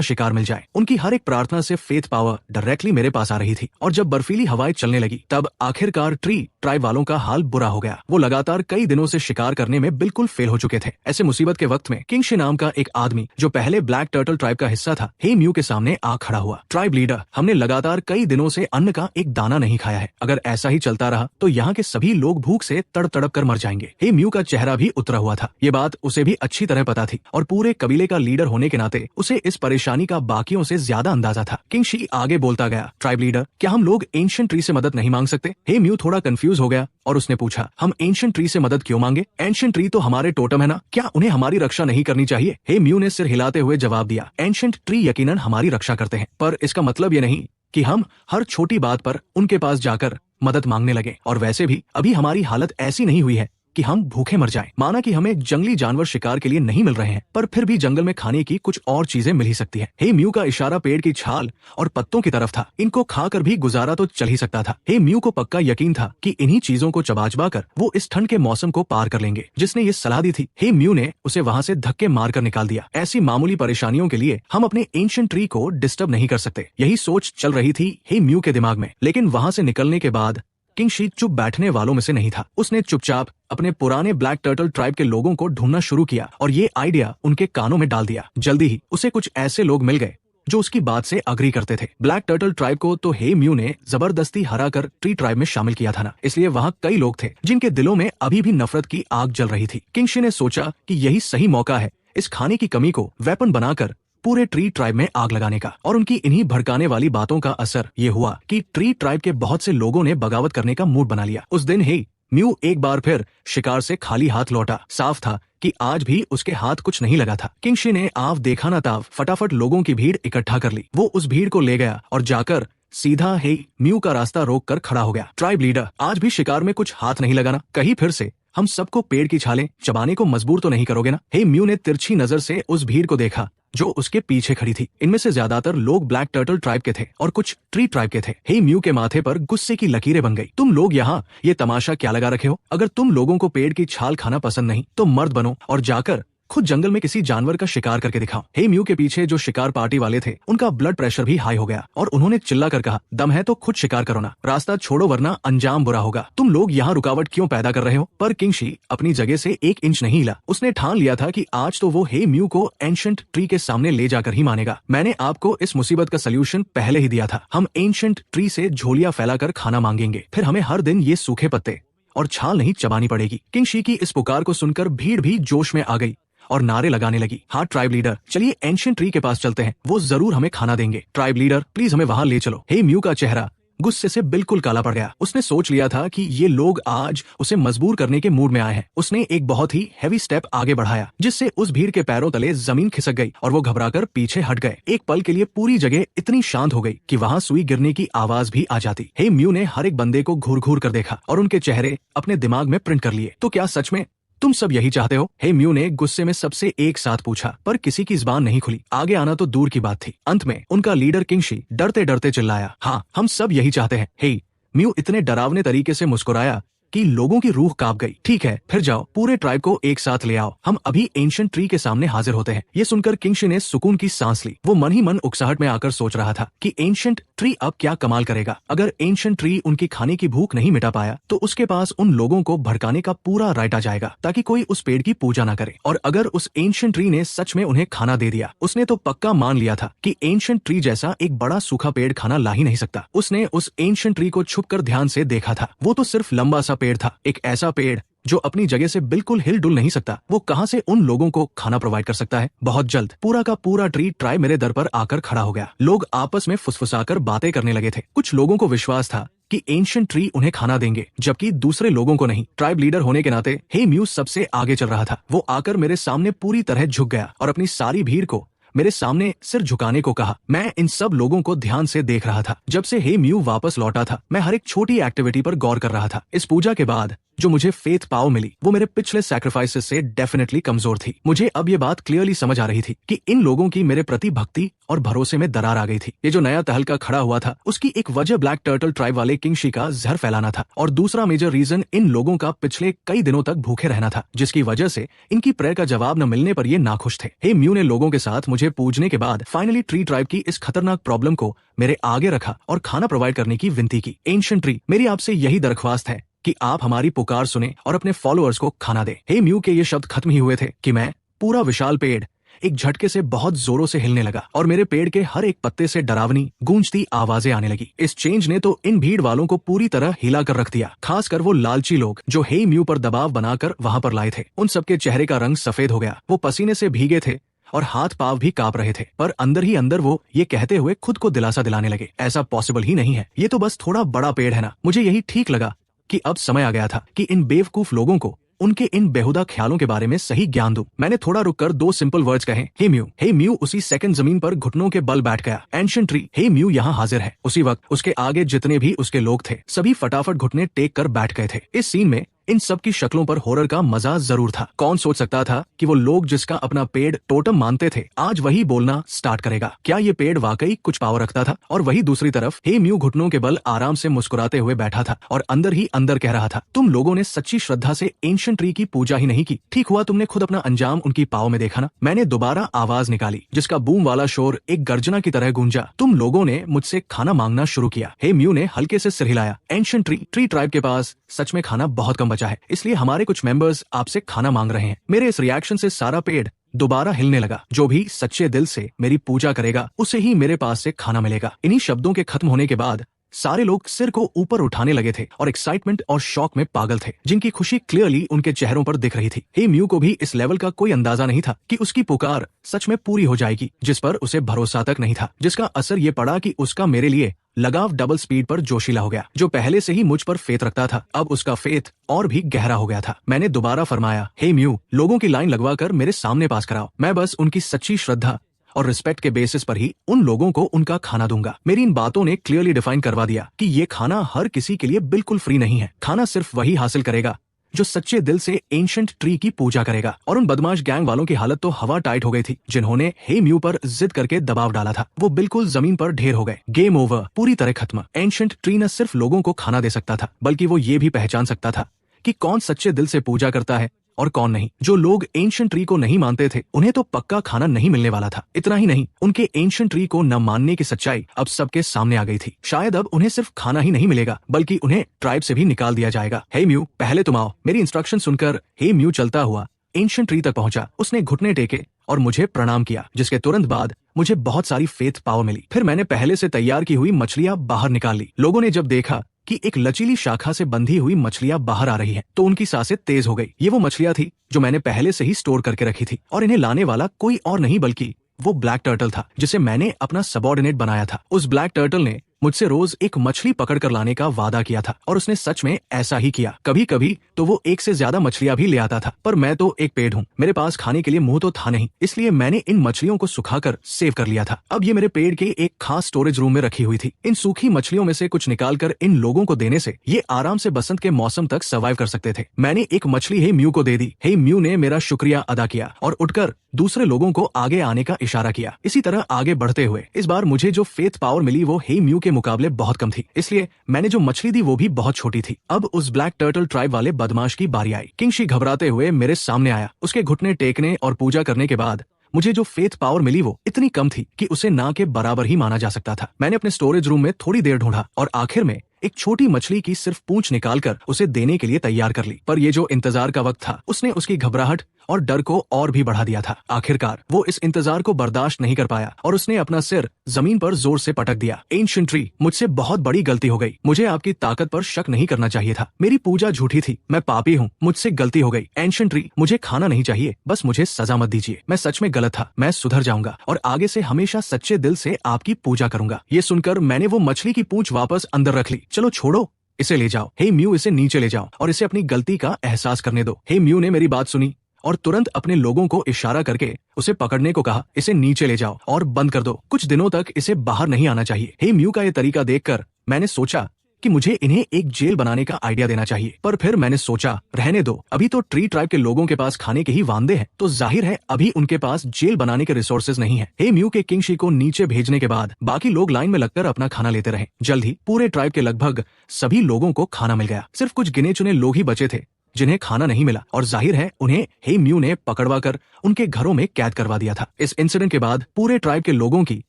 शिकार मिल जाए। उनकी हर एक प्रार्थना से फेथ पावर डायरेक्टली मेरे पास आ रही थी। और जब बर्फीली हवाएं चलने लगी तब आखिरकार ट्री ट्राइब वालों का हाल बुरा हो गया। वो लगातार कई दिनों से शिकार करने में बिल्कुल फेल हो चुके थे। ऐसे मुसीबत के वक्त में किंगशी नाम का एक आदमी जो पहले ब्लैक टर्टल ट्राइब का हिस्सा था, हे म्यू के सामने आ खड़ा हुआ। ट्राइब लीडर, हमने लगातार कई दिनों से अन्न का एक दाना नहीं खाया है। अगर ऐसा ही चलता रहा तो यहाँ के सभी लोग भूख से तड़प कर मर जाएंगे। हे म्यू का चेहरा भी उतरा हुआ था। ये बात उसे भी अच्छी तरह पता थी और पूरे कबीले का लीडर होने के नाते उसे इस परेशानी का बाकियों से ज्यादा अंदाजा था। किंगशी आगे बोलता गया, ट्राइब लीडर, क्या हम लोग एंशिएंट ट्री से मदद नहीं मांग सकते? हे म्यू थोड़ा कंफ्यूज हो गया और उसने पूछा, हम एंशिएंट ट्री से मदद क्यों मांगे? एंशिएंट ट्री तो हमारे टोटम है ना, क्या उन्हें हमारी रक्षा नहीं करनी चाहिए? हे म्यू ने सिर हिलाते हुए जवाब दिया, एंशिएंट ट्री यकीनन हमारी रक्षा करते हैं, पर इसका मतलब ये नहीं कि हम हर छोटी बात पर उनके पास जाकर मदद मांगने लगे। और वैसे भी अभी हमारी हालत ऐसी नहीं हुई है कि हम भूखे मर जाएं। माना कि हमें जंगली जानवर शिकार के लिए नहीं मिल रहे हैं, पर फिर भी जंगल में खाने की कुछ और चीजें मिल ही सकती हैं। हे म्यू का इशारा पेड़ की छाल और पत्तों की तरफ था। इनको खाकर भी गुजारा तो चल ही सकता था। हे म्यू को पक्का यकीन था कि इन्हीं चीजों को चबा कर वो इस ठंड के मौसम को पार कर लेंगे। जिसने ये सलाह दी थी, हे म्यू ने उसे वहाँ से धक्के मारकर निकाल दिया। ऐसी मामूली परेशानियों के लिए हम अपने एंशिएंट ट्री को डिस्टर्ब नहीं कर सकते। यही सोच चल रही थी हे म्यू के दिमाग में। लेकिन वहाँ से निकलने के बाद किंगशी चुप बैठने वालों में से नहीं था। उसने चुपचाप अपने पुराने ब्लैक टर्टल ट्राइब के लोगों को ढूंढना शुरू किया और ये आइडिया उनके कानों में डाल दिया। जल्दी ही उसे कुछ ऐसे लोग मिल गए जो उसकी बात से अग्री करते थे। ब्लैक टर्टल ट्राइब को तो हे म्यू ने जबरदस्ती हरा कर ट्री ट्राइब में शामिल किया था ना, इसलिए वहाँ कई लोग थे जिनके दिलों में अभी भी नफरत की आग जल रही थी। किंगशी ने सोचा कि यही सही मौका है इस खाने की कमी को वेपन बनाकर पूरे ट्री ट्राइब में आग लगाने का। और उनकी इन्हीं भड़काने वाली बातों का असर ये हुआ कि ट्री ट्राइब के बहुत से लोगों ने बगावत करने का मूड बना लिया। उस दिन हे म्यू एक बार फिर शिकार से खाली हाथ लौटा। साफ था कि आज भी उसके हाथ कुछ नहीं लगा था। किंगशी ने आव देखा ना ताव फटाफट लोगों की भीड़ इकट्ठा कर ली। वो उस भीड़ को ले गया और जाकर सीधा हे म्यू का रास्ता रोक कर खड़ा हो गया। ट्राइब लीडर, आज भी शिकार में कुछ हाथ नहीं लगाना, कहीं फिर से हम सबको पेड़ की छालें चबाने को मजबूर तो नहीं करोगे ना? हे म्यू ने तिरछी नजर से उस भीड़ को देखा जो उसके पीछे खड़ी थी। इनमें से ज्यादातर लोग ब्लैक टर्टल ट्राइब के थे और कुछ ट्री ट्राइब के थे। हे म्यू के माथे पर गुस्से की लकीरें बन गई। तुम लोग यहाँ ये तमाशा क्या लगा रखे हो? अगर तुम लोगों को पेड़ की छाल खाना पसंद नहीं तो मर्द बनो और जाकर खुद जंगल में किसी जानवर का शिकार करके दिखाओ। हे म्यू के पीछे जो शिकार पार्टी वाले थे उनका ब्लड प्रेशर भी हाई हो गया और उन्होंने चिल्ला कर कहा, दम है तो खुद शिकार करो ना, रास्ता छोड़ो वरना अंजाम बुरा होगा। तुम लोग यहाँ रुकावट क्यों पैदा कर रहे हो? पर किंगशी अपनी जगह से 1 इंच नहीं हिला। उसने ठान लिया था कि आज तो वो हे म्यू को एंशिएंट ट्री के सामने ले जाकर ही मानेगा। मैंने आपको इस मुसीबत का सलूशन पहले ही दिया था। हम एंशिएंट ट्री से झोलियां फैलाकर खाना मांगेंगे, फिर हमें हर दिन ये सूखे पत्ते और छाल नहीं चबानी पड़ेगी। किंगशी की इस पुकार को सुनकर भीड़ भी जोश में आ गई और नारे लगाने लगी, हाँ ट्राइब लीडर, चलिए एंशिएंट ट्री के पास चलते हैं, वो जरूर हमें खाना देंगे। ट्राइब लीडर, प्लीज हमें वहाँ ले चलो। हे म्यू का चेहरा गुस्से से बिल्कुल काला पड़ गया। उसने सोच लिया था कि ये लोग आज उसे मजबूर करने के मूड में आए हैं। उसने एक बहुत ही हैवी स्टेप आगे बढ़ाया, जिससे उस भीड़ के पैरों तले जमीन खिसक गई और वो घबराकर पीछे हट गए। एक पल के लिए पूरी जगह इतनी शांत हो गई कि वहाँ सुई गिरने की आवाज भी आ जाती। हे म्यू ने हर एक बंदे को घूर घूर कर देखा और उनके चेहरे अपने दिमाग में प्रिंट कर लिए। तो क्या सच में तुम सब यही चाहते हो? हे म्यू ने गुस्से में सबसे एक साथ पूछा, पर किसी की जुबान नहीं खुली। आगे आना तो दूर की बात थी। अंत में उनका लीडर किंगशी डरते डरते चिल्लाया, हाँ, हम सब यही चाहते हैं। हे म्यू इतने डरावने तरीके से मुस्कुराया कि लोगों की रूह कांप गई। ठीक है, फिर जाओ, पूरे ट्राइब को एक साथ ले आओ, हम अभी एंशिएंट ट्री के सामने हाजिर होते हैं। ये सुनकर किंगशी ने सुकून की सांस ली। वो मन ही मन उकसाहट में आकर सोच रहा था कि एंशिएंट ट्री अब क्या कमाल करेगा। अगर एंशिएंट ट्री उनकी खाने की भूख नहीं मिटा पाया तो उसके पास उन लोगों को भड़काने का पूरा राइट आ जाएगा ताकि कोई उस पेड़ की पूजा न करे। और अगर उस एंशिएंट ट्री ने सच में उन्हें खाना दे दिया, उसने तो पक्का मान लिया था कि एंशिएंट ट्री जैसा एक बड़ा सूखा पेड़ खाना ला ही नहीं सकता। उसने उस एंशिएंट ट्री को छुपकर ध्यान से देखा था। वो तो सिर्फ लंबा सा पेड़ था, एक ऐसा पेड़ जो अपनी जगह से बिल्कुल हिल डुल नहीं सकता। वो कहां से उन लोगों को खाना प्रोवाइड कर सकता है? बहुत जल्द पूरा का पूरा ट्री ट्राइब मेरे दर पर आकर खड़ा हो गया। लोग आपस में फुसफुसाकर बातें करने लगे थे। कुछ लोगों को विश्वास था कि एंशिएंट ट्री उन्हें खाना देंगे, जबकि दूसरे लोगों को नहीं। ट्राइब लीडर होने के नाते हे म्यू सबसे आगे चल रहा था। वो आकर मेरे सामने पूरी तरह झुक गया और अपनी सारी भीड़ को मेरे सामने सिर झुकाने को कहा। मैं इन सब लोगों को ध्यान से देख रहा था। जब से हे म्यू वापस लौटा था, मैं हर एक छोटी एक्टिविटी पर गौर कर रहा था। इस पूजा के बाद जो मुझे फेथ पावर मिली वो मेरे पिछले सैक्रिफाइसेस से डेफिनेटली कमजोर थी। मुझे अब ये बात क्लियरली समझ आ रही थी कि इन लोगों की मेरे प्रति भक्ति और भरोसे में दरार आ गई थी। ये जो नया तहलका खड़ा हुआ था उसकी एक वजह ब्लैक टर्टल ट्राइब वाले किंगशी का जहर फैलाना था और दूसरा मेजर रीजन इन लोगों का पिछले कई दिनों तक भूखे रहना था, जिसकी वजह से इनकी प्रेयर का जवाब न मिलने पर ये नाखुश थे। हे म्यू ने लोगों के साथ मुझे पूजने के बाद फाइनली ट्री ट्राइब की इस खतरनाक प्रॉब्लम को मेरे आगे रखा और खाना प्रोवाइड करने की विनती की। एंशिएंट ट्री, मेरी आपसे यही दरख्वास्त है कि आप हमारी पुकार सुने और अपने फॉलोअर्स को खाना दे। हे म्यू के ये शब्द खत्म ही हुए थे कि मैं पूरा विशाल पेड़ एक झटके से बहुत जोरों से हिलने लगा और मेरे पेड़ के हर एक पत्ते से डरावनी गूंजती आवाजें आने लगी। इस चेंज ने तो इन भीड़ वालों को पूरी तरह हिला कर रख दिया, खासकर वो लालची लोग जो हे म्यू पर दबाव बनाकर वहां पर लाए थे। उन सबके चेहरे का रंग सफेद हो गया। वो पसीने से भीगे थे और हाथ पांव भी कांप रहे थे, पर अंदर ही अंदर वो ये कहते हुए खुद को दिलासा दिलाने लगे, ऐसा पॉसिबल ही नहीं है, ये तो बस थोड़ा बड़ा पेड़ है ना। मुझे यही ठीक लगा कि अब समय आ गया था कि इन बेवकूफ लोगों को उनके इन बेहुदा ख्यालों के बारे में सही ज्ञान दूं। मैंने थोड़ा रुककर दो सिंपल वर्ड्स कहे, हे म्यू। हे म्यू उसी सेकंड जमीन पर घुटनों के बल बैठ गया। एंशिएंट ट्री, हे म्यू यहाँ हाजिर है। उसी वक्त उसके आगे जितने भी उसके लोग थे सभी फटाफट घुटने टेक कर बैठ गए थे। इस सीन में इन सब की शक्लों पर हॉरर का मजा जरूर था। कौन सोच सकता था कि वो लोग जिसका अपना पेड़ टोटम मानते थे आज वही बोलना स्टार्ट करेगा। क्या ये पेड़ वाकई कुछ पावर रखता था? और वही दूसरी तरफ हे म्यू घुटनों के बल आराम से मुस्कुराते हुए बैठा था और अंदर ही अंदर कह रहा था, तुम लोगों ने सच्ची श्रद्धा से एंशिएंट ट्री की पूजा ही नहीं की। ठीक हुआ तुमने खुद अपना अंजाम उनकी पाव में देखा ना। मैंने दोबारा आवाज निकाली जिसका बूम वाला शोर एक गर्जना की तरह गूंजा। तुम लोगों ने मुझसे खाना मांगना शुरू किया। हे म्यू ने हल्के से सिर हिलाया। एंशिएंट ट्री ट्राइब के पास सच में खाना बहुत कम बचा है, इसलिए हमारे कुछ मेंबर्स आपसे खाना मांग रहे हैं। मेरे इस रिएक्शन से सारा पेड़ दोबारा हिलने लगा। जो भी सच्चे दिल से मेरी पूजा करेगा उसे ही मेरे पास से खाना मिलेगा। इन्हीं शब्दों के खत्म होने के बाद सारे लोग सिर को ऊपर उठाने लगे थे और एक्साइटमेंट और शॉक में पागल थे, जिनकी खुशी क्लियरली उनके चेहरों पर दिख रही थी। हे म्यू को भी इस लेवल का कोई अंदाजा नहीं था कि उसकी पुकार सच में पूरी हो जाएगी, जिस पर उसे भरोसा तक नहीं था, जिसका असर ये पड़ा कि उसका मेरे लिए लगाव डबल स्पीड पर जोशीला हो गया। जो पहले से ही मुझ पर फेथ रखता था अब उसका फेथ और भी गहरा हो गया था। मैंने दोबारा फरमाया, हे म्यू, लोगों की लाइन लगवाकर मेरे सामने पास कराओ। मैं बस उनकी सच्ची श्रद्धा और रिस्पेक्ट के बेसिस पर ही उन लोगों को उनका खाना दूंगा। मेरी इन बातों ने क्लियरली डिफाइन करवा दिया कि ये खाना हर किसी के लिए बिल्कुल फ्री नहीं है। खाना सिर्फ वही हासिल करेगा जो सच्चे दिल से एंशिएंट ट्री की पूजा करेगा। और उन बदमाश गैंग वालों की हालत तो हवा टाइट हो गई थी, जिन्होंने हे म्यू पर जिद करके दबाव डाला था। वो बिल्कुल जमीन पर ढेर हो गए। गेम ओवर, पूरी तरह खत्म। एंशिएंट ट्री न सिर्फ लोगों को खाना दे सकता था, बल्कि वो ये भी पहचान सकता था कि कौन सच्चे दिल से पूजा करता है और कौन नहीं। जो लोग एंशिएंट ट्री को नहीं मानते थे उन्हें तो पक्का खाना नहीं मिलने वाला था। इतना ही नहीं, उनके एंशिएंट ट्री को न मानने की सच्चाई अब सबके सामने आ गई थी। शायद अब उन्हें सिर्फ खाना ही नहीं मिलेगा बल्कि उन्हें ट्राइब से भी निकाल दिया जाएगा। हे म्यू, पहले तुम आओ। मेरी इंस्ट्रक्शन सुनकर हे म्यू चलता हुआ एंशिएंट ट्री तक पहुंचा। उसने घुटने टेके और मुझे प्रणाम किया, जिसके तुरंत बाद मुझे बहुत सारी फेथ पावर मिली। फिर मैंने पहले से तैयार की हुई मछलियां बाहर निकाल ली। लोगों ने जब देखा कि एक लचीली शाखा से बंधी हुई मछलियां बाहर आ रही हैं, तो उनकी सांसें तेज हो गई। ये वो मछलियां थी जो मैंने पहले से ही स्टोर करके रखी थी और इन्हें लाने वाला कोई और नहीं बल्कि वो ब्लैक टर्टल था, जिसे मैंने अपना सबऑर्डिनेट बनाया था। उस ब्लैक टर्टल ने मुझसे रोज एक मछली पकड़ कर लाने का वादा किया था और उसने सच में ऐसा ही किया। कभी कभी तो वो एक से ज्यादा मछलियां भी ले आता था, पर मैं तो एक पेड़ हूँ, मेरे पास खाने के लिए मुंह तो था नहीं, इसलिए मैंने इन मछलियों को सुखाकर सेव कर लिया था। अब ये मेरे पेड़ के एक खास स्टोरेज रूम में रखी हुई थी। इन सूखी मछलियों में से कुछ निकालकर इन लोगों को देने से ये आराम से बसंत के मौसम तक सर्वाइव कर सकते थे। मैंने एक मछली हे म्यू को दे दी। हे म्यू ने मेरा शुक्रिया अदा किया और उठकर दूसरे लोगों को आगे आने का इशारा किया। इसी तरह आगे बढ़ते हुए इस बार मुझे जो फेथ पावर मिली वो हे म्यू के मुकाबले बहुत कम थी, इसलिए मैंने जो मछली दी वो भी बहुत छोटी थी। अब उस ब्लैक टर्टल ट्राइब वाले बदमाश की बारी आई। किंगशी घबराते हुए मेरे सामने आया। उसके घुटने टेकने और पूजा करने के बाद मुझे जो फेथ पावर मिली वो इतनी कम थी कि उसे ना के बराबर ही माना जा सकता था। मैंने अपने स्टोरेज रूम में थोड़ी देर ढूंढा और आखिर में एक छोटी मछली की सिर्फ पूंछ निकालकर उसे देने के लिए तैयार कर ली। पर ये जो इंतजार का वक्त था उसने उसकी घबराहट और डर को और भी बढ़ा दिया था। आखिरकार वो इस इंतजार को बर्दाश्त नहीं कर पाया और उसने अपना सिर जमीन पर जोर से पटक दिया। एंशिएंट ट्री, मुझसे बहुत बड़ी गलती हो गई। मुझे आपकी ताकत पर शक नहीं करना चाहिए था। मेरी पूजा झूठी थी। मैं पापी हूँ, मुझसे गलती हो गई। एंशिएंट ट्री, मुझे खाना नहीं चाहिए, बस मुझे सजा मत दीजिए। मैं सच में गलत था। मैं सुधर जाऊंगा और आगे से हमेशा सच्चे दिल से आपकी पूजा करूंगा। ये सुनकर मैंने वो मछली की पूंछ वापस अंदर रख ली। चलो छोड़ो, इसे ले जाओ। हे म्यू, इसे नीचे ले जाओ और इसे अपनी गलती का एहसास करने दो। हे म्यू ने मेरी बात सुनी और तुरंत अपने लोगों को इशारा करके उसे पकड़ने को कहा। इसे नीचे ले जाओ और बंद कर दो। कुछ दिनों तक इसे बाहर नहीं आना चाहिए। हे म्यू का ये तरीका देखकर मैंने सोचा कि मुझे इन्हें एक जेल बनाने का आइडिया देना चाहिए, पर फिर मैंने सोचा रहने दो, अभी तो ट्री ट्राइब के लोगों के पास खाने के ही वांदे हैं, तो जाहिर है अभी उनके पास जेल बनाने के रिसोर्सेज नहीं है। हे म्यू के किंगशी को नीचे भेजने के बाद बाकी लोग लाइन में लगकर अपना खाना लेते रहे। जल्द ही पूरे ट्राइब के लगभग सभी लोगों को खाना मिल गया। सिर्फ कुछ गिने चुने लोग ही बचे थे जिन्हें खाना नहीं मिला और जाहिर है उन्हें हे म्यू ने पकड़वा कर उनके घरों में कैद करवा दिया था। इस इंसिडेंट के बाद पूरे ट्राइब के लोगों की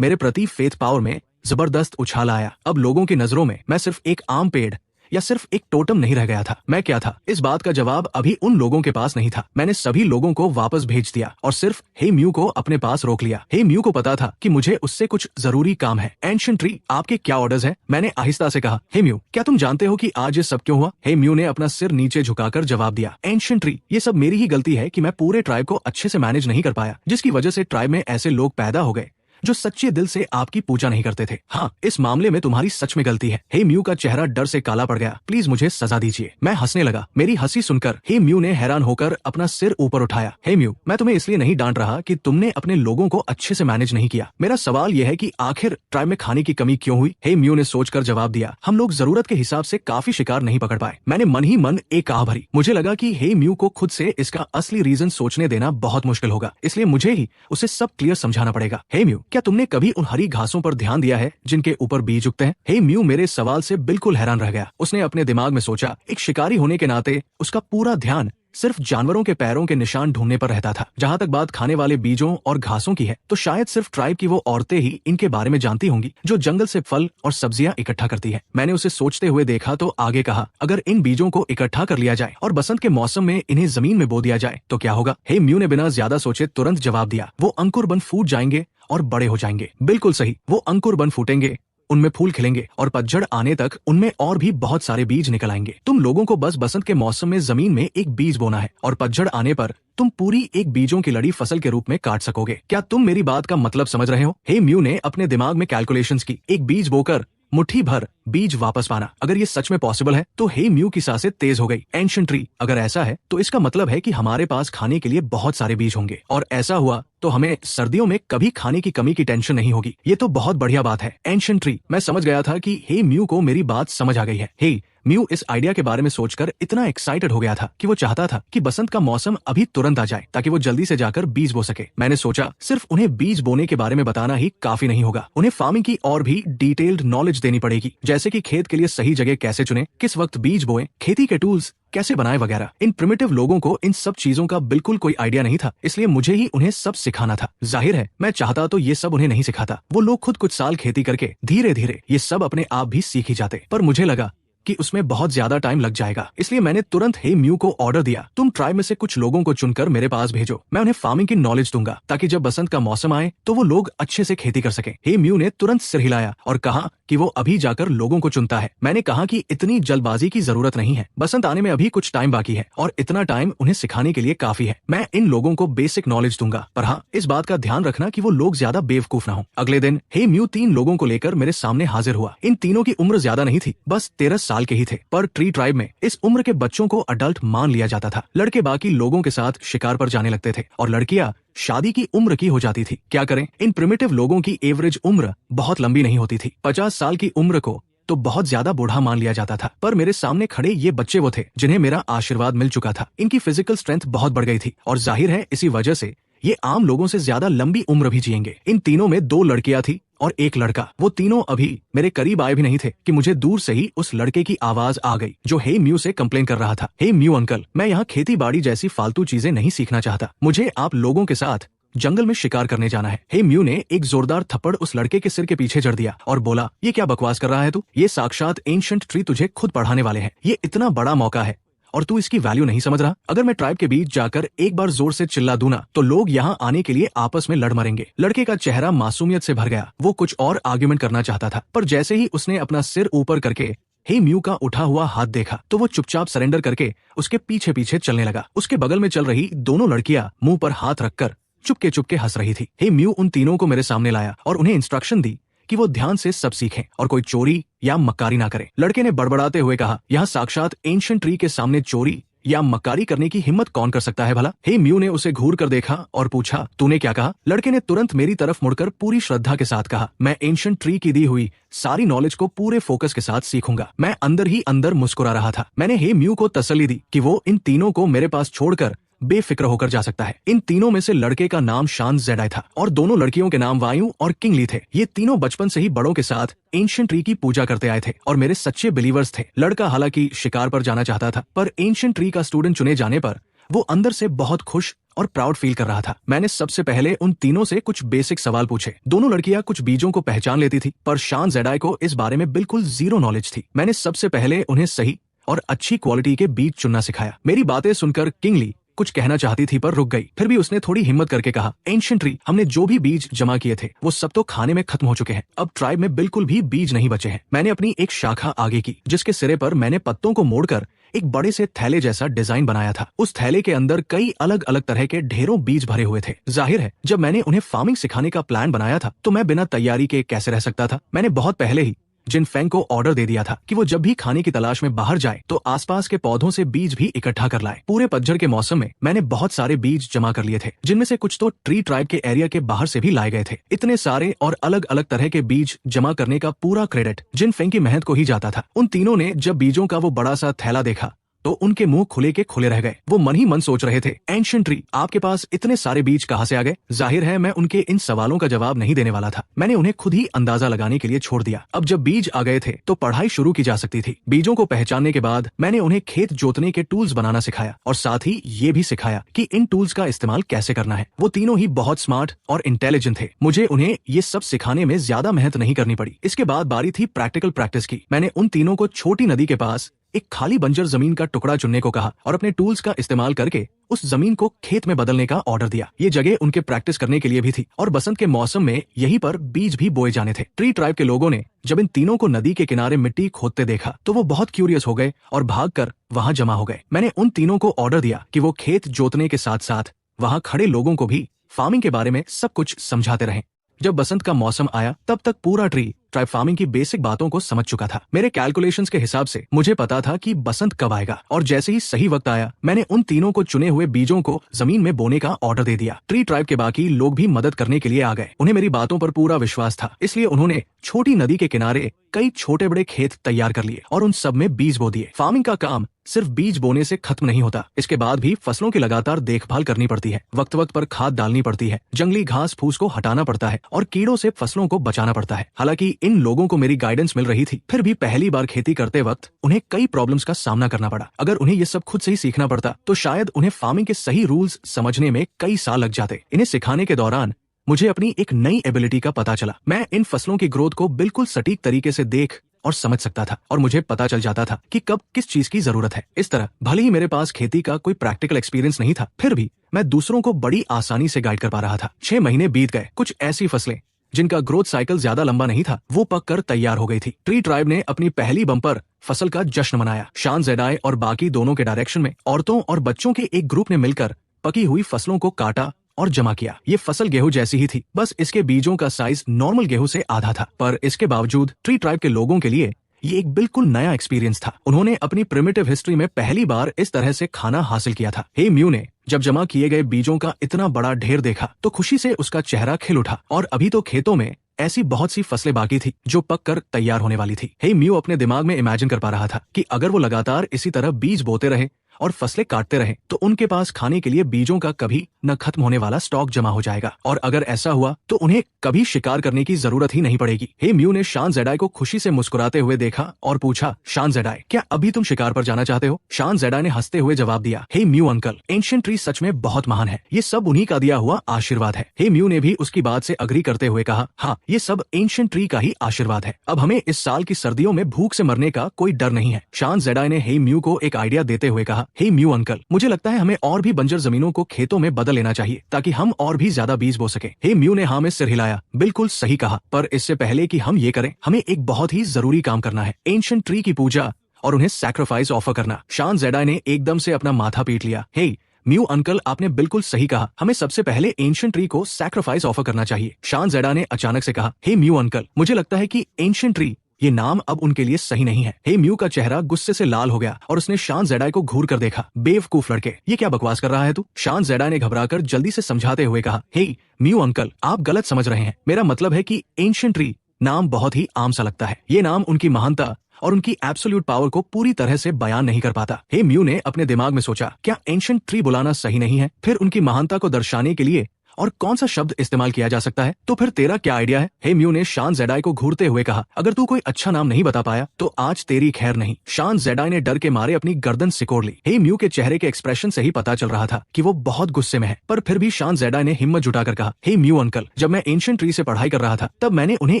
मेरे प्रति फेथ पावर में जबरदस्त उछाल आया। अब लोगों की नजरों में मैं सिर्फ एक आम पेड़ या सिर्फ एक टोटम नहीं रह गया था। मैं क्या था, इस बात का जवाब अभी उन लोगों के पास नहीं था। मैंने सभी लोगों को वापस भेज दिया और सिर्फ हे म्यू को अपने पास रोक लिया। हे म्यू को पता था कि मुझे उससे कुछ जरूरी काम है। एंशिएंट ट्री, आपके क्या ऑर्डर्स हैं? मैंने आहिस्ता से कहा। हे म्यू, क्या तुम जानते हो कि आज ये सब क्यों हुआ? हे म्यू ने अपना सिर नीचे झुकाकर जवाब दिया। एंशिएंट ट्री, ये सब मेरी ही गलती है कि मैं पूरे ट्राइब को अच्छे से मैनेज नहीं कर पाया, जिसकी वजह से ट्राइब में ऐसे लोग पैदा हो गए जो सच्चे दिल से आपकी पूजा नहीं करते थे। हाँ, इस मामले में तुम्हारी सच में गलती है। हे म्यू का चेहरा डर से काला पड़ गया। प्लीज मुझे सजा दीजिए। मैं हंसने लगा। मेरी हंसी सुनकर हे म्यू ने हैरान होकर अपना सिर ऊपर उठाया। हे म्यू, मैं तुम्हें इसलिए नहीं डांट रहा कि तुमने अपने लोगों को अच्छे से मैनेज नहीं किया। मेरा सवाल यह है कि आखिर ट्राइब में खाने की कमी क्यों हुई? हे म्यू ने सोचकर जवाब दिया, हम लोग जरूरत के हिसाब से काफी शिकार नहीं पकड़ पाए। मैंने मन ही मन एक आह भरी। मुझे लगा कि हे म्यू को खुद से इसका असली रीजन सोचने देना बहुत मुश्किल होगा, इसलिए मुझे ही उसे सब क्लियर समझाना पड़ेगा। हे म्यू, क्या तुमने कभी उन हरी घासों पर ध्यान दिया है जिनके ऊपर बीज उगते हैं? हे म्यू मेरे सवाल से बिल्कुल हैरान रह गया। उसने अपने दिमाग में सोचा, एक शिकारी होने के नाते उसका पूरा ध्यान सिर्फ जानवरों के पैरों के निशान ढूंढने पर रहता था। जहाँ तक बात खाने वाले बीजों और घासों की है, तो शायद सिर्फ ट्राइब की वो औरतें ही इनके बारे में जानती होंगी जो जंगल से फल और सब्जियां इकट्ठा करती है। मैंने उसे सोचते हुए देखा तो आगे कहा, अगर इन बीजों को इकट्ठा कर लिया जाए और बसंत के मौसम में इन्हें जमीन में बो दिया जाए तो क्या होगा? हे म्यू ने बिना ज्यादा सोचे तुरंत जवाब दिया, वो अंकुर बन फूट जाएंगे और बड़े हो जाएंगे। बिल्कुल सही, वो अंकुर बन फूटेंगे, उनमें फूल खिलेंगे और पतझड़ आने तक उनमें और भी बहुत सारे बीज निकल आएंगे। तुम लोगों को बस बसंत के मौसम में जमीन में एक बीज बोना है और पतझड़ आने पर तुम पूरी एक बीजों की लड़ी फसल के रूप में काट सकोगे। क्या तुम मेरी बात का मतलब समझ रहे हो? हे म्यू ने अपने दिमाग में कैलकुलेशंस की। एक बीज बोकर मुट्ठी भर बीज वापस पाना, अगर ये सच में पॉसिबल है तो हे म्यू की सांसें तेज हो गई। एंशिएंट ट्री, अगर ऐसा है तो इसका मतलब है कि हमारे पास खाने के लिए बहुत सारे बीज होंगे और ऐसा हुआ तो हमें सर्दियों में कभी खाने की कमी की टेंशन नहीं होगी। ये तो बहुत बढ़िया बात है। एंशिएंट ट्री, मैं समझ गया था कि हे म्यू को मेरी बात समझ आ गई है। हे म्यू इस आइडिया के बारे में सोचकर इतना एक्साइटेड हो गया था कि वो चाहता था कि बसंत का मौसम अभी तुरंत आ जाए ताकि वो जल्दी से जाकर बीज बो सके। मैंने सोचा सिर्फ उन्हें बीज बोने के बारे में बताना ही काफी नहीं होगा, उन्हें फार्मिंग की और भी डिटेल्ड नॉलेज देनी पड़ेगी, जैसे कि खेत के लिए सही जगह कैसे चुने, किस वक्त बीज बोए, खेती के टूल्स कैसे बनाए वगैरह। इन प्रिमिटिव लोगों को इन सब चीजों का बिल्कुल कोई आइडिया नहीं था, इसलिए मुझे ही उन्हें सब सिखाना था। जाहिर है मैं चाहता तो ये सब उन्हें नहीं सिखाता, वो लोग खुद कुछ साल खेती करके धीरे धीरे ये सब अपने आप भी सीख ही जाते, पर मुझे लगा कि उसमें बहुत ज्यादा टाइम लग जाएगा, इसलिए मैंने तुरंत हे म्यू को ऑर्डर दिया, तुम ट्राइब में से कुछ लोगों को चुनकर मेरे पास भेजो, मैं उन्हें फार्मिंग की नॉलेज दूंगा ताकि जब बसंत का मौसम आए तो वो लोग अच्छे से खेती कर सके। हे म्यू ने तुरंत सिर हिलाया और कहा, कि वो अभी जाकर लोगों को चुनता है। मैंने कहा कि इतनी जल्दबाजी की जरूरत नहीं है, बसंत आने में अभी कुछ टाइम बाकी है और इतना टाइम उन्हें सिखाने के लिए काफी है। मैं इन लोगों को बेसिक नॉलेज दूंगा, पर हाँ, इस बात का ध्यान रखना कि वो लोग ज्यादा बेवकूफ ना हो। अगले दिन हे म्यू 3 लोगों को लेकर मेरे सामने हाजिर हुआ। इन तीनों की उम्र ज्यादा नहीं थी, बस 13 साल के ही थे, पर ट्री ट्राइब में इस उम्र के बच्चों को अडल्ट मान लिया जाता था। लड़के बाकी लोगों के साथ शिकार पर जाने लगते थे और लड़कियां शादी की उम्र की हो जाती थी। क्या करें, इन प्रिमिटिव लोगों की एवरेज उम्र बहुत लंबी नहीं होती थी। 50 साल की उम्र को तो बहुत ज्यादा बूढ़ा मान लिया जाता था, पर मेरे सामने खड़े ये बच्चे वो थे जिन्हें मेरा आशीर्वाद मिल चुका था। इनकी फिजिकल स्ट्रेंथ बहुत बढ़ गई थी और जाहिर है इसी वजह से ये आम लोगों से ज्यादा लंबी उम्र भी जिएंगे। इन तीनों में 2 लड़कियां थी और 1 लड़का। वो तीनों अभी मेरे करीब आए भी नहीं थे कि मुझे दूर से ही उस लड़के की आवाज आ गई जो हे म्यू से कंप्लेन कर रहा था। हे म्यू अंकल, मैं यहाँ खेती बाड़ी जैसी फालतू चीजें नहीं सीखना चाहता, मुझे आप लोगों के साथ जंगल में शिकार करने जाना है। हे म्यू ने एक जोरदार थप्पड़ उस लड़के के सिर के पीछे जड़ दिया और बोला, ये क्या बकवास कर रहा है तू? ये साक्षात एंशिएंट ट्री तुझे खुद पढ़ाने वाले हैं। ये इतना बड़ा मौका है और तू इसकी वैल्यू नहीं समझ रहा। अगर मैं ट्राइब के बीच जाकर एक बार जोर से चिल्ला दूं ना, तो लोग यहाँ आने के लिए आपस में लड़ मरेंगे। लड़के का चेहरा मासूमियत से भर गया। वो कुछ और आर्ग्यूमेंट करना चाहता था, पर जैसे ही उसने अपना सिर ऊपर करके हे म्यू का उठा हुआ हाथ देखा तो वो चुपचाप सरेंडर करके उसके पीछे पीछे चलने लगा। उसके बगल में चल रही दोनों लड़कियां मुंह पर हाथ रखकर चुपके चुपके हंस रही थी। हे म्यू उन तीनों को मेरे सामने लाया और उन्हें इंस्ट्रक्शन दी कि वो ध्यान से सब सीखें और कोई चोरी या मक्कारी ना करे। लड़के ने बड़बड़ाते हुए कहा, यहाँ साक्षात एंशिएंट ट्री के सामने चोरी या मक्कारी करने की हिम्मत कौन कर सकता है भला? हे म्यू ने उसे घूर कर देखा और पूछा, तूने क्या कहा? लड़के ने तुरंत मेरी तरफ मुड़कर पूरी श्रद्धा के साथ कहा, मैं एंशिएंट ट्री की दी हुई सारी नॉलेज को पूरे फोकस के साथ सीखूंगा। मैं अंदर ही अंदर मुस्कुरा रहा था। मैंने हे म्यू को तसल्ली दी कि वो इन तीनों को मेरे पास छोड़कर बेफिक्र होकर जा सकता है। इन तीनों में से लड़के का नाम शान जेडाई था और दोनों लड़कियों के नाम वायु और किंगली थे। ये तीनों बचपन से ही बड़ों के साथ एंशिएंट ट्री की पूजा करते आए थे और मेरे सच्चे बिलीवर्स थे। लड़का हालांकि शिकार पर जाना चाहता था, पर एंशिएंट ट्री का स्टूडेंट चुने जाने पर वो अंदर से बहुत खुश और प्राउड फील कर रहा था। मैंने सबसे पहले उन तीनों से कुछ बेसिक सवाल पूछे। दोनों लड़कियां कुछ बीजों को पहचान लेती थी, पर शान जेडाई को इस बारे में बिल्कुल जीरो नॉलेज थी। मैंने सबसे पहले उन्हें सही और अच्छी क्वालिटी के बीज चुनना सिखाया। मेरी बातें सुनकर किंगली कुछ कहना चाहती थी पर रुक गई। फिर भी उसने थोड़ी हिम्मत करके कहा, एंशिएंट ट्री, हमने जो भी बीज जमा किए थे वो सब तो खाने में खत्म हो चुके हैं। अब ट्राइब में बिल्कुल भी बीज नहीं बचे हैं। मैंने अपनी एक शाखा आगे की, जिसके सिरे पर मैंने पत्तों को मोड़कर एक बड़े से थैले जैसा डिजाइन बनाया था। उस थैले के अंदर कई अलग अलग तरह के ढेरों बीज भरे हुए थे। जाहिर है जब मैंने उन्हें फार्मिंग सिखाने का प्लान बनाया था तो मैं बिना तैयारी के कैसे रह सकता था। मैंने बहुत पहले ही जिन फेंग को ऑर्डर दे दिया था कि वो जब भी खाने की तलाश में बाहर जाए तो आसपास के पौधों से बीज भी इकट्ठा कर लाए। पूरे पतझड़ के मौसम में मैंने बहुत सारे बीज जमा कर लिए थे, जिनमें से कुछ तो ट्री ट्राइब के एरिया के बाहर से भी लाए गए थे। इतने सारे और अलग अलग तरह के बीज जमा करने का पूरा क्रेडिट जिन फेंग की मेहनत को ही जाता था। उन तीनों ने जब बीजों का वो बड़ा सा थैला देखा तो उनके मुंह खुले के खुले रह गए। वो मन ही मन सोच रहे थे, एंशिएंट ट्री, आपके पास इतने सारे बीज कहाँ से आ गए? जाहिर है मैं उनके इन सवालों का जवाब नहीं देने वाला था। मैंने उन्हें खुद ही अंदाजा लगाने के लिए छोड़ दिया। अब जब बीज आ गए थे तो पढ़ाई शुरू की जा सकती थी। बीजों को पहचानने के बाद मैंने उन्हें खेत जोतने के टूल्स बनाना सिखाया और साथ ही ये भी सिखाया कि इन टूल्स का इस्तेमाल कैसे करना है। वो तीनों ही बहुत स्मार्ट और इंटेलिजेंट थे। मुझे उन्हें ये सब सिखाने में ज्यादा मेहनत नहीं करनी पड़ी। इसके बाद बारी थी प्रैक्टिकल प्रैक्टिस की। मैंने उन तीनों को छोटी नदी के पास एक खाली बंजर जमीन का टुकड़ा चुनने को कहा और अपने टूल्स का इस्तेमाल करके उस जमीन को खेत में बदलने का ऑर्डर दिया। ये जगह उनके प्रैक्टिस करने के लिए भी थी और बसंत के मौसम में यहीं पर बीज भी बोए जाने थे। ट्री ट्राइब के लोगों ने जब इन तीनों को नदी के किनारे मिट्टी खोदते देखा तो वो बहुत क्यूरियस हो गए और भागकर वहां जमा हो गए। मैंने उन तीनों को ऑर्डर दिया कि वो खेत जोतने के साथ साथ वहां खड़े लोगों को भी फार्मिंग के बारे में सब कुछ समझाते रहें। जब बसंत का मौसम आया तब तक पूरा ट्री ट्राइब फार्मिंग की बेसिक बातों को समझ चुका था। मेरे कैलकुलेशंस के हिसाब से मुझे पता था कि बसंत कब आएगा और जैसे ही सही वक्त आया मैंने उन तीनों को चुने हुए बीजों को जमीन में बोने का ऑर्डर दे दिया। ट्री ट्राइब के बाकी लोग भी मदद करने के लिए आ गए। उन्हें मेरी बातों पर पूरा विश्वास था, इसलिए उन्होंने छोटी नदी के किनारे कई छोटे बड़े खेत तैयार कर लिए और उन सब में बीज बो दिए। फार्मिंग का काम सिर्फ बीज बोने से खत्म नहीं होता, इसके बाद भी फसलों की लगातार देखभाल करनी पड़ती है। वक्त वक्त पर खाद डालनी पड़ती है, जंगली घास फूस को हटाना पड़ता है और कीड़ों से फसलों को बचाना पड़ता है। हालांकि इन लोगों को मेरी गाइडेंस मिल रही थी, फिर भी पहली बार खेती करते वक्त उन्हें कई प्रॉब्लम्स का सामना करना पड़ा। अगर उन्हें ये सब खुद से ही सीखना पड़ता तो शायद उन्हें फार्मिंग के सही रूल्स समझने में कई साल लग जाते। इन्हें सिखाने के दौरान मुझे अपनी एक नई एबिलिटी का पता चला। मैं इन फसलों की ग्रोथ को बिल्कुल सटीक तरीके से देख और समझ सकता था और मुझे पता चल जाता था कि कब किस चीज की जरूरत है। इस तरह भले ही मेरे पास खेती का कोई प्रैक्टिकल एक्सपीरियंस नहीं था, फिर भी मैं दूसरों को बड़ी आसानी से गाइड कर पा रहा था। 6 महीने बीत गए। कुछ ऐसी फसलें जिनका ग्रोथ साइकिल ज्यादा लंबा नहीं था, वो पककर तैयार हो गई थी। ट्री ट्राइब ने अपनी पहली बम्पर फसल का जश्न मनाया। शान जेडाई और बाकी दोनों के डायरेक्शन में औरतों और बच्चों के एक ग्रुप ने मिलकर पकी हुई फसलों को काटा और जमा किया। ये फसल गेहूं जैसी ही थी, बस इसके बीजों का साइज नॉर्मल गेहूं से आधा था। पर इसके बावजूद ट्री ट्राइब के लोगों के लिए ये एक बिल्कुल नया एक्सपीरियंस था। उन्होंने अपनी प्रिमिटिव हिस्ट्री में पहली बार इस तरह से खाना हासिल किया था। हे म्यू ने जब जमा किए गए बीजों का इतना बड़ा ढेर देखा तो खुशी से उसका चेहरा खिल उठा। और अभी तो खेतों में ऐसी बहुत सी फसलें बाकी थी जो पककर तैयार होने वाली थी। हे म्यू अपने दिमाग में इमेजिन कर पा रहा था कि अगर वो लगातार इसी तरह बीज बोते रहे और फसलें काटते रहे तो उनके पास खाने के लिए बीजों का कभी न खत्म होने वाला स्टॉक जमा हो जाएगा। और अगर ऐसा हुआ तो उन्हें कभी शिकार करने की जरूरत ही नहीं पड़ेगी। हे म्यू ने शान जेडाई को खुशी से मुस्कुराते हुए देखा और पूछा, शान जेडाई, क्या अभी तुम शिकार पर जाना चाहते हो? शान जेडाई ने हंसते हुए जवाब दिया, हे म्यू अंकल, एंशिएंट ट्री सच में बहुत महान है। ये सब उन्हीं का दिया हुआ आशीर्वाद है। हे म्यू ने भी उसकी बात से अग्री करते हुए कहा, हाँ, ये सब एंशिएंट ट्री का ही आशीर्वाद है। अब हमें इस साल की सर्दियों में भूख से मरने का कोई डर नहीं है। शान जेडाई ने हे म्यू को एक आइडिया देते हुए कहा, हे म्यू अंकल, मुझे लगता है हमें और भी बंजर जमीनों को खेतों में बदल लेना चाहिए ताकि हम और भी ज्यादा बीज बो सके। हे म्यू ने हाँ में सिर हिलाया, बिल्कुल सही कहा, पर इससे पहले कि हम ये करें हमें एक बहुत ही जरूरी काम करना है, एंशिएंट ट्री की पूजा और उन्हें सैक्रिफाइस ऑफर करना। शान जेडाई ने एकदम से अपना माथा पीट लिया। हे म्यू अंकल, आपने बिल्कुल सही कहा, हमें सबसे पहले एंशिएंट ट्री को सैक्रिफाइस ऑफर करना चाहिए। शान जेडाई ने अचानक से कहा, हे म्यू अंकल, मुझे लगता है कि एंशिएंट ट्री ये नाम अब उनके लिए सही नहीं है। हे म्यू का चेहरा गुस्से से लाल हो गया और उसने शान जेडाई को घूर कर देखा। बेवकूफ लड़के, ये क्या बकवास कर रहा है तू? शान जेडाई ने घबराकर जल्दी से समझाते हुए कहा, हे म्यू अंकल, आप गलत समझ रहे हैं। मेरा मतलब है कि एंशिएंट ट्री नाम बहुत ही आम सा लगता है। ये नाम उनकी महानता और उनकी एब्सोल्यूट पावर को पूरी तरह से बयान नहीं कर पाता। हे म्यू ने अपने दिमाग में सोचा, क्या एंशिएंट ट्री बुलाना सही नहीं है? फिर उनकी महानता को दर्शाने के लिए और कौन सा शब्द इस्तेमाल किया जा सकता है? तो फिर तेरा क्या आइडिया है? हे म्यू ने शान जेडाई को घूरते हुए कहा, अगर तू कोई अच्छा नाम नहीं बता पाया तो आज तेरी खैर नहीं। शान जेडाई ने डर के मारे अपनी गर्दन सिकोड़ ली। हे म्यू के चेहरे के एक्सप्रेशन से ही पता चल रहा था कि वो बहुत गुस्से में है, पर फिर भी शान जेडाई ने हिम्मत जुटाकर कहा, हे म्यू अंकल, जब मैं एंशिएंट ट्री से पढ़ाई कर रहा था तब मैंने उन्हें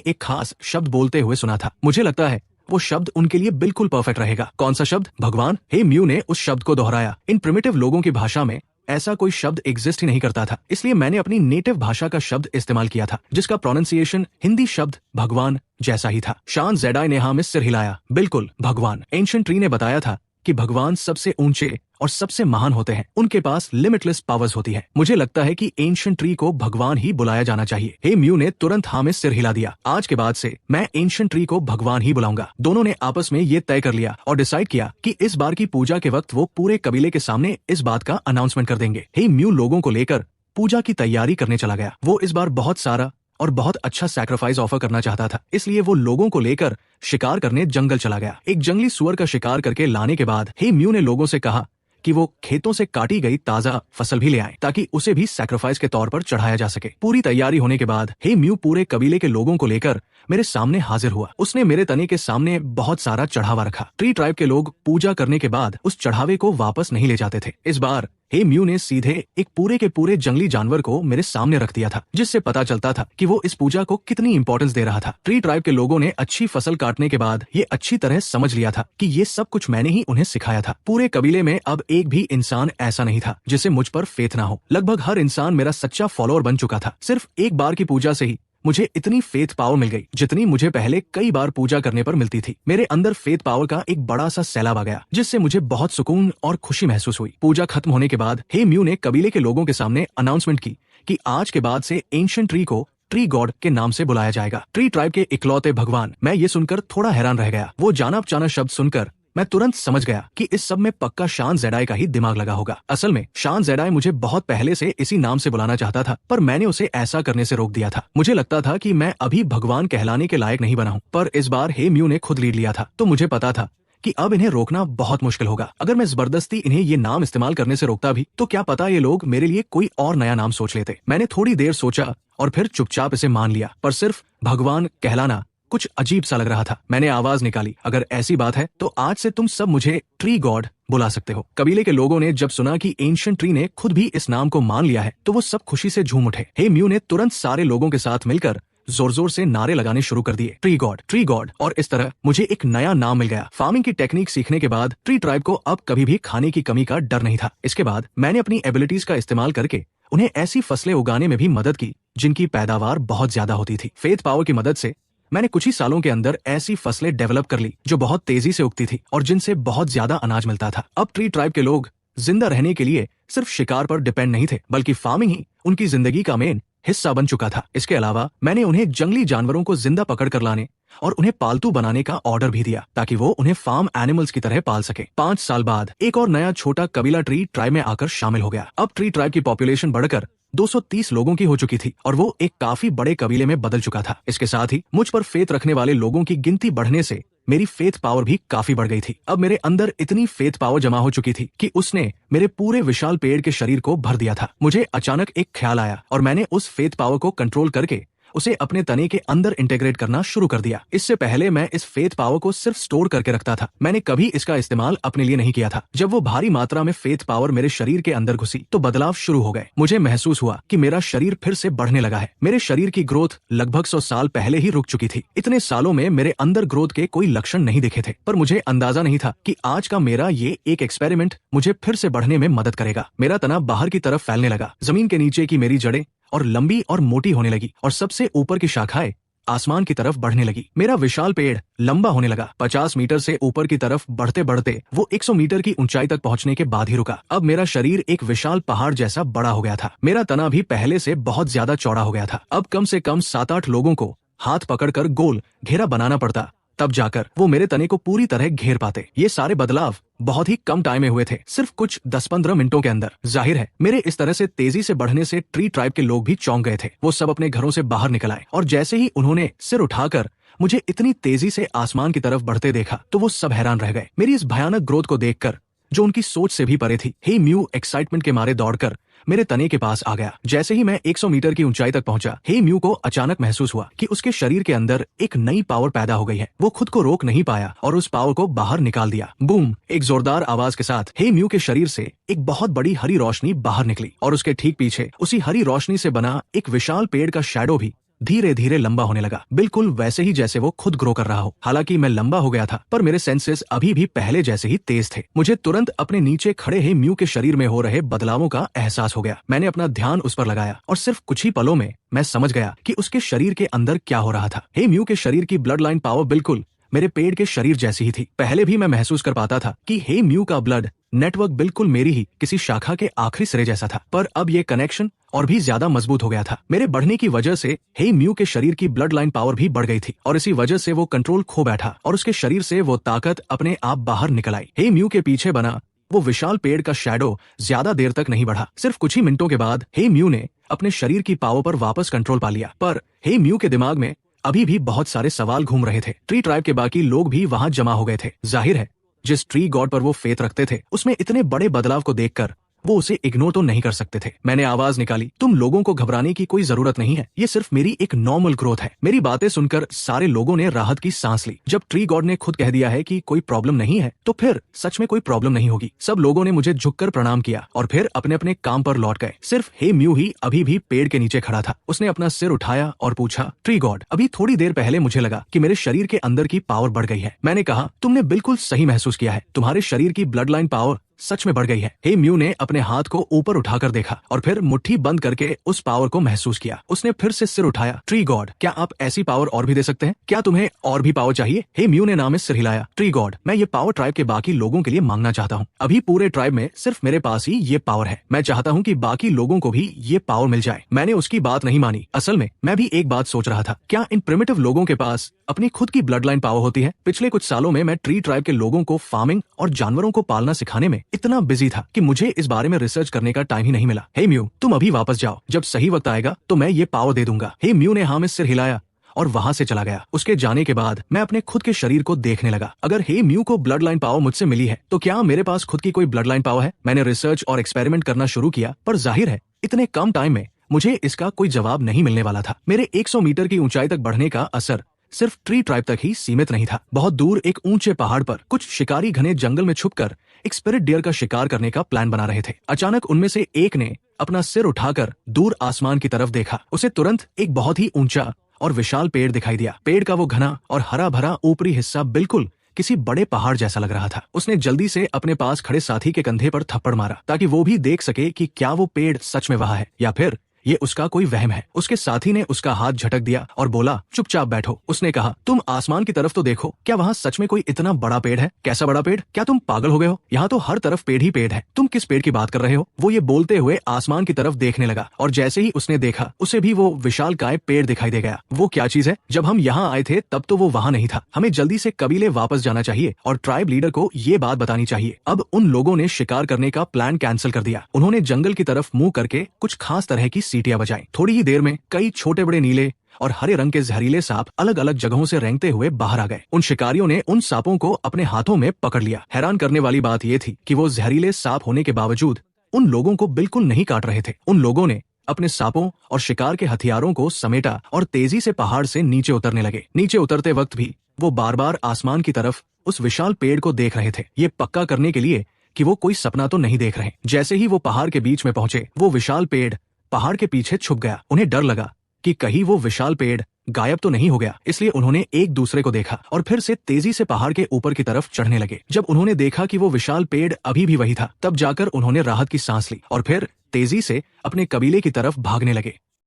एक खास शब्द बोलते हुए सुना था। मुझे लगता है वो शब्द उनके लिए बिल्कुल परफेक्ट रहेगा। कौन सा शब्द? भगवान। हे म्यू ने उस शब्द को दोहराया। इन प्रिमिटिव लोगों की भाषा में ऐसा कोई शब्द एग्जिस्ट ही नहीं करता था, इसलिए मैंने अपनी नेटिव भाषा का शब्द इस्तेमाल किया था जिसका प्रोनाउंसिएशन हिंदी शब्द भगवान जैसा ही था। शान जेडाई ने हाँ में सिर हिलाया, बिल्कुल भगवान। एंशिएंट ट्री ने बताया था कि भगवान सबसे ऊंचे और सबसे महान होते हैं, उनके पास लिमिटलेस पावर्स होती है। मुझे लगता है कि एंशिएंट ट्री को भगवान ही बुलाया जाना चाहिए। हे म्यू ने तुरंत हाँ में सिर हिला दिया। आज के बाद से मैं एंशिएंट ट्री को भगवान ही बुलाऊंगा। दोनों ने आपस में ये तय कर लिया और डिसाइड किया कि इस बार की पूजा के वक्त वो पूरे कबीले के सामने इस बात का अनाउंसमेंट कर देंगे। हे म्यू लोगों को लेकर पूजा की तैयारी करने चला गया। वो इस बार बहुत सारा और बहुत अच्छा सैक्रिफाइस ऑफर करना चाहता था, इसलिए वो लोगों को लेकर शिकार करने जंगल चला गया। एक जंगली सुअर का शिकार करके लाने के बाद हे म्यू ने लोगों से कहा कि वो खेतों से काटी गई ताजा फसल भी ले आए ताकि उसे भी सैक्रिफाइस के तौर पर चढ़ाया जा सके। पूरी तैयारी होने के बाद हे म्यू पूरे कबीले के लोगों को लेकर मेरे सामने हाजिर हुआ। उसने मेरे तने के सामने बहुत सारा चढ़ावा रखा। ट्री ट्राइब के लोग पूजा करने के बाद उस चढ़ावे को वापस नहीं ले जाते थे। इस बार हे म्यू ने सीधे एक पूरे के पूरे जंगली जानवर को मेरे सामने रख दिया था, जिससे पता चलता था कि वो इस पूजा को कितनी इंपॉर्टेंस दे रहा था। ट्री ट्राइब के लोगों ने अच्छी फसल काटने के बाद ये अच्छी तरह समझ लिया था कि ये सब कुछ मैंने ही उन्हें सिखाया था। पूरे कबीले में अब एक भी इंसान ऐसा नहीं था जिसे मुझ पर फेथ ना हो। लगभग हर इंसान मेरा सच्चा फॉलोअर बन चुका था। सिर्फ एक बार की पूजा से ही मुझे इतनी फेथ पावर मिल गई जितनी मुझे पहले कई बार पूजा करने पर मिलती थी। मेरे अंदर फेथ पावर का एक बड़ा सा सैलाब आ गया, जिससे मुझे बहुत सुकून और खुशी महसूस हुई। पूजा खत्म होने के बाद हे म्यू ने कबीले के लोगों के सामने अनाउंसमेंट की कि आज के बाद से एंशिएंट ट्री को ट्री गॉड के नाम से बुलाया जाएगा, ट्री ट्राइब के इकलौते भगवान। मैं ये सुनकर थोड़ा हैरान रह गया। वो जाना पहचाना शब्द सुनकर मैं तुरंत समझ गया कि इस सब में पक्का शान जेडाई का ही दिमाग लगा होगा। असल में शान जेडाई मुझे बहुत पहले से इसी नाम से बुलाना चाहता था, पर मैंने उसे ऐसा करने से रोक दिया था। मुझे लगता था कि मैं अभी भगवान कहलाने के लायक नहीं बना हूँ, पर इस बार हे म्यू ने खुद लीड लिया था, तो मुझे पता था कि अब इन्हें रोकना बहुत मुश्किल होगा। अगर मैं जबरदस्ती इन्हें ये नाम इस्तेमाल करने से रोकता भी तो क्या पता ये लोग मेरे लिए कोई और नया नाम सोच लेते। मैंने थोड़ी देर सोचा और फिर चुपचाप इसे मान लिया, पर सिर्फ भगवान कहलाना कुछ अजीब सा लग रहा था। मैंने आवाज निकाली, अगर ऐसी बात है तो आज से तुम सब मुझे ट्री गॉड बुला सकते हो। कबीले के लोगों ने जब सुना कि एंशिएंट ट्री ने खुद भी इस नाम को मान लिया है तो वो सब खुशी से झूम उठे। हे म्यू ने तुरंत सारे लोगों के साथ मिलकर जोर जोर से नारे लगाने शुरू कर दिए, ट्री गॉड, और इस तरह मुझे एक नया नाम मिल गया। फार्मिंग की टेक्निक सीखने के बाद ट्री ट्राइब को अब कभी भी खाने की कमी का डर नहीं था। इसके बाद मैंने अपनी एबिलिटीज का इस्तेमाल करके उन्हें ऐसी फसलें उगाने में भी मदद की जिनकी पैदावार बहुत ज्यादा होती थी। फेथ पावर की मदद से मैंने कुछ ही सालों के अंदर ऐसी फसलें डेवलप कर ली जो बहुत तेजी से उगती थी और जिनसे बहुत ज्यादा अनाज मिलता था। अब ट्री ट्राइब के लोग जिंदा रहने के लिए सिर्फ शिकार पर डिपेंड नहीं थे, बल्कि फार्मिंग ही उनकी जिंदगी का मेन हिस्सा बन चुका था। इसके अलावा मैंने उन्हें जंगली जानवरों को जिंदा पकड़ कर लाने और उन्हें पालतू बनाने का ऑर्डर भी दिया ताकि वो उन्हें फार्म एनिमल्स की तरह पाल सके। 5 साल बाद एक और नया छोटा कबीला ट्री ट्राइब में आकर शामिल हो गया। अब ट्री ट्राइब की पॉपुलेशन बढ़कर 230 लोगों की हो चुकी थी और वो एक काफी बड़े कबीले में बदल चुका था। इसके साथ ही मुझ पर फेथ रखने वाले लोगों की गिनती बढ़ने से मेरी फेथ पावर भी काफी बढ़ गई थी। अब मेरे अंदर इतनी फेथ पावर जमा हो चुकी थी कि उसने मेरे पूरे विशाल पेड़ के शरीर को भर दिया था। मुझे अचानक एक ख्याल आया और मैंने उस फेथ पावर को कंट्रोल करके उसे अपने तने के अंदर इंटीग्रेट करना शुरू कर दिया। इससे पहले मैं इस फेथ पावर को सिर्फ स्टोर करके रखता था, मैंने कभी इसका इस्तेमाल अपने लिए नहीं किया था। जब वो भारी मात्रा में फेथ पावर मेरे शरीर के अंदर घुसी तो बदलाव शुरू हो गए। मुझे महसूस हुआ कि मेरा शरीर फिर से बढ़ने लगा है। मेरे शरीर की ग्रोथ लगभग 100 साल पहले ही रुक चुकी थी। इतने सालों में मेरे अंदर ग्रोथ के कोई लक्षण नहीं दिखे थे, पर मुझे अंदाजा नहीं था कि आज का मेरा ये एक एक्सपेरिमेंट मुझे फिर से बढ़ने में मदद करेगा। मेरा तना बाहर की तरफ फैलने लगा, जमीन के नीचे की मेरी जड़ें और लंबी और मोटी होने लगी और सबसे ऊपर की शाखाएं आसमान की तरफ बढ़ने लगी। मेरा विशाल पेड़ लंबा होने लगा। 50 मीटर से ऊपर की तरफ बढ़ते बढ़ते वो 100 मीटर की ऊंचाई तक पहुंचने के बाद ही रुका। अब मेरा शरीर एक विशाल पहाड़ जैसा बड़ा हो गया था। मेरा तना भी पहले से बहुत ज्यादा चौड़ा हो गया था। अब कम से कम 7-8 लोगों को हाथ पकड़कर गोल घेरा बनाना पड़ता, तब जाकर वो मेरे तने को पूरी तरह घेर पाते। ये सारे बदलाव बहुत ही कम टाइम में हुए थे, सिर्फ कुछ 10-15 मिनटों के अंदर। जाहिर है मेरे इस तरह से तेजी से बढ़ने से ट्री ट्राइब के लोग भी चौंक गए थे। वो सब अपने घरों से बाहर निकल आए और जैसे ही उन्होंने सिर उठाकर मुझे इतनी तेजी से आसमान की तरफ बढ़ते देखा तो वो सब हैरान रह गए। मेरी इस भयानक ग्रोथ को देखकर जो उनकी सोच से भी परे थी। हे म्यू एक्साइटमेंट के मारे दौड़कर मेरे तने के पास आ गया। जैसे ही मैं 100 मीटर की ऊंचाई तक पहुंचा, हे म्यू को अचानक महसूस हुआ कि उसके शरीर के अंदर एक नई पावर पैदा हो गई है। वो खुद को रोक नहीं पाया और उस पावर को बाहर निकाल दिया। बूम! एक जोरदार आवाज के साथ हे म्यू के शरीर से एक बहुत बड़ी हरी रोशनी बाहर निकली और उसके ठीक पीछे उसी हरी रोशनी से बना एक विशाल पेड़ का शैडो भी धीरे धीरे लंबा होने लगा, बिल्कुल वैसे ही जैसे वो खुद ग्रो कर रहा हो। हालांकि मैं लंबा हो गया था, पर मेरे सेंसेस अभी भी पहले जैसे ही तेज थे। मुझे तुरंत अपने नीचे खड़े हे म्यू के शरीर में हो रहे बदलावों का एहसास हो गया। मैंने अपना ध्यान उस पर लगाया और सिर्फ कुछ ही पलों में मैं समझ गया कि उसके शरीर के अंदर क्या हो रहा था। हे म्यू के शरीर की ब्लड लाइन पावर बिल्कुल मेरे पेड़ के शरीर जैसी ही थी। पहले भी मैं महसूस कर पाता था कि हे म्यू का ब्लड नेटवर्क बिल्कुल मेरी ही किसी शाखा के आखिरी सिरे जैसा था, पर अब ये कनेक्शन और भी ज्यादा मजबूत हो गया था। मेरे बढ़ने की वजह से हे म्यू के शरीर की ब्लड लाइन पावर भी बढ़ गई थी और इसी वजह से वो कंट्रोल खो बैठा और उसके शरीर से वो ताकत अपने आप बाहर निकल आई। हे म्यू के पीछे बना वो विशाल पेड़ का शैडो ज्यादा देर तक नहीं बढ़ा। सिर्फ कुछ ही मिनटों के बाद हे म्यू ने अपने शरीर की पावर पर वापस कंट्रोल पा लिया, पर हे म्यू के दिमाग में अभी भी बहुत सारे सवाल घूम रहे थे। ट्री ट्राइब के बाकी लोग भी वहां जमा हो गए थे। जाहिर है जिस ट्री गॉड पर वो फेथ रखते थे उसमें इतने बड़े बदलाव को देखकर वो उसे इग्नोर तो नहीं कर सकते थे। मैंने आवाज निकाली, तुम लोगों को घबराने की कोई जरूरत नहीं है, ये सिर्फ मेरी एक नॉर्मल ग्रोथ है। मेरी बातें सुनकर सारे लोगों ने राहत की सांस ली। जब ट्री गॉड ने खुद कह दिया है कि कोई प्रॉब्लम नहीं है तो फिर सच में कोई प्रॉब्लम नहीं होगी। सब लोगों ने मुझे झुककर प्रणाम किया और फिर अपने अपने काम पर लौट गए। सिर्फ हे म्यू ही अभी भी पेड़ के नीचे खड़ा था। उसने अपना सिर उठाया और पूछा, ट्री गॉड, अभी थोड़ी देर पहले मुझे लगा कि मेरे शरीर के अंदर की पावर बढ़ गई है। मैंने कहा, तुमने बिल्कुल सही महसूस किया है, तुम्हारे शरीर की ब्लड लाइन पावर सच में बढ़ गई है। हे म्यू ने अपने हाथ को ऊपर उठाकर देखा और फिर मुट्ठी बंद करके उस पावर को महसूस किया। उसने फिर से सिर उठाया, ट्री गॉड, क्या आप ऐसी पावर और भी दे सकते हैं? क्या तुम्हें और भी पावर चाहिए? हे म्यू ने नाम में सिर हिलाया। ट्री गॉड, मैं ये पावर ट्राइब के बाकी लोगों के लिए मांगना चाहता हूँ। अभी पूरे ट्राइब में सिर्फ मेरे पास ही ये पावर है। मैं चाहता हूँ कि बाकी लोगों को भी ये पावर मिल जाए। मैंने उसकी बात नहीं मानी। असल में मैं भी एक बात सोच रहा था, क्या इन प्रिमिटिव लोगों के पास अपनी खुद की ब्लड लाइन पावर होती है? पिछले कुछ सालों में मैं ट्री ट्राइब के लोगों को फार्मिंग और जानवरों को पालना सिखाने में इतना बिजी था कि मुझे इस बारे में रिसर्च करने का टाइम ही नहीं मिला। हे म्यू, तुम अभी वापस जाओ, जब सही वक्त आएगा तो मैं ये पावर दे दूंगा। हे म्यू ने हाँ में सिर हिलाया और वहां से चला गया। उसके जाने के बाद मैं अपने खुद के शरीर को देखने लगा। अगर हे म्यू को ब्लड लाइन पावर मुझसे मिली है तो क्या मेरे पास खुद की कोई ब्लड लाइन पावर है? मैंने रिसर्च और एक्सपेरिमेंट करना शुरू किया, पर जाहिर है इतने कम टाइम में मुझे इसका कोई जवाब नहीं मिलने वाला था। मेरे 100 मीटर की ऊंचाई तक बढ़ने का असर सिर्फ ट्री ट्राइब तक ही सीमित नहीं था। बहुत दूर एक ऊंचे पहाड़ पर कुछ शिकारी घने जंगल में छुपकर एक स्पिरिट डियर का शिकार करने का प्लान बना रहे थे। अचानक उनमें से एक ने अपना सिर उठाकर दूर आसमान की तरफ देखा। उसे तुरंत एक बहुत ही ऊंचा और विशाल पेड़ दिखाई दिया। पेड़ का वो घना और हरा भरा ऊपरी हिस्सा बिल्कुल किसी बड़े पहाड़ जैसा लग रहा था। उसने जल्दी से अपने पास खड़े साथी के कंधे पर थप्पड़ मारा ताकि वो भी देख सके कि क्या वो पेड़ सच में वहां है या फिर ये उसका कोई वहम है। उसके साथी ने उसका हाथ झटक दिया और बोला, चुपचाप बैठो। उसने कहा, तुम आसमान की तरफ तो देखो, क्या वहाँ सच में कोई इतना बड़ा पेड़ है? कैसा बड़ा पेड़? क्या तुम पागल हो गए हो? यहाँ तो हर तरफ पेड़ ही पेड़ है। तुम किस पेड़ की बात कर रहे हो? वो ये बोलते हुए आसमान की तरफ देखने लगा और जैसे ही उसने देखा उसे भी वो विशालकाय पेड़ दिखाई दे गया। वो क्या चीज है? जब हम यहाँ आए थे तब तो वो वहाँ नहीं था। हमें जल्दी से कबीले वापस जाना चाहिए और ट्राइब लीडर को ये बात बतानी चाहिए। अब उन लोगों ने शिकार करने का प्लान कैंसिल कर दिया। उन्होंने जंगल की तरफ मुंह करके कुछ खास तरह की सीटियां बजाई। थोड़ी ही देर में कई छोटे बड़े नीले और हरे रंग के जहरीले सांप अलग अलग जगहों से रेंगते हुए बाहर आ गए। उन शिकारियों ने उन सांपों को अपने हाथों में पकड़ लिया। हैरान करने वाली बात यह थी कि वो जहरीले सांप होने के बावजूद उन लोगों को बिल्कुल नहीं काट रहे थे। उन लोगों ने अपने सांपों और शिकार के हथियारों को समेटा और तेजी से पहाड़ से नीचे उतरने लगे। नीचे उतरते वक्त भी वो बार बार आसमान की तरफ उस विशाल पेड़ को देख रहे थे, ये पक्का करने के लिए कि वो कोई सपना तो नहीं देख रहे। जैसे ही वो पहाड़ के बीच में पहुंचे, वो विशाल पेड़ पहाड़ के पीछे छुप गया। उन्हें डर लगा कि कहीं वो विशाल पेड़ गायब तो नहीं हो गया, इसलिए उन्होंने एक दूसरे को देखा और फिर से तेजी से पहाड़ के ऊपर की तरफ चढ़ने लगे। जब उन्होंने देखा कि वो विशाल पेड़ अभी भी वही था, तब जाकर उन्होंने राहत की सांस ली और फिर तेजी से अपने कबीले की तरफ भागने लगे।